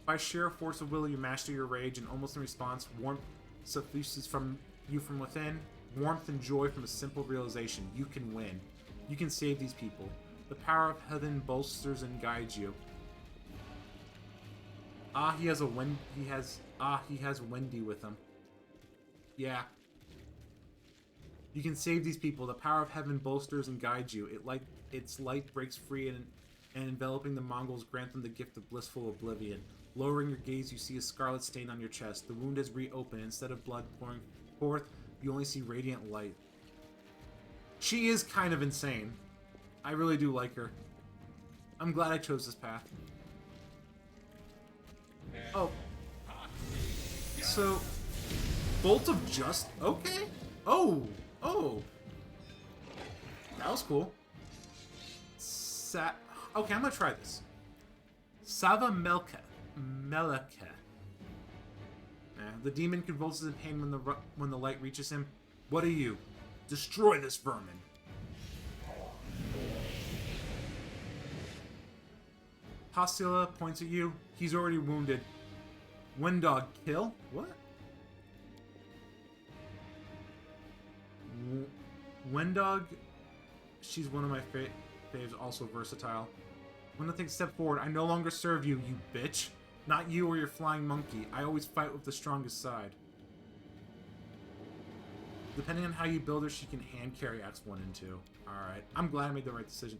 By sheer force of will, you master your rage, and almost in response, warmth suffuses from you from within. Warmth and joy from a simple realization: you can win. You can save these people. The power of heaven bolsters and guides you. He has Wendy with him. Yeah. You can save these people. The power of heaven bolsters and guides you. Its light breaks free and enveloping the Mongols grant them the gift of blissful oblivion. Lowering your gaze, you see a scarlet stain on your chest. The wound has reopened. Instead of blood pouring forth, you only see radiant light. She is kind of insane. I really do like her. I'm glad I chose this path. Oh. So, Bolt of Just... Okay. Oh. Oh. That was cool. Okay, I'm gonna try this. Sava Melka. The demon convulses in pain when the light reaches him. What are you? Destroy this vermin. Hostila points at you. He's already wounded. Windog kill? What? Windog, she's one of my faves, also versatile. When I take a step forward, I no longer serve you, you bitch. Not you or your flying monkey. I always fight with the strongest side. Depending on how you build her, she can hand carry Acts 1 and 2. Alright, I'm glad I made the right decision.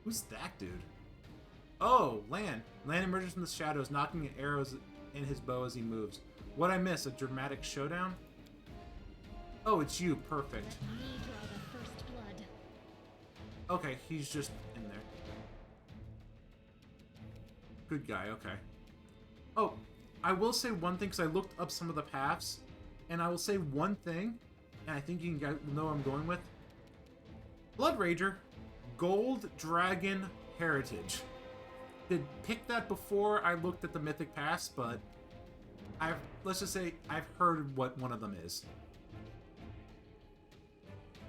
Who's that dude? Oh, Lan. Lan emerges from the shadows, knocking arrows in his bow as he moves. What'd I miss? A dramatic showdown? Oh, it's you. Perfect. Let me draw the first blood. Okay, he's just in there. Good guy, okay. Oh, I will say one thing, because I looked up some of the paths. And I will say one thing, and I think you guys know what I'm going with. Blood Rager, Gold Dragon Heritage. Did pick that before I looked at the Mythic Pass, but let's just say I've heard what one of them is.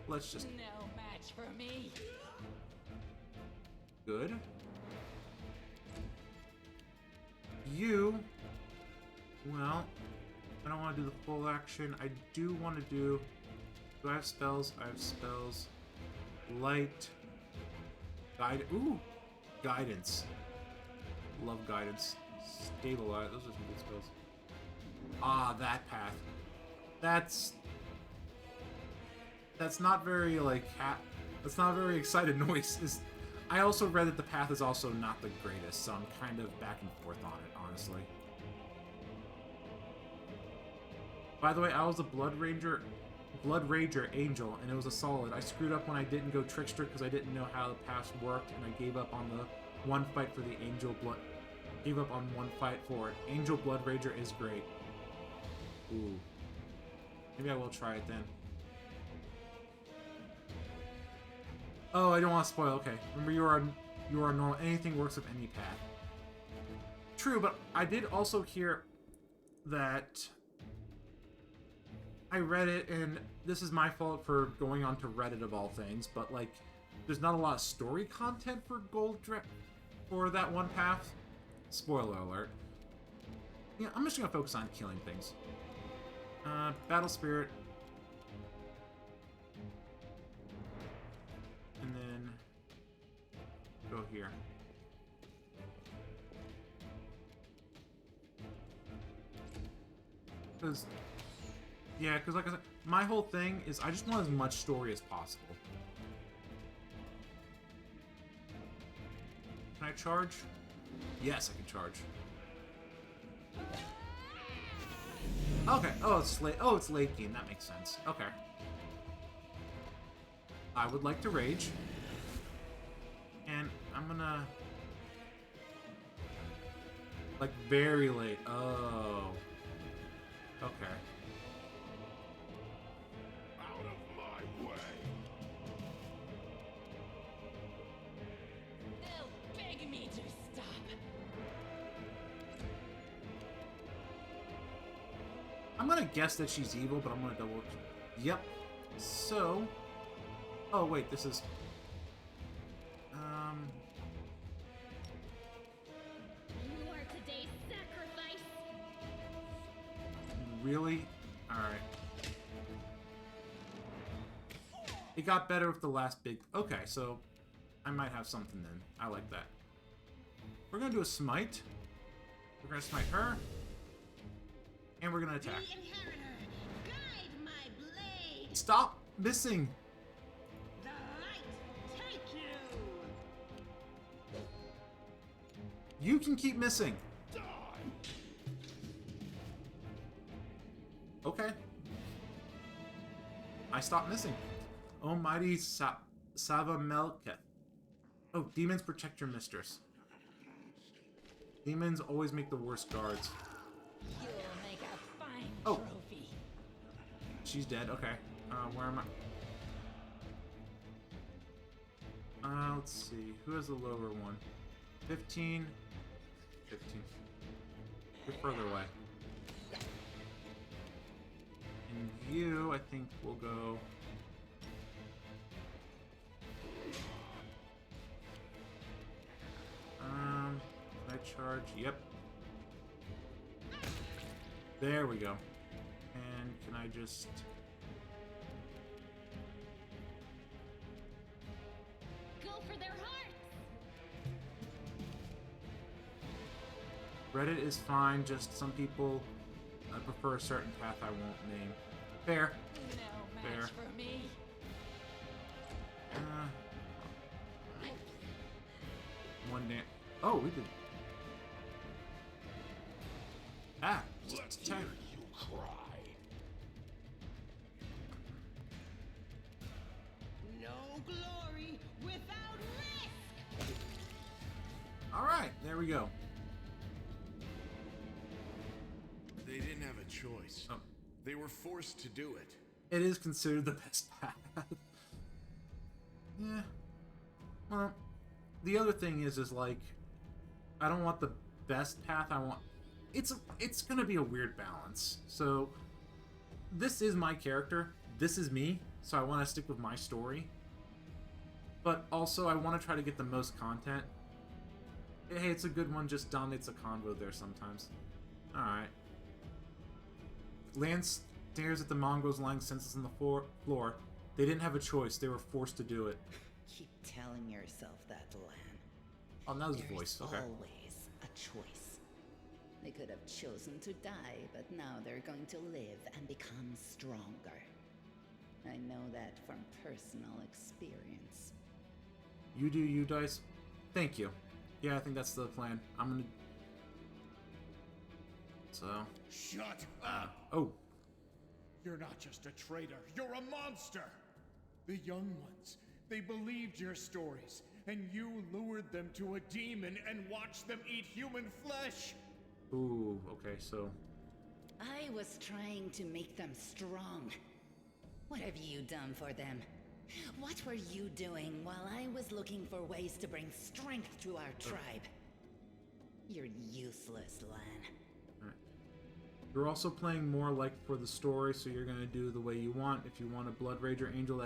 Let's just... No match for me. Good. You... Well, I don't want to do the full action. I do want to do... Do I have spells? I have spells. Light. Guide. Ooh! Guidance. Love guidance. Stabilize. Those are some good spells. Ah, that path. That's not very, like, that's not a very excited noise. I also read that the path is also not the greatest, so I'm kind of back and forth on it, honestly. By the way, I was a Blood Rager Angel, and it was a solid. I screwed up when I didn't go Trickster because I didn't know how the pass worked, and I gave up on the one fight for the Angel Blood. Gave up on one fight for it. Angel Blood Rager is great. Ooh. Maybe I will try it then. Oh, I don't want to spoil. Okay. Remember, you are normal. Anything works with any path. True, but I did also hear that I read it, and this is my fault for going on to Reddit of all things, but like, there's not a lot of story content for for that one path. Spoiler alert. Yeah, I'm just gonna focus on killing things. Battle Spirit. And then go here. Because like I said, my whole thing is I just want as much story as possible. Can I charge? Yes, I can charge. Okay. Oh, it's late. Oh, it's late game. That makes sense. Okay. I would like to rage, and I'm gonna like very late. Oh. Okay. Out of my way. They'll beg me to stop. I'm gonna guess that she's evil, but I'm gonna double. Yep. So. Oh wait, this is. You are today's sacrifice. Really? All right. It got better with the last big. Okay, so I might have something then. I like that. We're gonna do a smite. We're gonna smite her. And we're gonna attack. The Inheritor, guide my blade. Stop missing! The light take you. You can keep missing. Die. Okay. I stopped missing. Almighty Savamelketh. Oh, demons protect your mistress. Demons always make the worst guards. You'll make a fine Oh. trophy. She's dead. Okay. Where am I? Let's see. Who has the lower one? 15. 15. You're further away. And you, I think, will go... Can I charge? Yep. There we go. And can I just... Go for their hearts. Reddit is fine, just some people prefer a certain path I won't name. Fair. No Fair. match for me. One day. Oh, we did. Ah, Let's just hear attack. you cry. No glory without risk. All right, there we go. They didn't have a choice. Oh. They were forced to do it. It is considered the best path. Yeah. Well, the other thing is like, I don't want the best path. I want... It's gonna be a weird balance. So, this is my character. This is me. So I want to stick with my story. But also, I want to try to get the most content. Hey, it's a good one. Just dominates a convo there sometimes. Alright. Lance stares at the mongrels lying senseless on the floor. They didn't have a choice. They were forced to do it. Keep telling yourself that, Lan. Oh, that was his There's voice. Okay. always a choice. They could have chosen to die, but now they're going to live and become stronger. I know that from personal experience. You do you, Dice. Thank you. Yeah, I think that's the plan. I'm gonna... So... Shut up! Oh. You're not just a traitor, you're a monster! The young ones, they believed your stories, and you lured them to a demon and watched them eat human flesh! Ooh, okay, so... I was trying to make them strong. What have you done for them? What were you doing while I was looking for ways to bring strength to our tribe? You're useless, Lan. You're also playing more like for the story, so you're gonna do the way you want. If you want a Blood Rager Angel,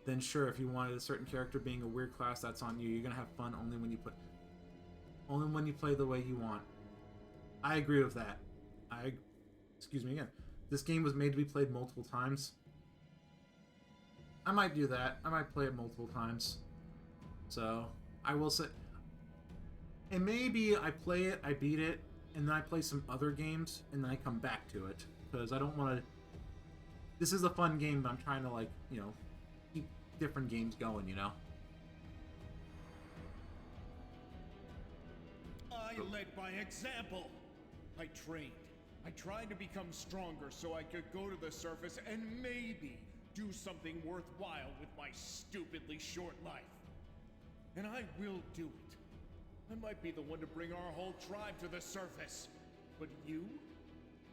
then sure. If you wanted a certain character being a weird class, that's on you. You're gonna have fun only when you play the way you want. I agree with that. Excuse me again. This game was made to be played multiple times. I might do that. I might play it multiple times. So, I will say... And maybe I play it, I beat it, and then I play some other games, and then I come back to it. Because I don't want to... This is a fun game, but I'm trying to, like, you know, keep different games going, you know? I led by example. I trained. I tried to become stronger so I could go to the surface and maybe do something worthwhile with my stupidly short life. And I will do it. I might be the one to bring our whole tribe to the surface. But you?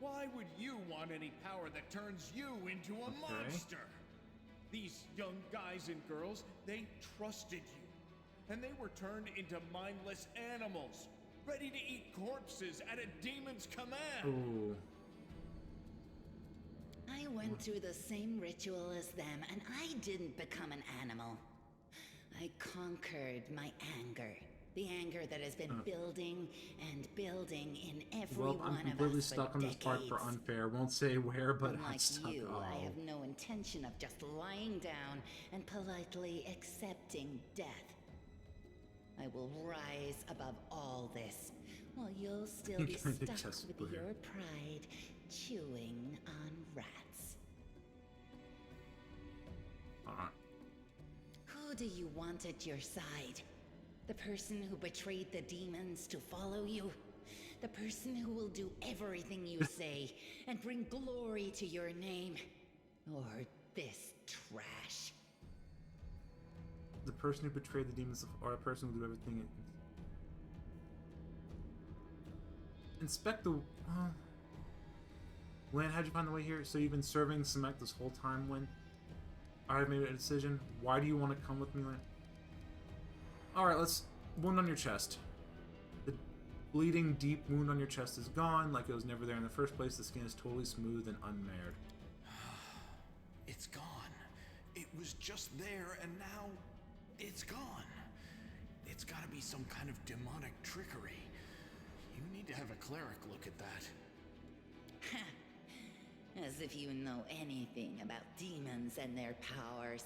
Why would you want any power that turns you into a monster? These young guys and girls, they trusted you. And they were turned into mindless animals, ready to eat corpses at a demon's command. Ooh. I went through the same ritual as them, and I didn't become an animal. I conquered my anger. The anger that has been building and building in every Well, one I'm completely of us stuck for on this part for decades. unfair. Won't say where, but I'm Unlike stuck. you, Oh. I have no intention of just lying down and politely accepting death. I will rise above all this, while you'll still be Kinda stuck just with weird. your pride chewing on rats. Alright. Who do you want at your side? The person who betrayed the demons to follow you? The person who will do everything you say and bring glory to your name? Or this trash? The person who betrayed the demons, or the person who will do everything. Inspect the... Lan, how'd you find the way here? So you've been serving Samek this whole time, Lin? I've made a decision. Why do you want to come with me, Lan? Alright, let's... Wound on your chest. The bleeding, deep wound on your chest is gone, like it was never there in the first place. The skin is totally smooth and unmarred. It's gone. It was just there, and now it's gone. It's gotta be some kind of demonic trickery. You need to have a cleric look at that. As if you know anything about demons and their powers.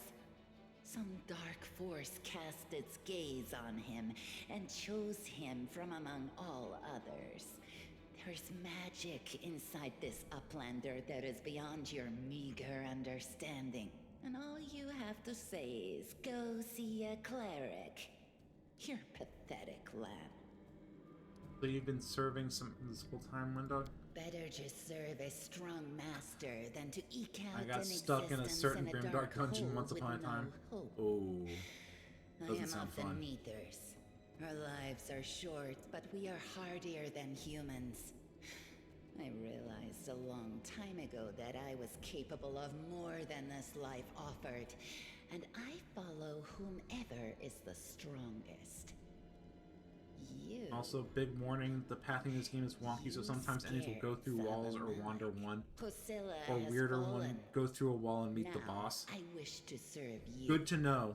Some dark force cast its gaze on him and chose him from among all others. There's magic inside this Uplander that is beyond your meager understanding. And all you have to say is go see a cleric. You're pathetic, Lan. So you've been serving this whole time, Windog? Better just serve a strong master than to eke out I got an stuck in a existence certain in a grimdark dark dungeon hole once with upon a no time. hope. Oh. I Doesn't am sound of the fun. Neathers. Our lives are short, but we are hardier than humans. I realized a long time ago that I was capable of more than this life offered, and I follow whomever is the strongest. You. Also, big warning, the pathing in this game is wonky, so sometimes enemies will go through walls or wander one. Pusilla Or has weirder fallen. one, go through a wall and meet the Now, boss. I wish to serve you. Good to know.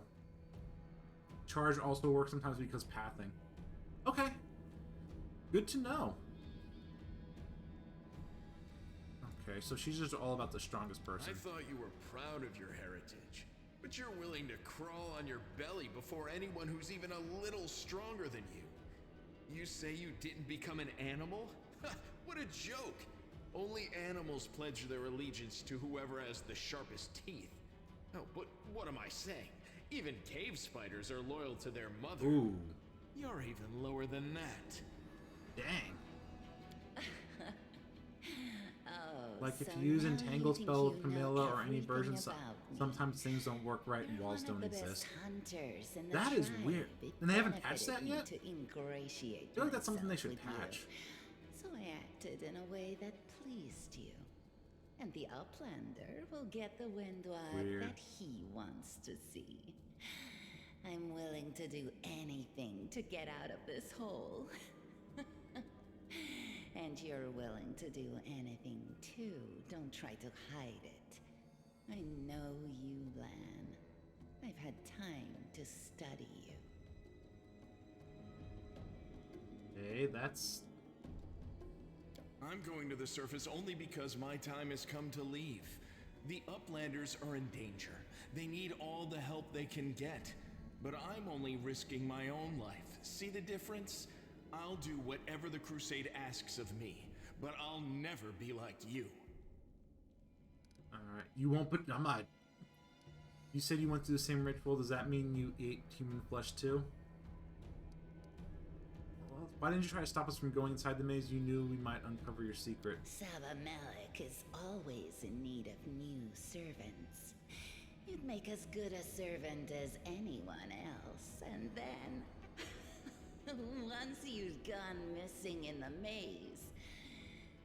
Charge also works sometimes because pathing. Okay. Good to know. Okay, so she's just all about the strongest person. I thought you were proud of your heritage, but you're willing to crawl on your belly before anyone who's even a little stronger than you. You say you didn't become an animal? What a joke! Only animals pledge their allegiance to whoever has the sharpest teeth. Oh, but what am I saying? Even cave spiders are loyal to their mother. Ooh. You're even lower than that. Dang. Oh, Like if so you use now Entangle you spell think with you know Camilla or any everything version, about me. sometimes things don't work right and You're walls one of don't the exist. best hunters in the That is tribe. weird. It And they haven't patched that benefited me yet? To ingratiate I feel like that's something they myself should with you. patch. So I acted in a way that pleased you. And the Uplander will get the Windward Weird. that he wants to see. I'm willing to do anything to get out of this hole. And you're willing to do anything too. Don't try to hide it. I know you, Lan. I've had time to study you. Hey, that's... I'm going to the surface only because my time has come to leave. The Uplanders are in danger. They need all the help they can get. But I'm only risking my own life. See the difference? I'll do whatever the Crusade asks of me, but I'll never be like you. Alright, you won't put... I'm not... You said you went through the same ritual. Does that mean you ate human flesh too? Well, why didn't you try to stop us from going inside the maze? You knew we might uncover your secret. Sava Malik is always in need of new servants. You'd make as good a servant as anyone else, and then... once you'd gone missing in the maze,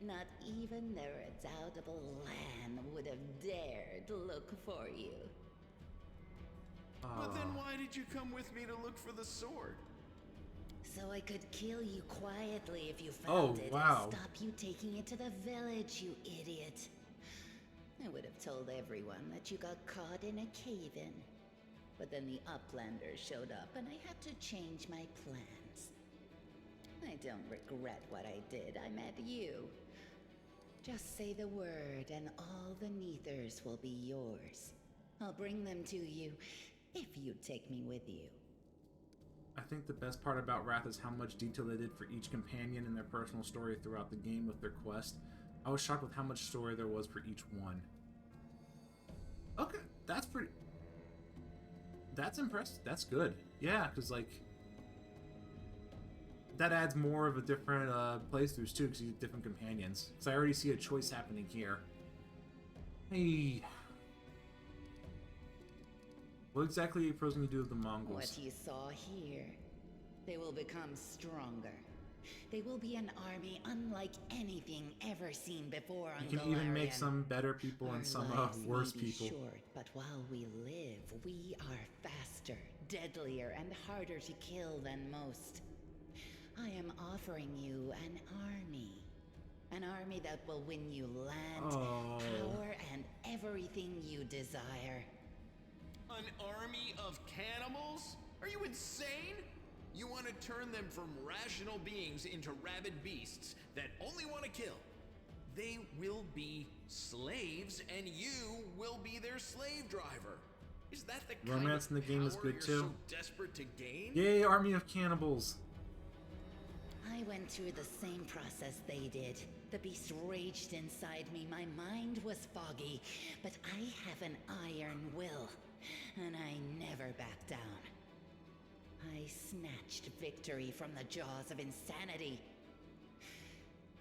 not even the redoubtable Lan would have dared look for you. But then why did you come with me to look for the sword? So I could kill you quietly if you Oh, found it wow. and stop you taking it to the village, you idiot. I would have told everyone that you got caught in a cave-in. But then the Uplanders showed up and I had to change my plans. I don't regret what I did. I met you. Just say the word and all the Neathers will be yours. I'll bring them to you if you take me with you. I think the best part about Wrath is how much detail they did for each companion and their personal story throughout the game with their quest. I was shocked with how much story there was for each one. Okay, that's pretty... That's impressive. That's good. Yeah, because, like... That adds more of a different playthroughs, too, because you have different companions. Because I already see a choice happening here. Hey... What exactly are you proposing to do with the Mongols? What you saw here, they will become stronger. They will be an army unlike anything ever seen before on You can even make Golarion. some better people Our and some lives worse may be people. Short, but while we live, we are faster, deadlier, and harder to kill than most. I am offering you an army. An army that will win you land, power, and everything you desire. An army of cannibals? Are you insane? You want to turn them from rational beings into rabid beasts that only want to kill. They will be slaves, and you will be their slave driver. Is that the kind Romance of in the game is power good, you're too. so desperate to gain? Yay, army of cannibals! I went through the same process they did. The beast raged inside me. My mind was foggy, but I have an iron will, and I never back down. I snatched victory from the jaws of insanity.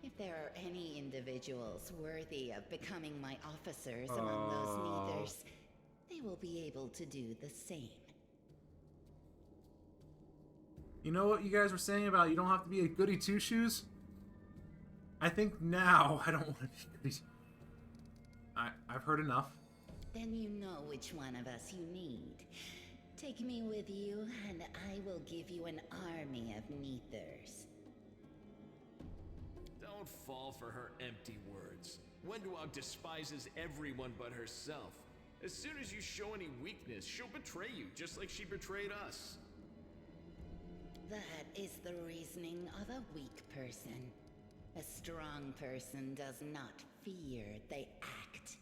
If there are any individuals worthy of becoming my officers among those Neathers, they will be able to do the same. You know what you guys were saying about you don't have to be a goody two-shoes? I think now I don't want to be... I've heard enough. Then you know which one of us you need. Take me with you, and I will give you an army of Neithers. Don't fall for her empty words. Wenduog despises everyone but herself. As soon as you show any weakness, she'll betray you, just like she betrayed us. That is the reasoning of a weak person. A strong person does not fear, they act.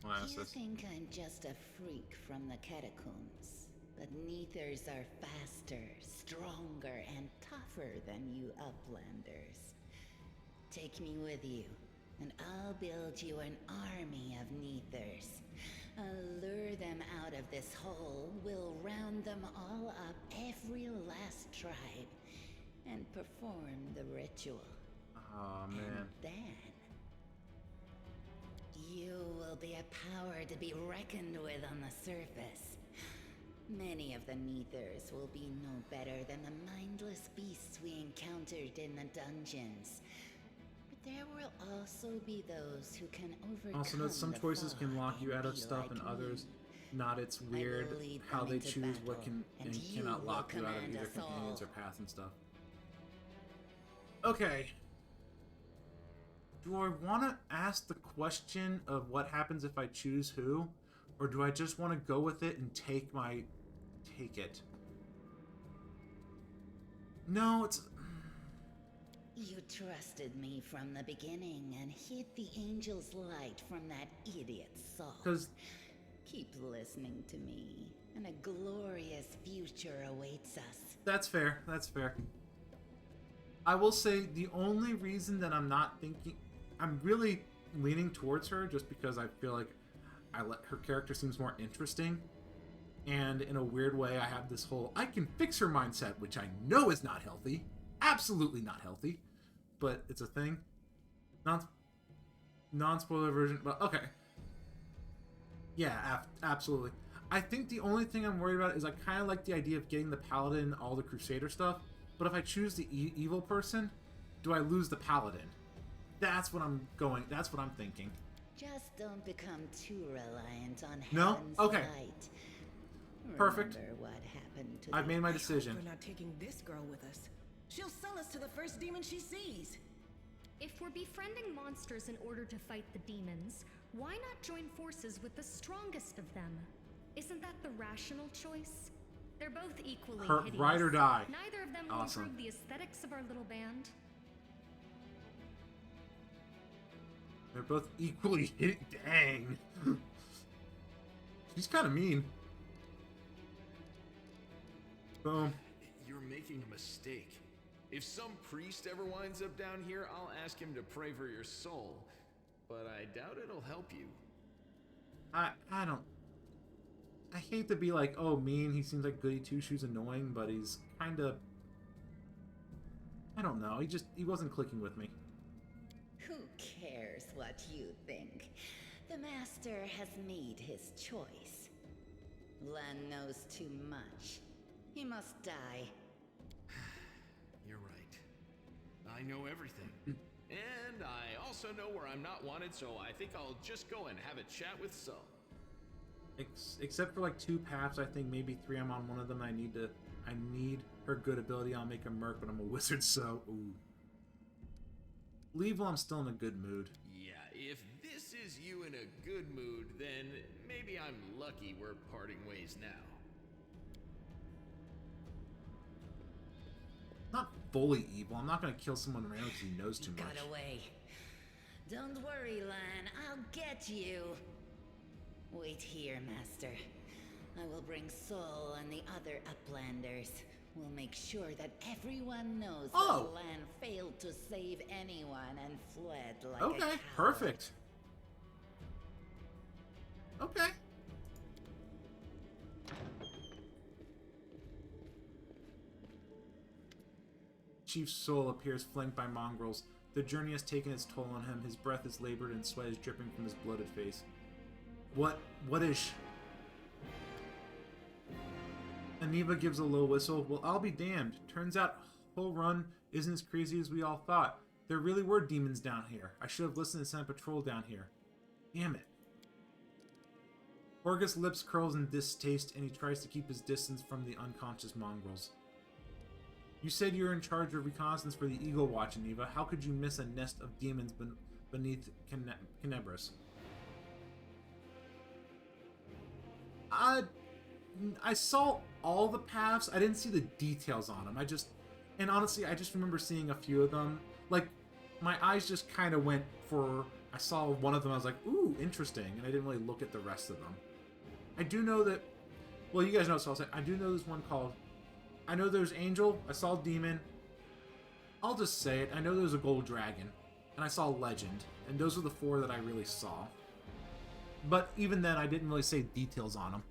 You think I'm just a freak from the catacombs, but Neithers are faster, stronger, and tougher than you Uplanders. Take me with you, and I'll build you an army of Neithers. I'll lure them out of this hole, we'll round them all up, every last tribe, and perform the ritual. Oh, man. And then you will be a power to be reckoned with on the surface. Many of the Neithers will be no better than the mindless beasts we encountered in the dungeons. But there will also be those who can overcome. Also note some the choices can fog lock you and out of be stuff like and me. others not. It's weird will lead how them they into choose what battle, can and and you cannot will lock you out of command either us companions all. or paths and stuff. Okay. Do I want to ask the question of what happens if I choose who? Or do I just want to go with it and take it? No, it's... You trusted me from the beginning and hid the angel's light from that idiot Saul. 'Cause... Keep listening to me, and a glorious future awaits us. That's fair, that's fair. I will say the only reason that I'm not thinking... I'm really leaning towards her just because I feel like her character seems more interesting. And in a weird way, I have this whole I can fix her mindset, which I know is not healthy. Absolutely not healthy. But it's a thing. Non-spoiler version, but okay. Yeah, absolutely. I think the only thing I'm worried about is I kind of like the idea of getting the paladin and all the crusader stuff. But if I choose the evil person, do I lose the paladin? That's what I'm thinking. Just don't become too reliant on No? heaven's Okay. light. Perfect. Remember what happened to I've the made my I hope decision. we're not taking this girl with us. She'll sell us to the first demon she sees. If we're befriending monsters in order to fight the demons, why not join forces with the strongest of them? Isn't that the rational choice? They're both equally hideous. Ride or die. Neither of them will Awesome. improve the aesthetics of our little band. They're both equally hit. Dang. She's kind of mean. Boom. You're making a mistake. If some priest ever winds up down here, I'll ask him to pray for your soul. But I doubt it'll help you. I don't... I hate to be like, oh, mean, he seems like goody two-shoes annoying, but he's kind of... I don't know, he wasn't clicking with me. Who cares what you think? The master has made his choice. Lan knows too much. He must die. You're right. I know everything. And I also know where I'm not wanted, so I think I'll just go and have a chat with Saul. Except for like 2 paths, I think maybe 3 I'm on one of them. I need her good ability. I'll make a merc, but I'm a wizard, so ooh. Leave while I'm still in a good mood. Yeah, if this is you in a good mood, then maybe I'm lucky we're parting ways now. Not fully evil. I'm not gonna kill someone random because he knows too much. Got away. Don't worry, Lan. I'll get you. Wait here, Master. I will bring Sol and the other Uplanders. We'll make sure that everyone knows Oh. that Lan failed to save anyone and fled like Okay, a coward. perfect. Okay. Chief Soul appears flanked by mongrels. The journey has taken its toll on him. His breath is labored and sweat is dripping from his bloated face. What is... Aniva gives a low whistle. Well, I'll be damned. Turns out whole run isn't as crazy as we all thought. There really were demons down here. I should have listened and sent a patrol down here. Damn it. Horgus' lips curls in distaste, and he tries to keep his distance from the unconscious mongrels. You said you were in charge of reconnaissance for the Eagle Watch, Aniva. How could you miss a nest of demons beneath Kenebris? I saw all the paths. I didn't see the details on them. And honestly, I just remember seeing a few of them. Like, my eyes just kind of went for... I saw one of them, I was like, ooh, interesting, and I didn't really look at the rest of them. I do know that... Well, you guys know, so I'll say, I do know there's one called... I know there's Angel, I saw Demon. I'll just say it, I know there's a Gold Dragon, and I saw Legend, and those are the 4 that I really saw. But even then, I didn't really say details on them.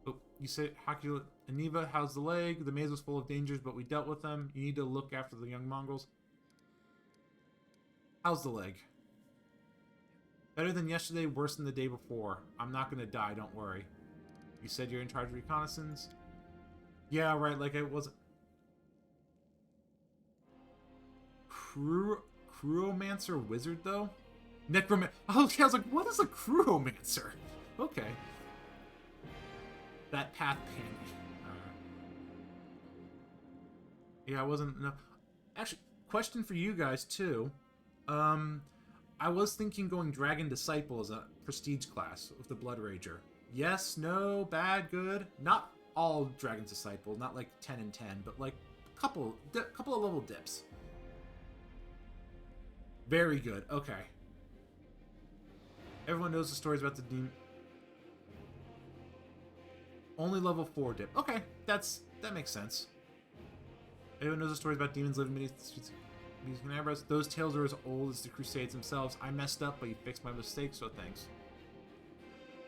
Oh, you said, Aniva, how's the leg? The maze was full of dangers, but we dealt with them. You need to look after the young mongrels. How's the leg? Better than yesterday, worse than the day before. I'm not gonna die, don't worry. You said you're in charge of reconnaissance? Yeah, right, like I wasn't... Crewromancer wizard, though? Necromancer... Oh, yeah, I was like, what is a crewromancer? Okay. That path panic. Yeah, I wasn't... No. Actually, question for you guys, too. I was thinking going Dragon Disciple as a prestige class with the Blood Rager. Yes, no, bad, good. Not all Dragon Disciple, not like 10 and 10, but like a couple of level dips. Very good, okay. Everyone knows the stories about the demon. Only level 4 dip. Okay, that makes sense. Everyone knows the stories about demons living beneath the streets. Those tales are as old as the Crusades themselves. I messed up, but you fixed my mistake, so thanks.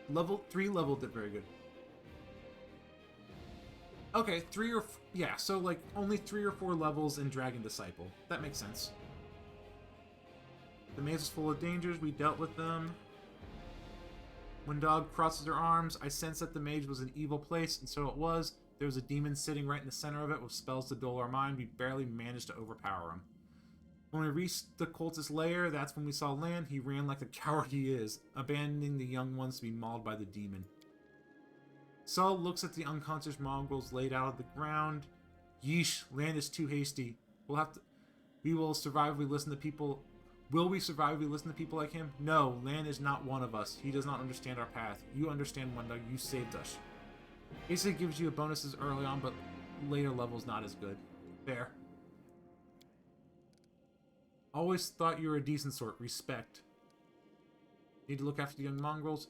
Level 3 level dip, very good. Okay, yeah, so like only 3 or 4 levels in Dragon Disciple. That makes sense. The maze is full of dangers. We dealt with them. When Dog crosses her arms, I sensed that the maze was an evil place, and so it was. There was a demon sitting right in the center of it with spells to dull our mind. We barely managed to overpower him. When we reached the cultist lair, that's when we saw Lan. He ran like the coward he is, abandoning the young ones to be mauled by the demon. Saul looks at the unconscious mongrels laid out on the ground. Yeesh, Lan is too hasty. We will survive if we listen to people. Will we survive if we listen to people like him? No, Lan is not one of us. He does not understand our path. You understand, Wendug. You saved us. Basically gives you bonuses early on, but later levels not as good. Fair. Always thought you were a decent sort. Respect. Need to look after the young mongrels.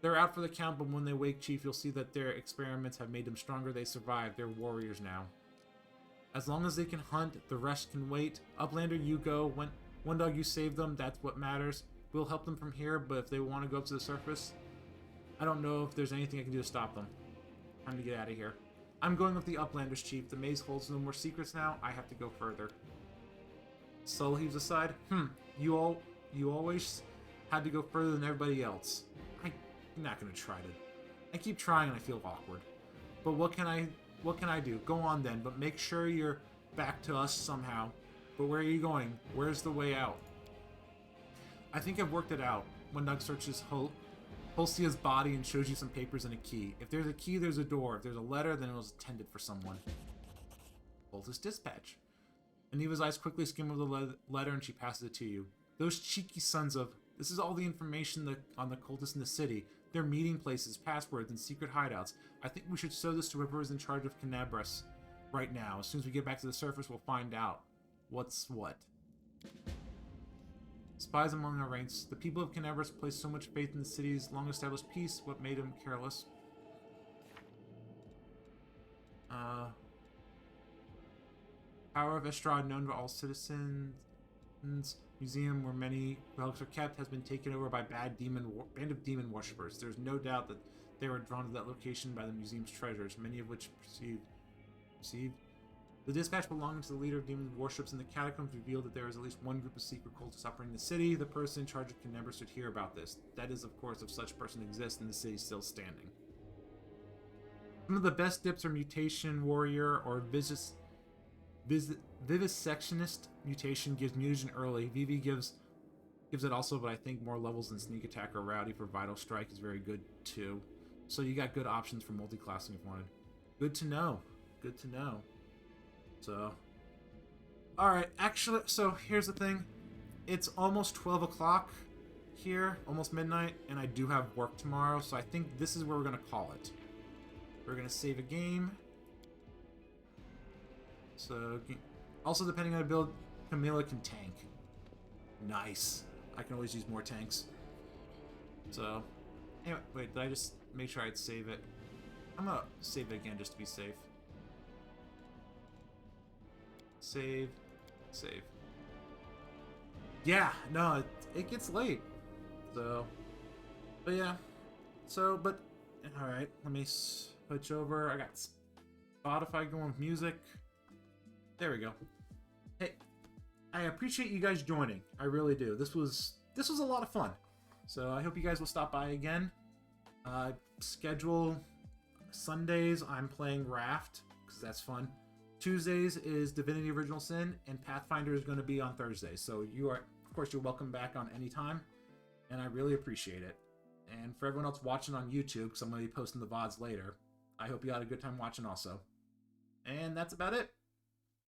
They're out for the count, but when they wake, Chief, you'll see that their experiments have made them stronger. They survived. They're warriors now. As long as they can hunt, the rest can wait. Uplander, you go. One dog, you save them. That's what matters. We'll help them from here, but if they want to go up to the surface, I don't know if there's anything I can do to stop them. Time to get out of here. I'm going with the Uplanders, Chief. The maze holds no more secrets now. I have to go further. Soul heaves aside. You always had to go further than everybody else. I'm not gonna try to. I keep trying and I feel awkward. But what can I do? Go on then, but make sure you're back to us somehow. But where are you going? Where's the way out? I think I've worked it out. When Doug searches Holstia's body and shows you some papers and a key. If there's a key, there's a door. If there's a letter, then it was intended for someone. Cultist dispatch. Aniva's eyes quickly skim over the letter and she passes it to you. Those cheeky sons of... This is all the information on the cultists in the city. Their meeting places, passwords, and secret hideouts. I think we should show this to whoever is in charge of Kenebris right now. As soon as we get back to the surface, we'll find out what's what. Spies among our ranks. The people of Kenebris place so much faith in the city's long-established peace. What made them careless? Power of Estrad known to all citizens. Museum where many relics are kept has been taken over by band of demon worshippers. There's no doubt that they were drawn to that location by the museum's treasures, many of which received. The dispatch belonging to the leader of demon worships in the catacombs revealed that there is at least one group of secret cultists operating the city. The person in charge of Kenebris should hear about this. That is, of course, if such person exists and the city is still standing. Some of the best dips are Mutation Warrior or Vivisectionist mutation gives mutagen early. Vivi gives it also, but I think more levels than sneak attack or rowdy for vital strike is very good too. So you got good options for multi-classing if wanted. Good to know. Good to know. So, alright, actually, so here's the thing. It's almost 12 o'clock here, almost midnight, and I do have work tomorrow, so I think this is where we're going to call it. We're going to save a game. So, also depending on the build, Camilla can tank. Nice. I can always use more tanks. So, anyway, wait, did I just make sure I'd save it? I'm going to save it again just to be safe. Save. Save. Yeah, no, it gets late. So, but yeah. So, but, alright, let me switch over. I got Spotify going with music. There we go. Hey, I appreciate you guys joining. I really do. This was a lot of fun. So I hope you guys will stop by again. Schedule Sundays, I'm playing Raft, because that's fun. Tuesdays is Divinity Original Sin, and Pathfinder is going to be on Thursdays. So you are, of course, you're welcome back on any time, and I really appreciate it. And for everyone else watching on YouTube, because I'm going to be posting the VODs later, I hope you had a good time watching also. And that's about it.